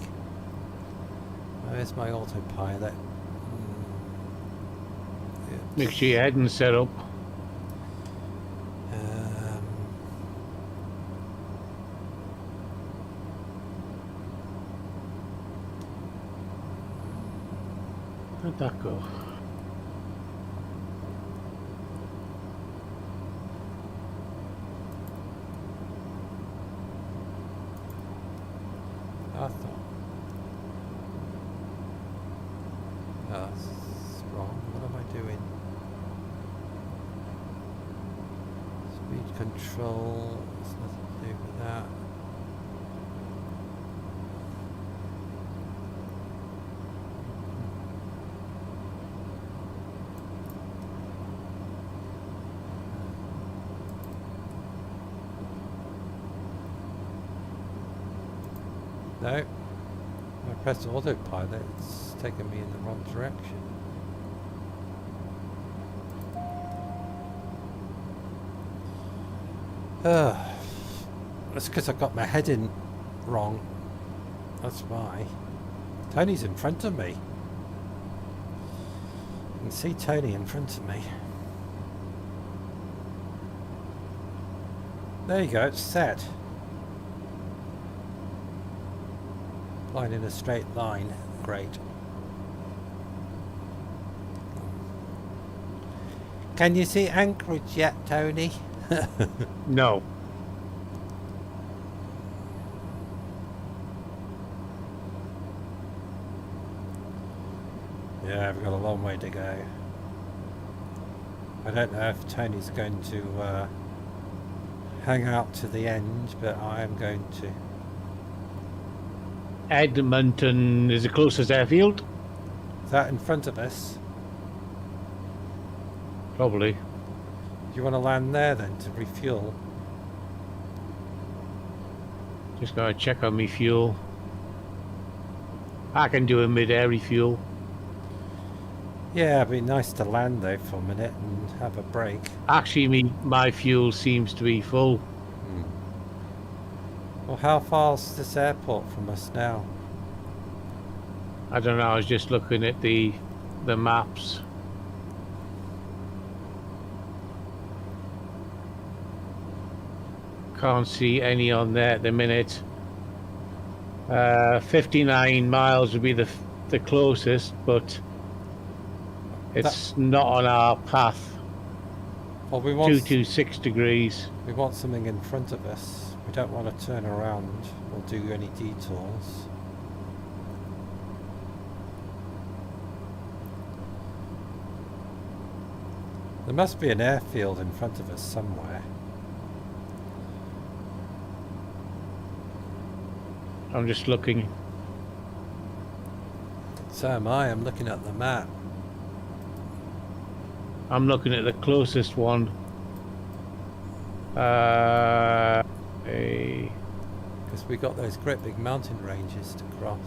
Where's my autopilot? Make sure your heading's set up. Where'd that go? I thought. No, that's wrong. What am I doing? Speed control. It's nothing to do with that. No, I pressed autopilot, it's taken me in the wrong direction. That's because I got my head in wrong. That's why. Tony's in front of me. You can see Tony in front of me. There you go, it's set. Line in a straight line. Great. Can you see Anchorage yet, Tony? No. Yeah, we've got a long way to go. I don't know if Tony's going to hang out to the end, but I am going to. Edmonton is the closest airfield. Is that in front of us? Probably. Do you want to land there then to refuel? Just gotta check on me fuel. I can do a mid-air refuel. Yeah, it'd be nice to land though for a minute and have a break. Actually, my fuel seems to be full. Well, how far's this airport from us now? I don't know. I was just looking at the maps. Can't see any on there at the minute. 59 miles would be the closest, but it's not on our path. Well, we want 226 degrees. We want something in front of us. We don't want to turn around or do any detours. There must be an airfield in front of us somewhere. I'm just looking. So am I. I'm looking at the map. I'm looking at the closest one. Because we got those great big mountain ranges to cross.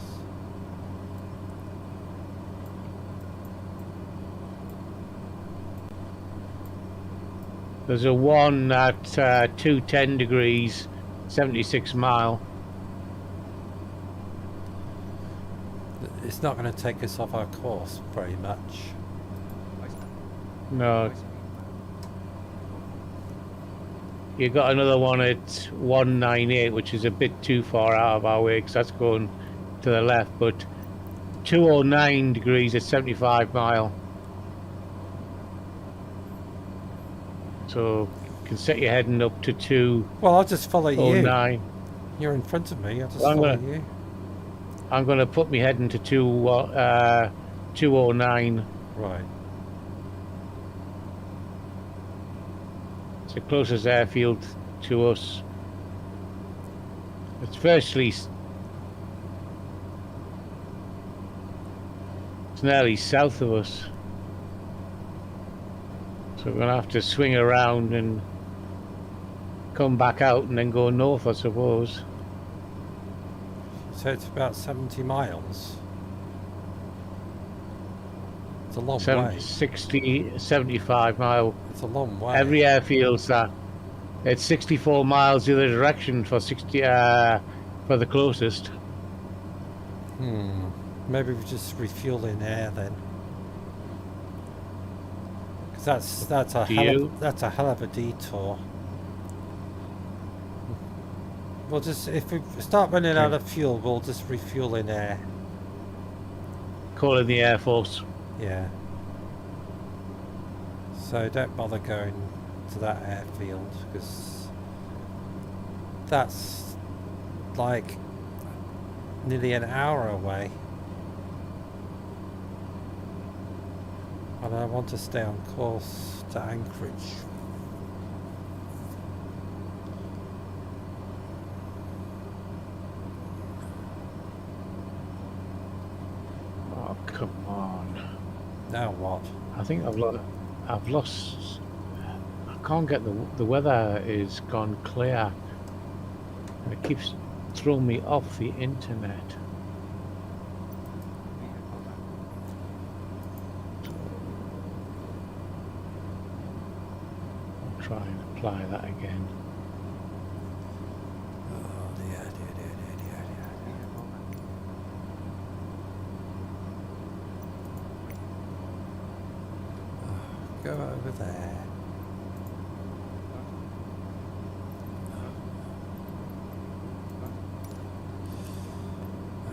There's a one at 210 degrees, 76 mile. It's not going to take us off our course very much. No. You got another one at 198, which is a bit too far out of our way because that's going to the left, but 209 degrees at 75 mile. So you can set your heading up to 209. Well, I'll just follow you. You're in front of me. I'll just follow you. I'm going to put me heading to 209. Right. It's the closest airfield to us. It's virtually... It's nearly south of us. So we're going to have to swing around and come back out and then go north, I suppose. So it's about 70 miles. It's a long way. 75 mile. It's a long way. Every airfield's that. It's 64 miles the other direction for for the closest. Maybe we just refuel in air then. Because that's a hell of a detour. We'll just, if we start running out of fuel, we'll just refuel in air. Calling the Air Force. Yeah. So don't bother going to that airfield because that's like nearly an hour away. And I want to stay on course to Anchorage. Oh, come on. Now what? I think I've lost. I can't get the weather is gone clear, and it keeps throwing me off the internet. I'll try and apply that again. Oh dear, dear, dear, dear, dear, dear. Go over there.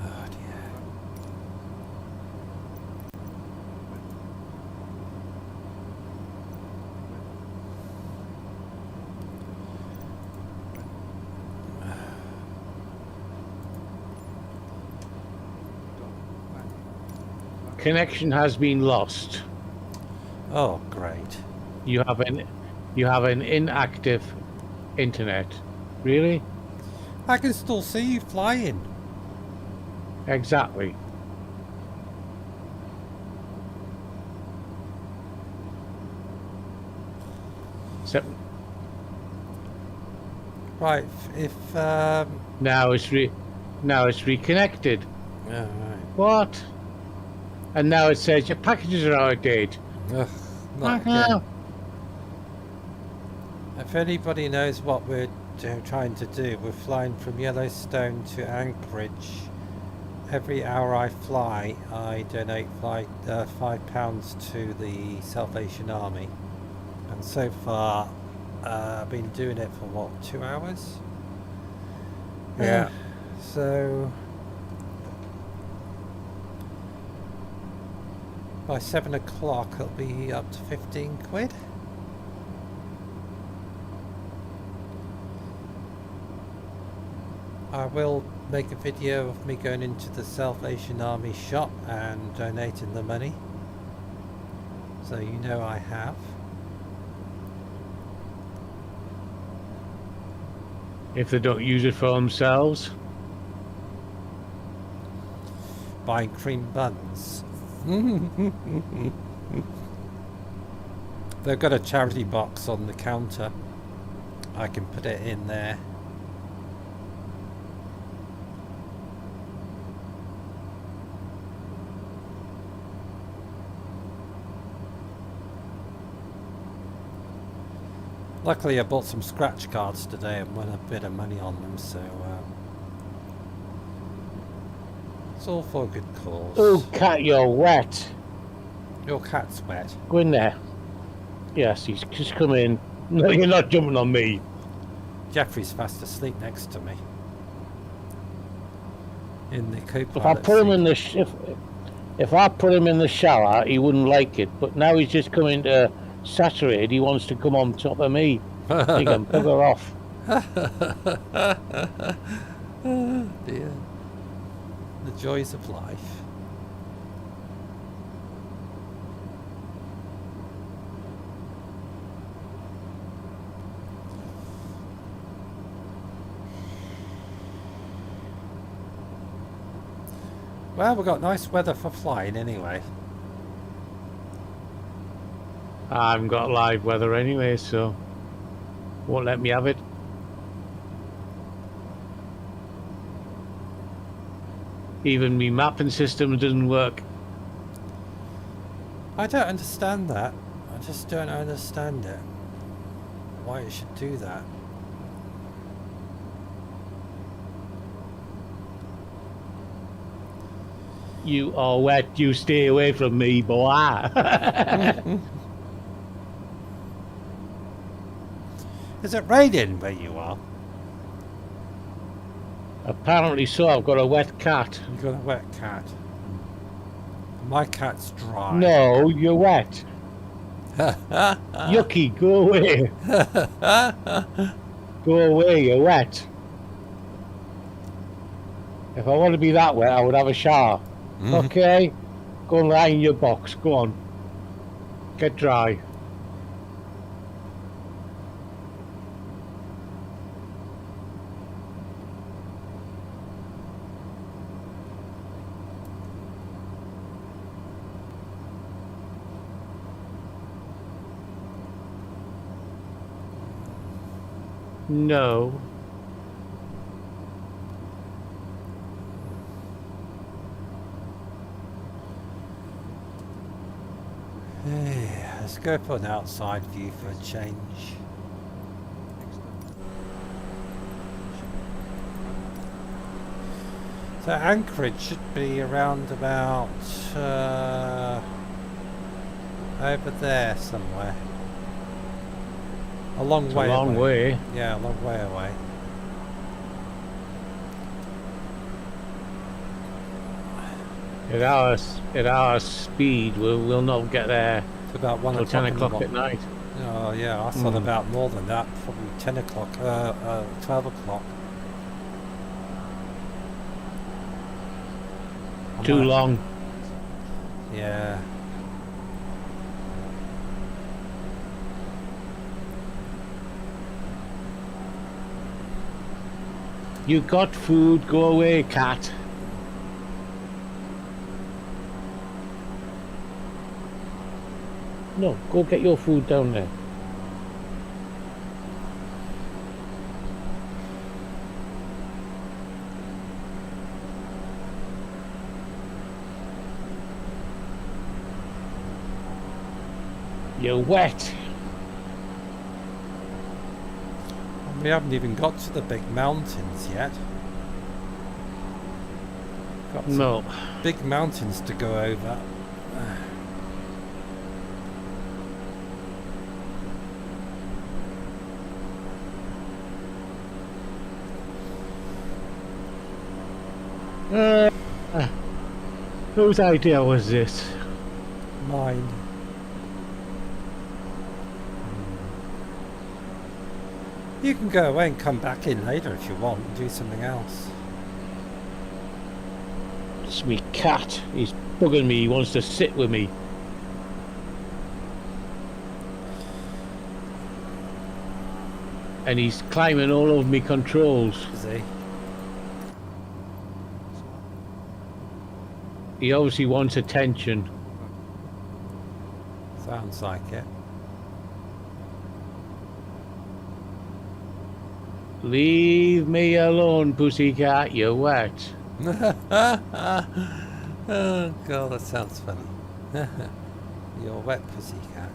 Oh dear. Connection has been lost. Oh great. You have an inactive internet. Really? I can still see you flying. Exactly. So Right, if now it's reconnected. yeah, right. What? And now it says your packages are out of date. Ugh, not again. If anybody knows what we're trying to do, we're flying from Yellowstone to Anchorage. Every hour I fly, I donate £5 to the Salvation Army. And so far, I've been doing it for what, 2 hours? Yeah. So by 7 o'clock, it'll be up to 15 quid. I will make a video of me going into the Salvation Army shop and donating the money, so you know I have. If they don't use it for themselves. Buying cream buns. They've got a charity box on the counter. I can put it in there. Luckily I bought some scratch cards today and won a bit of money on them, so it's all for a good cause. Oh, cat, you're wet. Your cat's wet. Go in there. Yes, he's just come in. No, you're not jumping on me. Jeffrey's fast asleep next to me. In the co-pilot If I put him seat. in the if I put him in the shower, he wouldn't like it. But now he's just coming to saturate. He wants to come on top of me. He can bugger off. Oh dear. The joys of life. Well, we've got nice weather for flying anyway. I haven't got live weather anyway, so won't let me have it. Even me mapping system doesn't work. I don't understand that. I just don't understand it. Why it should do that. You are wet, you stay away from me, boy. Is it raining where you are? Apparently so, I've got a wet cat. You've got a wet cat. My cat's dry. No, you're wet. Yucky, go away. Go away, you're wet. If I want to be that wet, I would have a shower. Okay? Go and lie in your box. Go on. Get dry. No. Hey, let's go for an outside view for a change. So Anchorage should be around about over there somewhere. A long way A long away. way. Yeah, a long way away. At our speed, we'll not get there It's about 1 till o'clock 10 in the o'clock at morning. night. Oh yeah, I thought about more than that. Probably 10 o'clock, 12 o'clock. Too long. Yeah. You got food, go away, cat. No, go get your food down there. You're wet. We haven't even got to the big mountains yet. Got some No. big mountains to go over. Whose idea was this? Mine. You can go away and come back in later if you want and do something else. It's me cat. He's bugging me. He wants to sit with me. And he's climbing all over me controls. Is he? He obviously wants attention. Sounds like it. Leave me alone, pussycat. You're wet. Oh god, that sounds funny. You're wet, pussycat.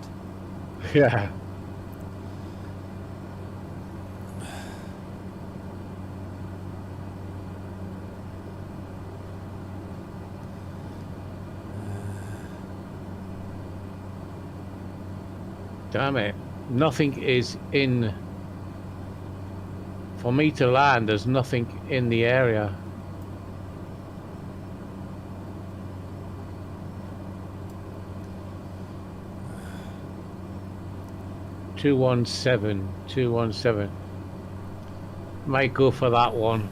Yeah. Damn it. Nothing is in... For me to land, there's nothing in the area. $217. Might go for that one.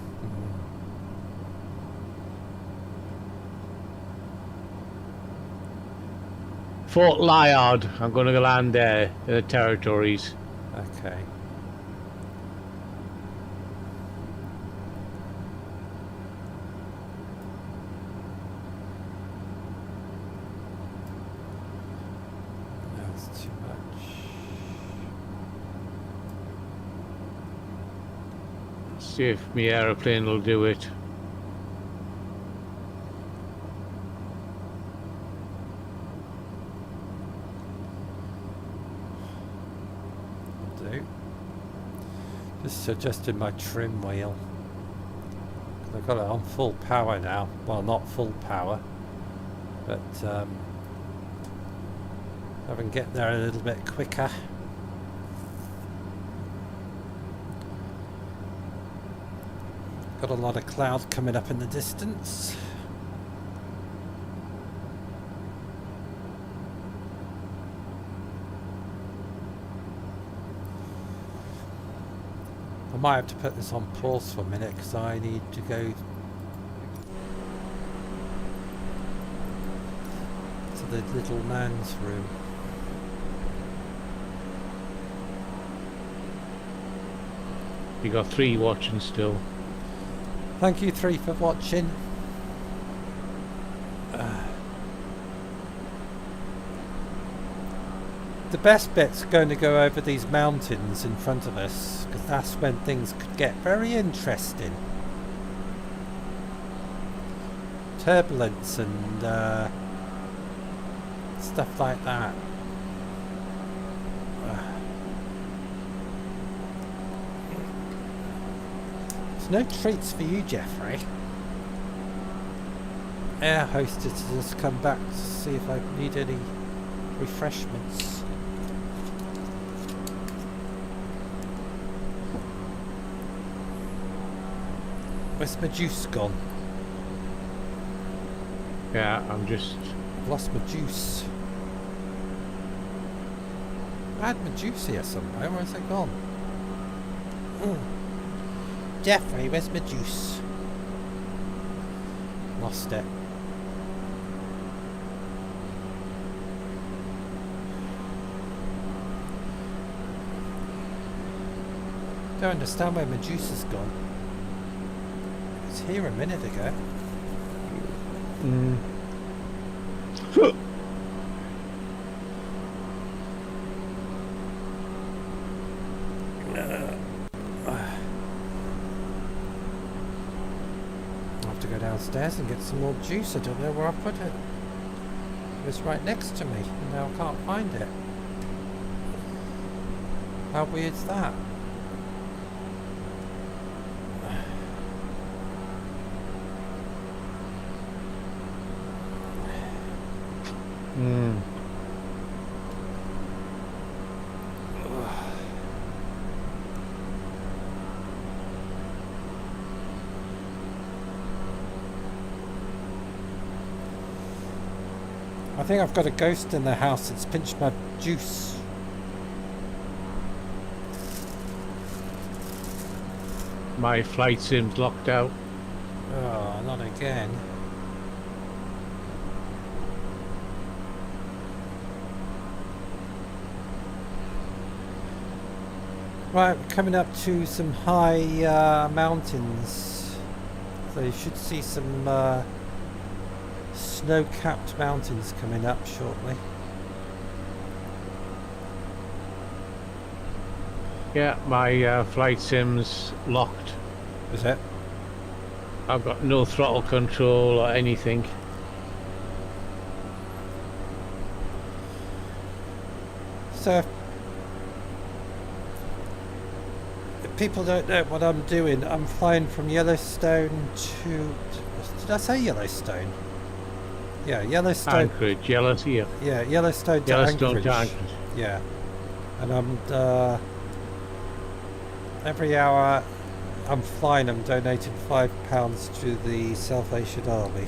Fort Lyard. I'm going to land there in the territories. Okay. That's too much. See if my aeroplane will do it. Do. Just adjusted my trim wheel. 'Cause I've got it on full power now. Well, not full power, but I can get there a little bit quicker. Got a lot of cloud coming up in the distance. I might have to put this on pause for a minute because I need to go to the little man's room. You got 3 watching still. Thank you 3 for watching. The best bit's going to go over these mountains in front of us because that's when things could get very interesting. Turbulence and stuff like that. There's no treats for you, Jeffrey. Air hostess has come back to see if I need any refreshments. Where's my juice gone? Yeah, I'm just... I've lost my juice. I had my juice here somewhere. Where's it gone? Jeffrey, where's my juice? Lost it. Don't understand where my juice has gone. It was here a minute ago. I'll have to go downstairs and get some more juice. I don't know where I put it. It was right next to me, and now I can't find it. How weird's that? I think I've got a ghost in the house. It's pinched my juice. My flight sim's locked out. Oh, not again. Right, we're coming up to some high mountains. So you should see some snow-capped mountains coming up shortly. Yeah, my flight sim's locked. Is it? I've got no throttle control or anything. So if people don't know what I'm doing, I'm flying from Yellowstone to... Did I say Yellowstone? Yeah, Yellowstone. Anchorage, Yellowstone. Yeah, Yellowstone to Yellowstone Anchorage. to Anchorage. Yeah. And I'm every hour I'm flying, I'm donating £5 to the Salvation Army.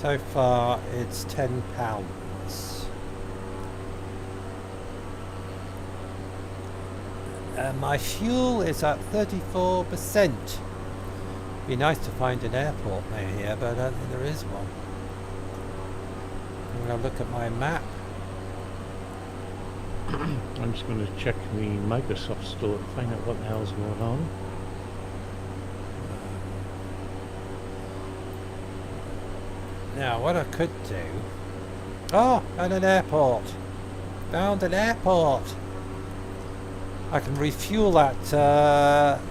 So far it's £10. My fuel is at 34%. Be nice to find an airport near here, but I don't think there is one. I'm going to look at my map. I'm just going to check the Microsoft store to find out what the hell's going on. Now, what I could do... Oh, and an airport. Found an airport. I can refuel at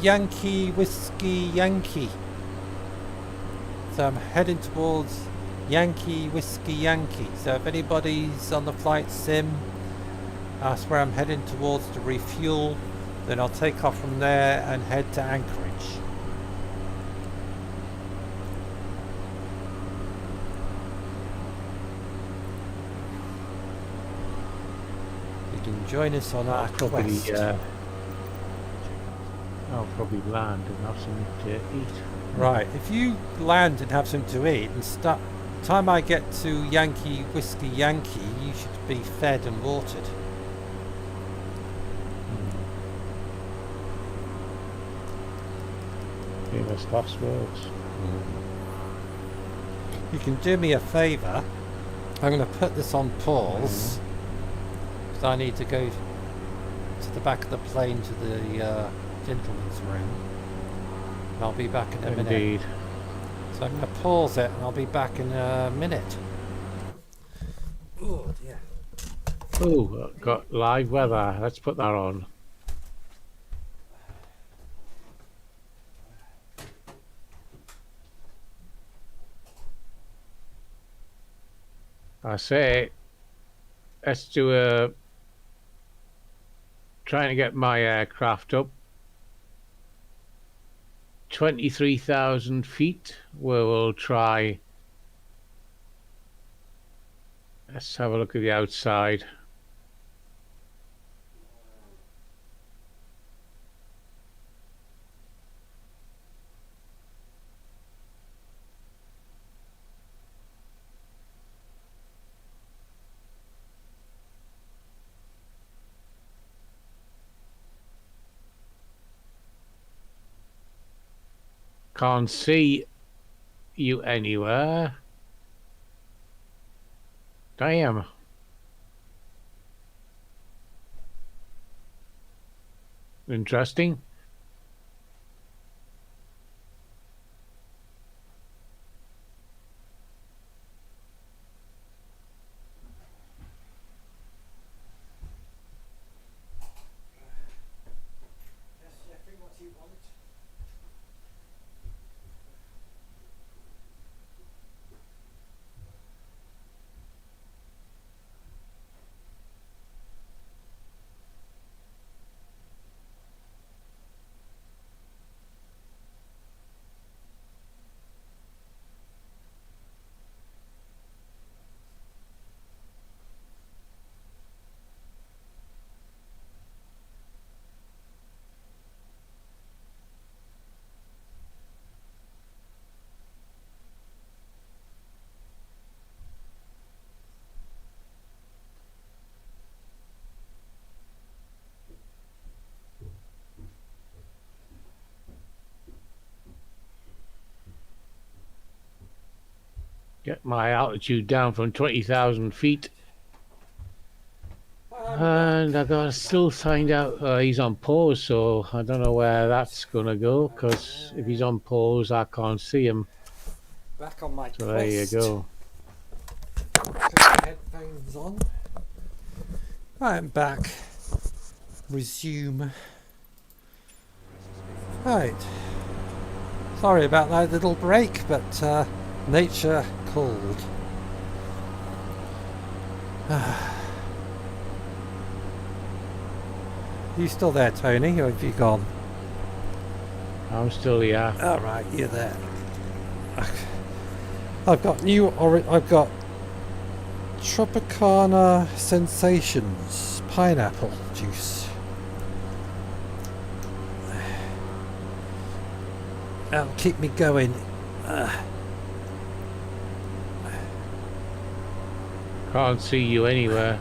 Yankee Whiskey Yankee. So I'm heading towards Yankee Whiskey Yankee. So if anybody's on the flight sim, that's where I'm heading towards to refuel. Then I'll take off from there and head to Anchorage. You can join us on our quest. I'll probably land and have something to eat. Right, if you land and have something to eat and start, time I get to Yankee Whiskey Yankee, you should be fed and watered. Famous last words. You can do me a favour. I'm going to put this on pause because I need to go to the back of the plane to the gentleman's room. And I'll be back in a minute. Indeed. So I'm going to pause it and I'll be back in a minute. Oh dear. Ooh, got live weather. Let's put that on. I say, let's do a trying to get my aircraft up 23,000 feet, where we'll try. Let's have a look at the outside. Can't see you anywhere. Damn. Interesting. Get my altitude down from 20,000 feet. And I gotta still find out. He's on pause, so I don't know where that's gonna go. Because if he's on pause, I can't see him. Back on my So there you go. Put my headphones on. Right, I'm back. Resume. Right. Sorry about that little break, but nature called. You still there, Tony, or have you gone? I'm still here. All right, you're there. I've got I've got Tropicana Sensations pineapple juice. That'll keep me going. Can't see you anywhere.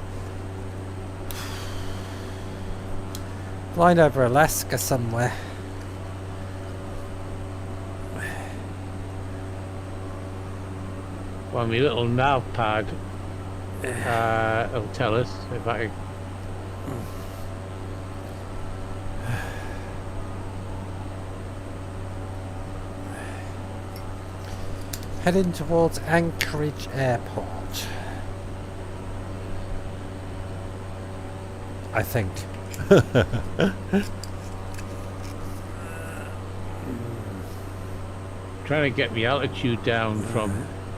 Flying over Alaska somewhere. Well, my little nav pad will tell us if I. Heading towards Anchorage Air Port. I think. Trying to get the altitude down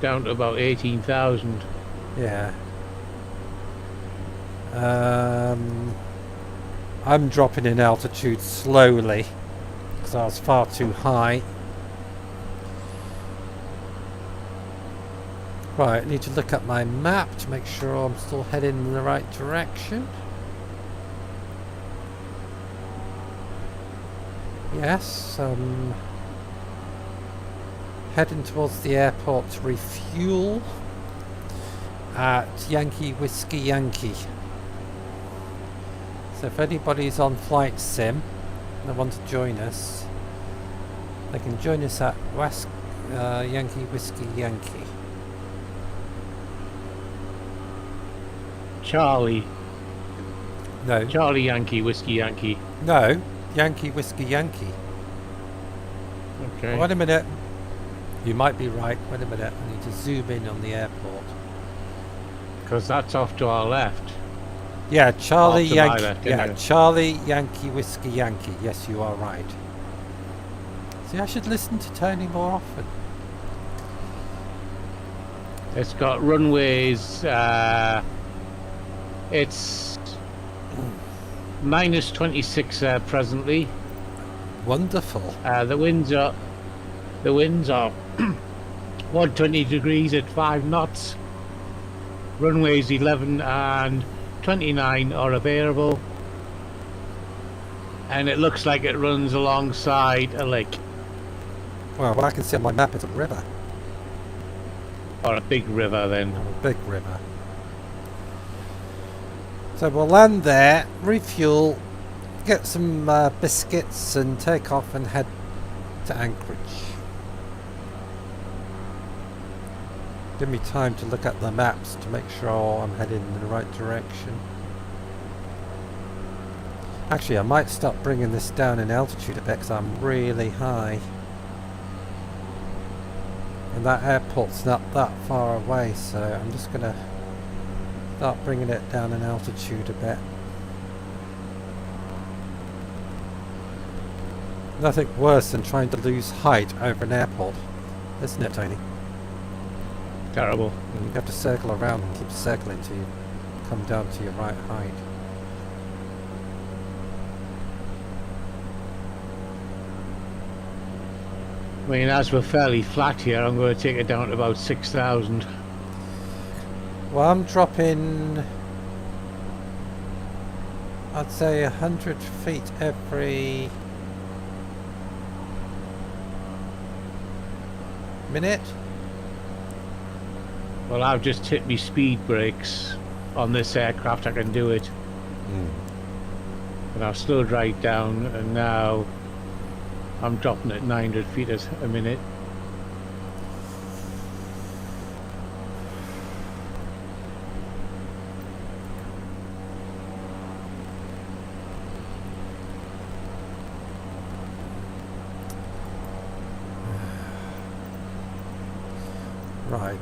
down to about 18,000. Yeah. I'm dropping in altitude slowly because I was far too high. Right, I need to look at my map to make sure I'm still heading in the right direction. Yes, heading towards the airport to refuel at Yankee Whiskey Yankee. So if anybody's on Flight Sim and they want to join us, They can join us at Yankee Whiskey Yankee. Charlie No, Yankee Whiskey Yankee. no, Yankee Whiskey Yankee. Okay. Wait a minute. You might be right. Wait a minute. I need to zoom in on the airport. Because that's off to our left. Yeah, Charlie Off to my Yankee. left, Yeah, isn't it? Charlie Yankee Whiskey Yankee. Yes, you are right. See, I should listen to Tony more often. It's got runways. It's minus 26 presently. Wonderful. The winds are 120 degrees at 5 knots. Runways 11 and 29 are available, and it looks like it runs alongside a lake Well, what I can see on my map is a river. or a big river. Then A big river. So we'll land there, refuel, get some biscuits and take off and head to Anchorage. Give me time to look at the maps to make sure I'm heading in the right direction. Actually, I might start bringing this down in altitude a bit because I'm really high. And that airport's not that far away, so I'm just going to start bringing it down in altitude a bit. Nothing worse than trying to lose height over an airport, isn't it, Tony? terrible. And you have to circle around and keep circling till you come down to your right height. I mean, as we're fairly flat here, I'm going to take it down to about 6,000. Well, I'm dropping, I'd say 100 feet every minute. Well, I've just hit me speed brakes on this aircraft. I can do it. And I've slowed right down, and now I'm dropping at 900 feet a minute. Right.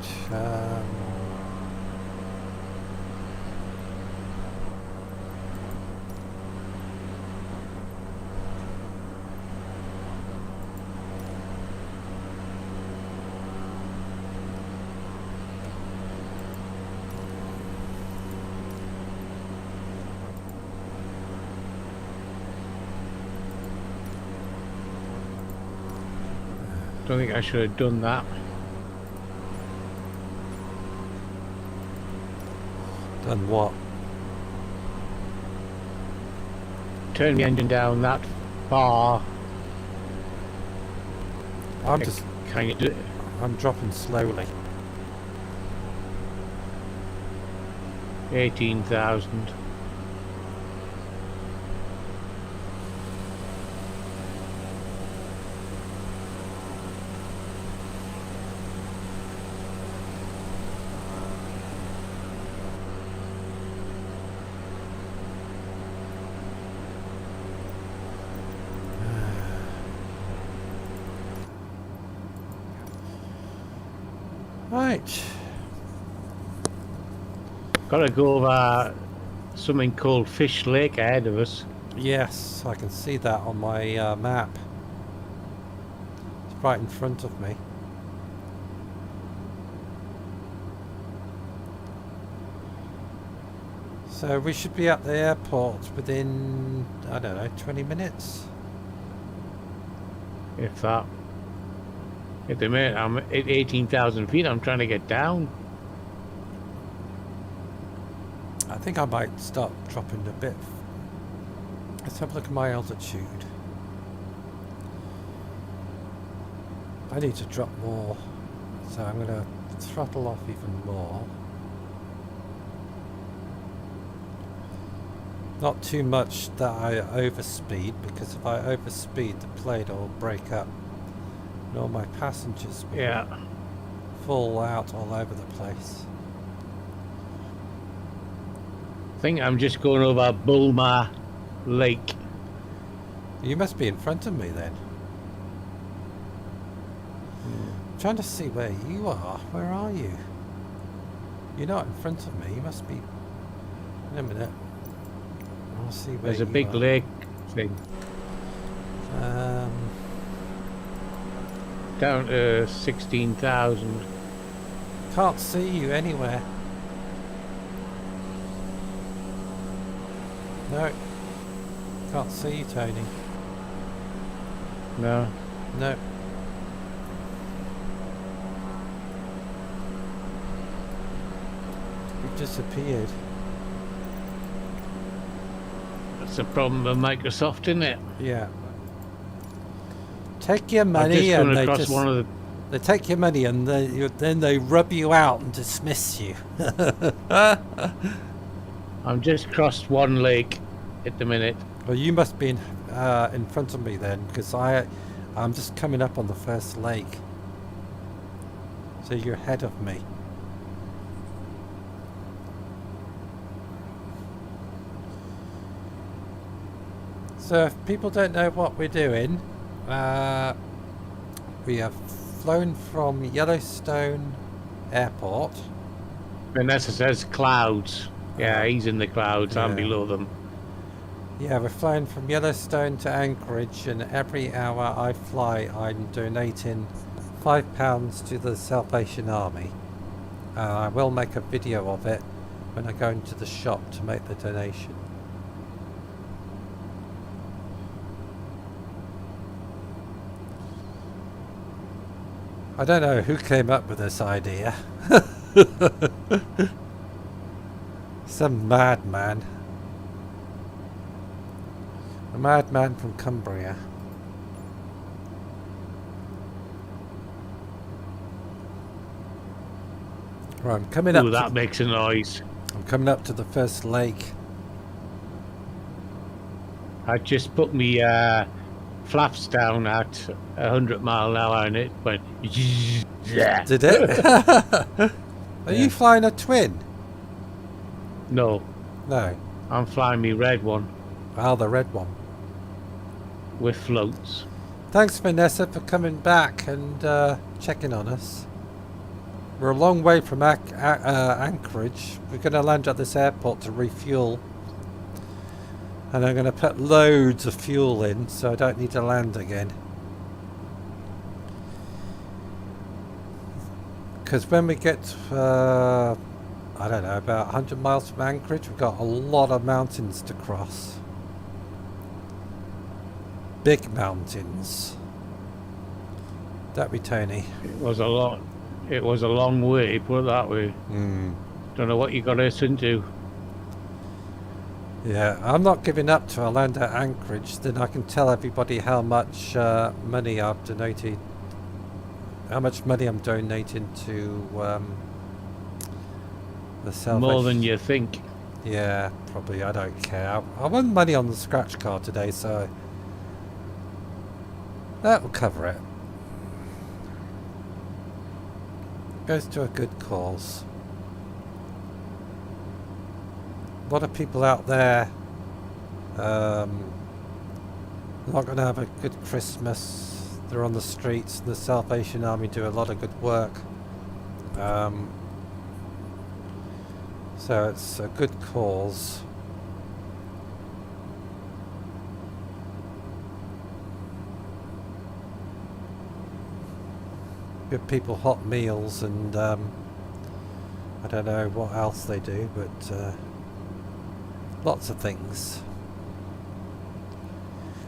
Don't think I should have done that. Done what? Turn the engine down that far. I'm just, Kind of do it. I'm dropping slowly. 18,000. Right. Gotta go over something called Fish Lake ahead of us. Yes, I can see that on my map. It's right in front of me. So we should be at the airport within, I don't know, 20 minutes? If that. At the minute, I'm at 18,000 feet. I'm trying to get down. I think I might start dropping a bit. Let's have a look at my altitude. I need to drop more, so I'm going to throttle off even more. Not too much that I overspeed, because if I overspeed the plane will break up. And all my passengers will Yeah. fall out all over the place. I think I'm just going over Bulmar Lake. You must be in front of me then. I'm trying to see where you are. Where are you? You're not in front of me. You must be. In a minute. I'll see where There's a you big are. lake thing. Down to 16,000. Can't see you anywhere. No. Can't see you, Tony. No. No. You've disappeared. That's the problem with Microsoft, isn't it? Yeah. Take your I've money just and gone they across just one of the. they take your money and then they rub you out and dismiss you. I'm just crossed one lake at the minute. Well, you must be in front of me then, because I'm just coming up on the first lake. So you're ahead of me. So if people don't know what we're doing, we have flown from Yellowstone Airport. Vanessa says clouds. Yeah, he's in the clouds. I'm Yeah. below them. Yeah, we're flying from Yellowstone to Anchorage, and every hour I fly, I'm donating £5 to the Salvation Army. I will make a video of it when I go into the shop to make the donation. I don't know who came up with this idea. Some madman. A madman from Cumbria. Right, I'm coming up. Ooh, that makes a noise. I'm coming up to the first lake. I just put me flaps down at 100 mile an hour and it went. Yeah. Did it? Are you flying a twin? No, No. I'm flying me red one Oh, the red one. with floats. Thanks, Vanessa, for coming back and checking on us. We're a long way from Anchorage. We're going to land at this airport to refuel. And I'm going to put loads of fuel in, so I don't need to land again. Because when we get, I don't know, about 100 miles from Anchorage, we've got a lot of mountains to cross. Big mountains. Don't we, Tony? It was a long way, put it that way. Don't know what you got us into. Yeah, I'm not giving up till I land at Anchorage. Then I can tell everybody how much money I've donated. How much money I'm donating to the Salvation. More than you think. Yeah, probably. I don't care. I won money on the scratch card today, so that will cover it. Goes to a good cause. A lot of people out there not going to have a good Christmas. They're on the streets. The Salvation Army do a lot of good work. So it's a good cause. Give people hot meals and I don't know what else they do, but lots of things.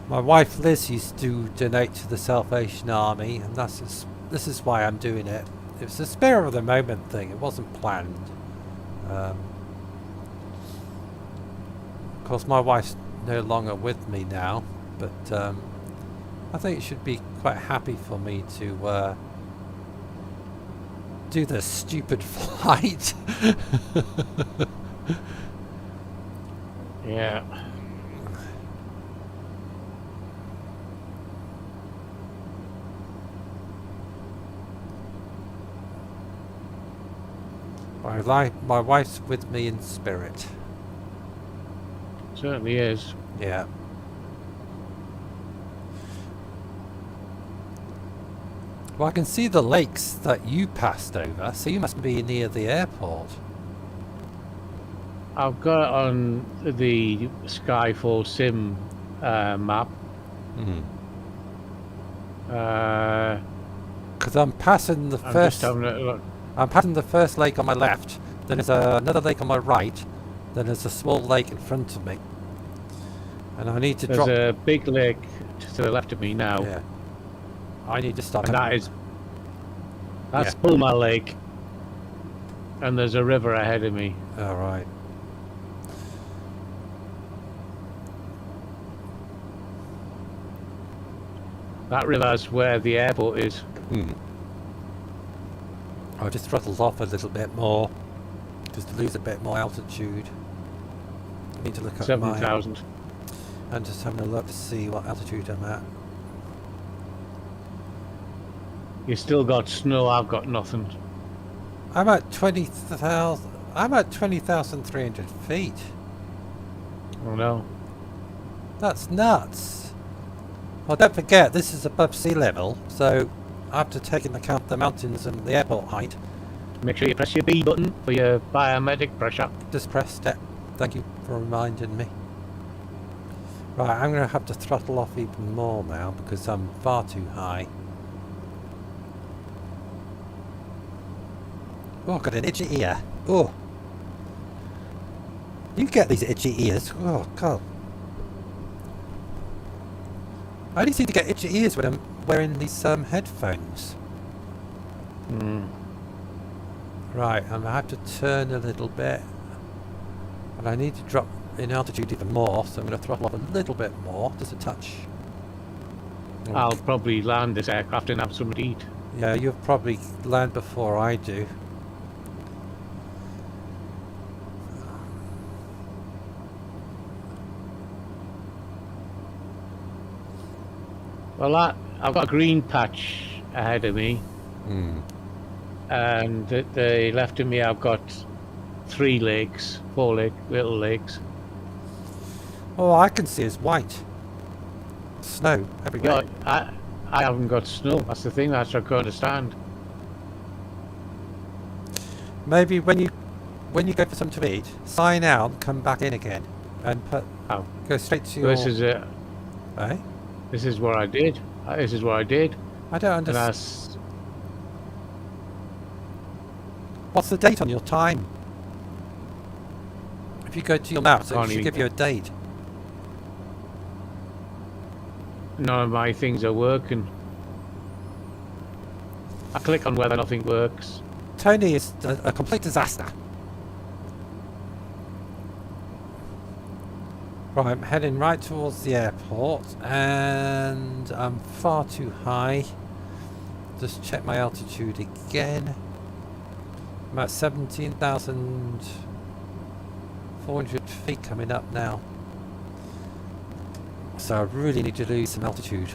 My wife Liz used to donate to the Salvation Army, and this is why I'm doing it. It was a spur of the moment thing. It wasn't planned. Of course, my wife's no longer with me now, but I think she'd be quite happy for me to do this stupid flight. Yeah. My wife's with me in spirit. Certainly is. Yeah. Well, I can see the lakes that you passed over, so you must be near the airport. I've got it on the Skyfall Sim map. Because I'm passing the I'm first. just having a look. I'm passing the first lake on my left. Then there's another lake on my right. Then there's a small lake in front of me. And I need to There's drop. a big lake to the left of me now. Yeah. I need to stop. And that's Yeah. Bulma Lake. And there's a river ahead of me. All right. That river's where the airport is. I'll just throttle off a little bit more, just to lose a bit more altitude. I need to look at 7,000. I'm just having a look to see what altitude I'm at. You still got snow, I've got nothing. I'm at 20,000. I'm at 20,300 feet. Oh no. That's nuts. Well, don't forget this is above sea level, so I have to take into account the mountains and the airport height. Make sure you press your B button for your biometric pressure. Just pressed it. Thank you for reminding me. Right, I'm going to have to throttle off even more now because I'm far too high. Oh, I've got an itchy ear. Oh. You get these itchy ears. Oh, God. I only seem to get itchy ears when I'm wearing these headphones. Right, I'm going to have to turn a little bit. And I need to drop in altitude even more, so I'm going to throttle up a little bit more, just a touch. I'll probably land this aircraft and have something to eat. Yeah, you'll probably land before I do. Well, I've got a green patch ahead of me. And at the left of me I've got 4 little lakes. All I can see is white. Snow everywhere. Yeah, I haven't got snow. That's the thing. That's what I can't understand. Maybe when you go for something to eat, sign out, come back in again, and go straight to your. This is it. Eh? This is what I did. This is what I did. I don't And understand. What's the date on your time? If you go to your maps, it should give you a date. None of my things are working. I click on whether nothing works. Tony is a complete disaster. Right, I'm heading right towards the airport and I'm far too high. Just check my altitude again. I'm at 17,400 feet coming up now. So I really need to lose some altitude.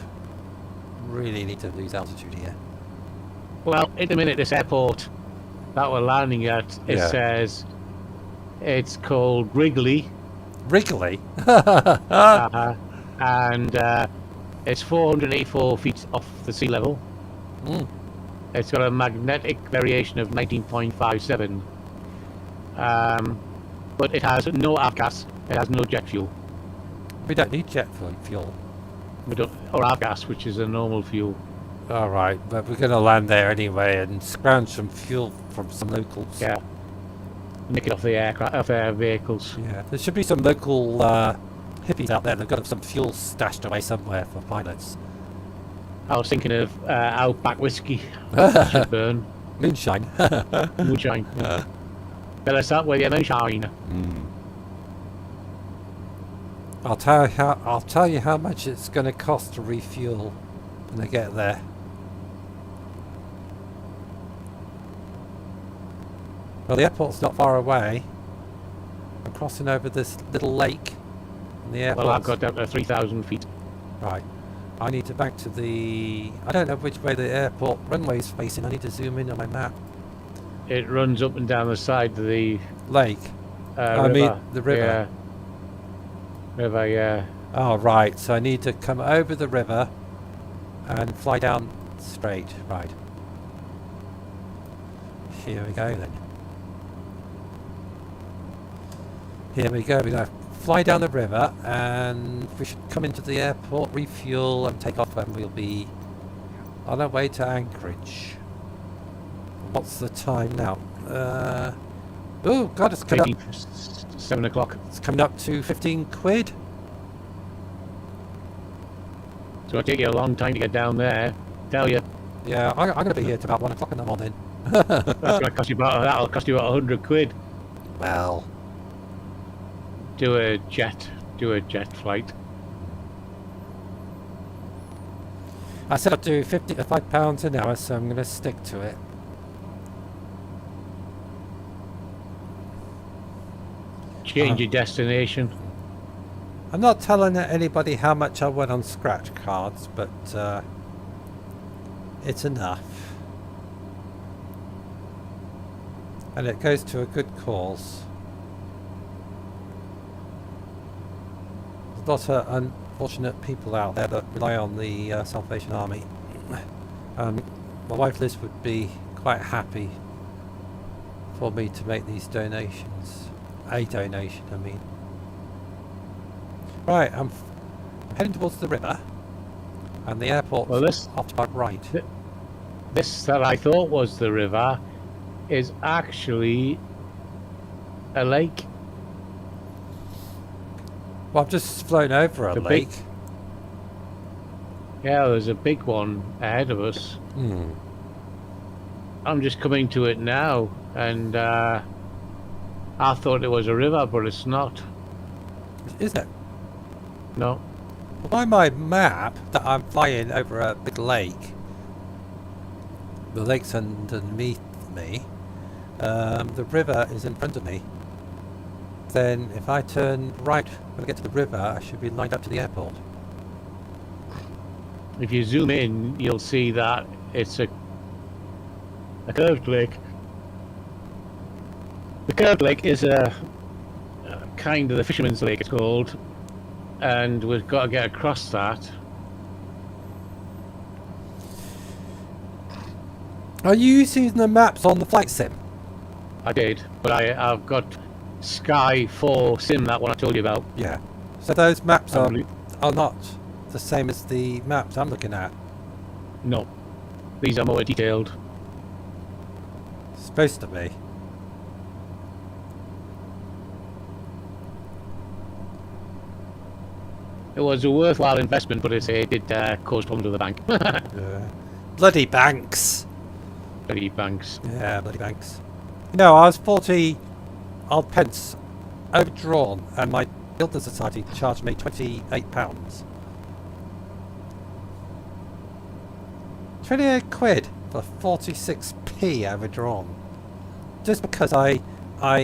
Really need to lose altitude here. Well, at the minute, this airport that we're landing at, it says it's called Wrigley. Wrigley? And it's 484 feet off the sea level. It's got a magnetic variation of 19.57. But it has no avgas, it has no jet fuel. We don't need jet fuel. Or avgas, which is a normal fuel. Alright, but we're going to land there anyway and scrounge some fuel from some locals. Yeah. Nick it off the aircraft, off their vehicles. Yeah, there should be some local hippies out there that have got some fuel stashed away somewhere for pilots. I was thinking of Outback whiskey. Should burn. Moonshine. Moonshine. Better start with your moonshine. I'll tell you how much it's going to cost to refuel when I get there. Well, the airport's not far away. I'm crossing over this little lake. And the airport. Well, I've got down to 3,000 feet. Right. I need to back to the. I don't know which way the airport runway is facing. I need to zoom in on my map. it runs up and down the side of the Lake. I river. mean, the river. Yeah. River, yeah. Oh, right. So I need to come over the river and fly down straight. Right. Here we go then. Here we go. We're going to fly down the river and we should come into the airport, refuel and take off, and we'll be on our way to Anchorage. What's the time now? Oh God, it's coming up. 7 o'clock. It's coming up to 15 quid. It's going to take you a long time to get down there. Tell you. Yeah, I'm going to be here till about 1 o'clock in the morning. That's going to cost you about, that'll cost you about 100 quid. Well, Do a jet flight. I said I'd do £55 an hour, so I'm going to stick to it. Change your destination. I'm not telling anybody how much I won on scratch cards, but it's enough. And it goes to a good cause. There's a lot of unfortunate people out there that rely on the Salvation Army. My wife Liz would be quite happy for me to make these donations. A donation, I mean. Right, I'm heading towards the river, and the airport's Well, this- off to my right. This that I thought was the river is actually a lake. Well, I've just flown over a The big- lake. Yeah, there's a big one ahead of us. Hmm. I'm just coming to it now, and I thought it was a river, but it's not. Isn't it? No. Well, by my map that I'm flying over a big lake, the lake's underneath me, the river is in front of me. Then if I turn right when I get to the river, I should be lined up to the airport. If you zoom in, you'll see that it's a curved lake. The curved lake is a kind of the fisherman's lake, it's called, and we've got to get across that. Are you using the maps on the flight sim? I did, but I've got Sky 4 Sim, that one I told you about. Yeah. So those maps are Probably. not the same as the maps I'm looking at. No, these are more detailed. Supposed to be. It was a worthwhile investment, but it did cause problems with the bank. Yeah. Bloody banks. Bloody banks. Yeah, bloody banks. No, I was 40 odd pence overdrawn, and my Builder Society charged me £28. 28 quid for 46p overdrawn. Just because I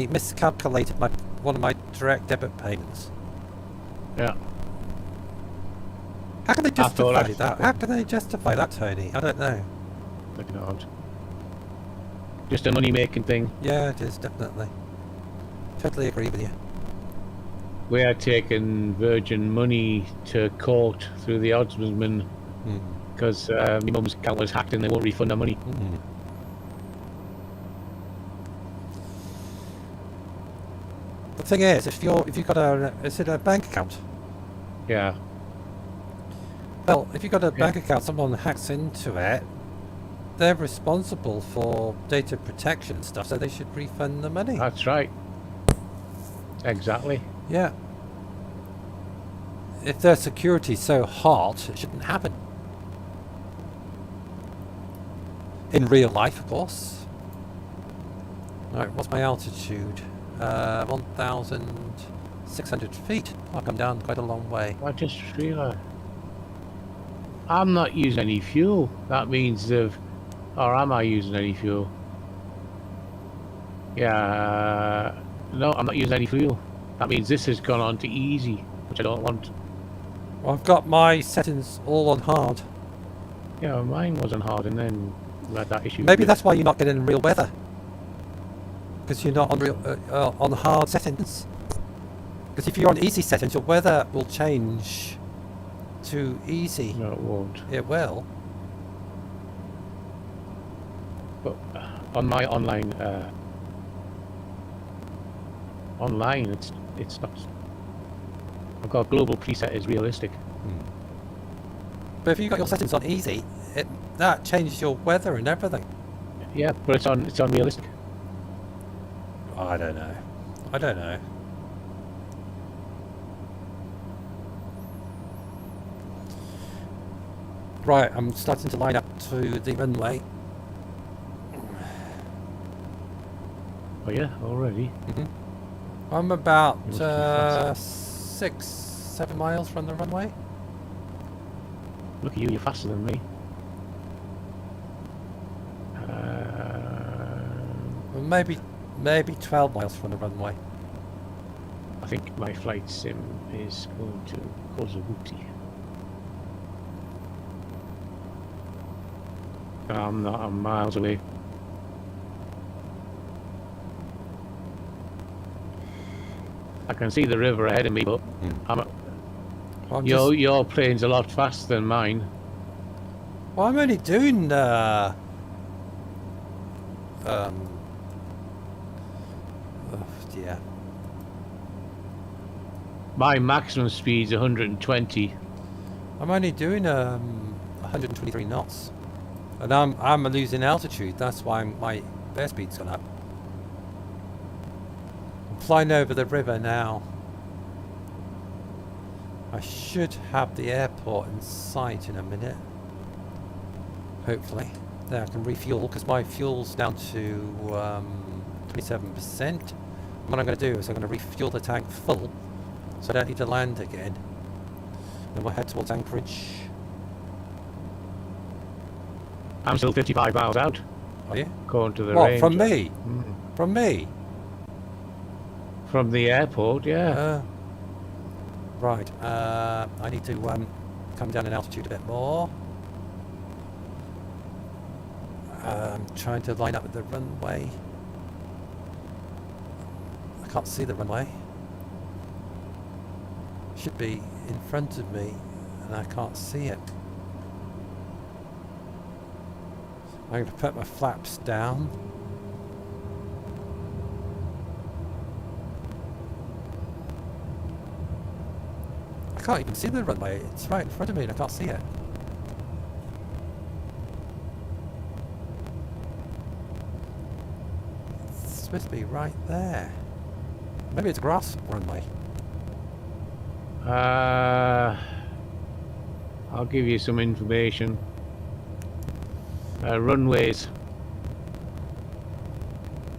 miscalculated one of my direct debit payments. Yeah. How can they I thought justify I- that? How can they justify that, Tony? I don't know. Looking odd. Just a money-making thing. Yeah, it is, definitely. Totally agree with you. We had taken Virgin money to court through the ombudsman because my mum's account was hacked and they won't refund our money. The thing is, if you've got a bank account. Yeah. Well, if you've got a bank account, someone hacks into it, they're responsible for data protection and stuff, so they should refund the money. That's right. Exactly. Yeah. If their security's so hot, it shouldn't happen. In real life, of course. Right, what's my altitude? 1,600 feet. I've come down quite a long way. I just realised I'm not using any fuel. That means or am I using any fuel? Yeah. No, I'm not using any fuel. That means this has gone on to easy, which I don't want. Well, I've got my settings all on hard. Yeah, mine wasn't hard, and then we had that issue. Maybe with- that's why you're not getting real weather. Because you're not on on hard settings. Because if you're on easy settings, your weather will change to easy. No, it won't. It will. But on my online, it's not. I've got global preset as realistic. But if you've got your settings on easy, that changes your weather and everything. Yeah, but it's on realistic. I don't know. I don't know. Right, I'm starting to line up to the runway. Oh yeah, already. I'm about You must be fast. 6-7 miles from the runway. Look at you, you're faster than me. Well, maybe 12 miles from the runway. I think my flight sim is going to cause a whoopsie. I'm not. I'm miles away. I can see the river ahead of me, but I'm your plane's a lot faster than mine. well, I'm only doing oh dear. My maximum speed's 120. I'm only doing 123 knots, and I'm losing altitude. That's why my airspeed's gone up. I'm flying over the river now. I should have the airport in sight in a minute. Hopefully, then I can refuel because my fuel's down to 27%. What I'm going to do is I'm going to refuel the tank full, so I don't need to land again. Then we'll head towards Anchorage. I'm still 55 miles out. Are you? Going to the What, range. from me? Mm. From me? From the airport, yeah. Right. I need to come down in altitude a bit more. I'm trying to line up with the runway. I can't see the runway. Should be in front of me, and I can't see it. I'm going to put my flaps down. I can't even see the runway. It's right in front of me and I can't see it. It's supposed to be right there. Maybe it's a grass runway. I'll give you some information. Runways.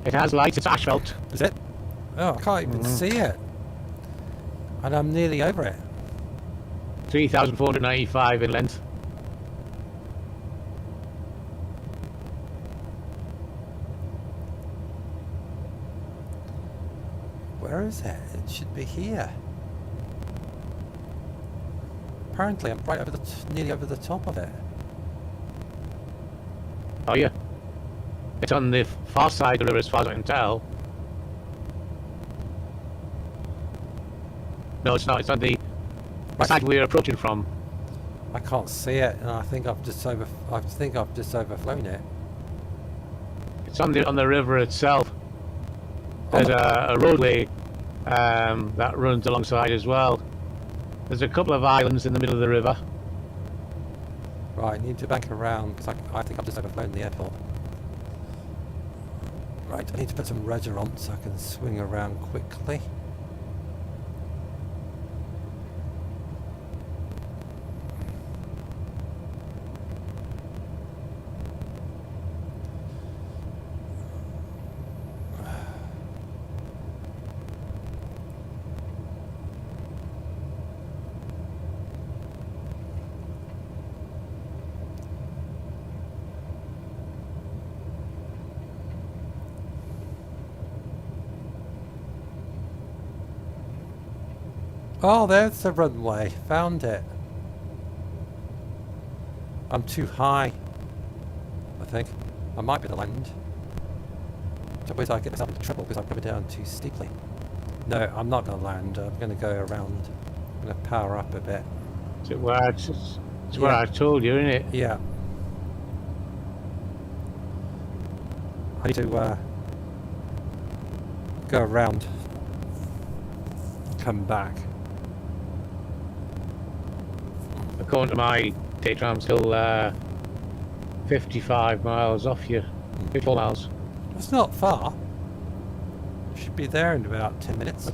It has lights, it's asphalt. Is it? Oh, I can't even see it. And I'm nearly over it. 3,495 in length. Where is it? It should be here. Apparently, I'm right over the nearly over the top of it. Oh yeah. It's on the far side of the river as far as I can tell. No, it's not. It's on the side we're approaching from. I can't see it, and I think I've just overflown it. It's on the river itself. There's a roadway that runs alongside as well. There's a couple of islands in the middle of the river. Right, I need to bank around because I think I've just overflown the airport. Right, I need to put some rudder on so I can swing around quickly. Oh, there's the runway. Found it. I'm too high, I think. I might be the land. Suppose I get myself into trouble because I'm coming down too steeply. No, I'm not going to land. I'm going to go around. I'm going to power up a bit. It's what I told you, isn't it? Yeah. I need to go around, come back. According to my data, I'm still 55 miles off you. 54 miles. It's not far. Should be there in about 10 minutes.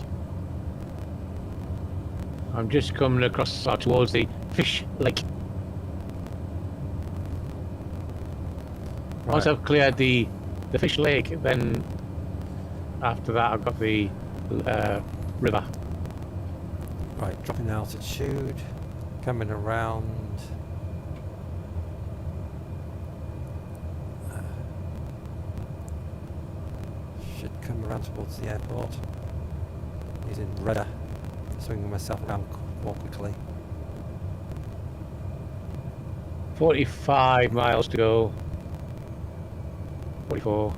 I'm just coming across towards the fish lake. Right. Once I've cleared the fish lake, then after that I've got the river. Right, dropping altitude, coming around. Should come around towards the airport. Using rudder, swinging myself around more quickly. 45 miles to go. 44.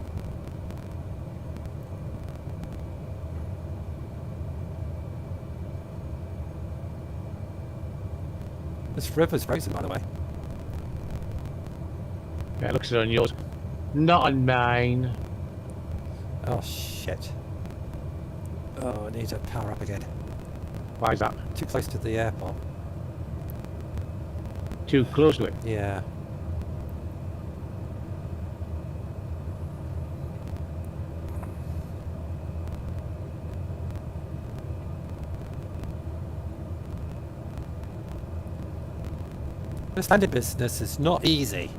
This river's frozen, by the way. Yeah, it looks on yours. Not on mine. Oh shit. Oh, I need to power up again. Why is that? Too close to the airport. Too close to it. Yeah. This landing business is not easy.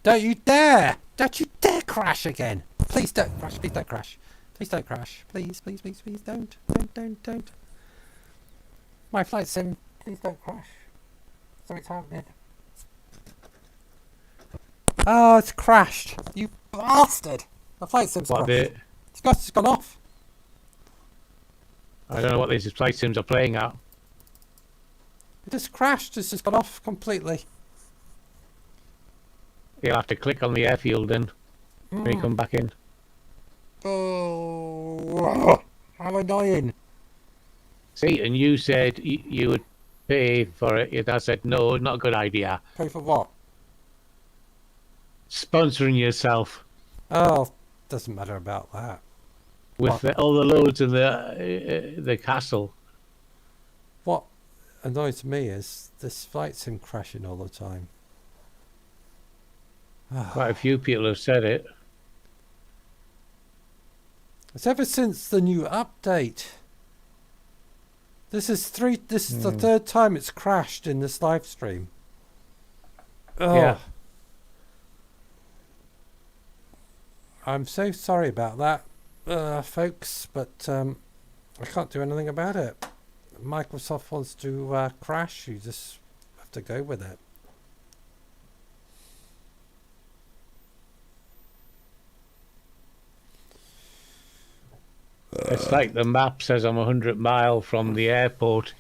Don't you dare! Don't you dare crash again! Please don't crash, please don't crash. Please don't crash. Please, please, please, please don't. Don't. My flight sim, please don't crash. Something's happening. Oh, it's crashed. You bastard! The flight sim's What crashed. bit? It's gone off. I don't know what these flight sims are playing at. It just crashed. It's just gone off completely. You'll have to click on the airfield then when you come back in. Oh, how annoying. See, and you said you would pay for it. And I said, no, not a good idea. Pay for what? Sponsoring yourself Oh, doesn't matter about that. with all the loads in the castle. What annoys me is this flight sim crashing all the time. Quite a few people have said it. It's ever since the new update. This is the third time it's crashed in this live stream. Oh. Yeah. I'm so sorry about that, folks, but I can't do anything about it. Microsoft wants to crash, you just have to go with it. It's like the map says I'm 100 miles from the airport,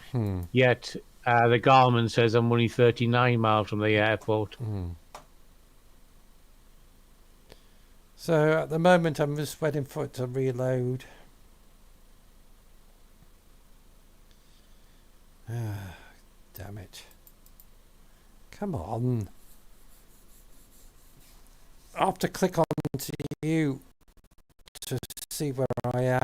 yet the Garmin says I'm only 39 miles from the airport. So at the moment I'm just waiting for it to reload. Damn it. Come on. I have to click on to you to see where I am.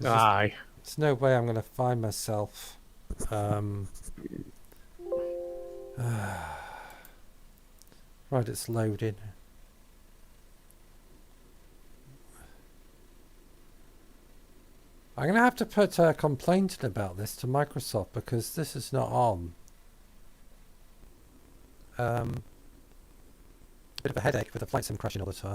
Aye. There's no way I'm going to find myself. Right, it's loading. I'm going to have to put a complaint in about this to Microsoft because this is not on. Bit of a headache with the flight sim crashing all the time.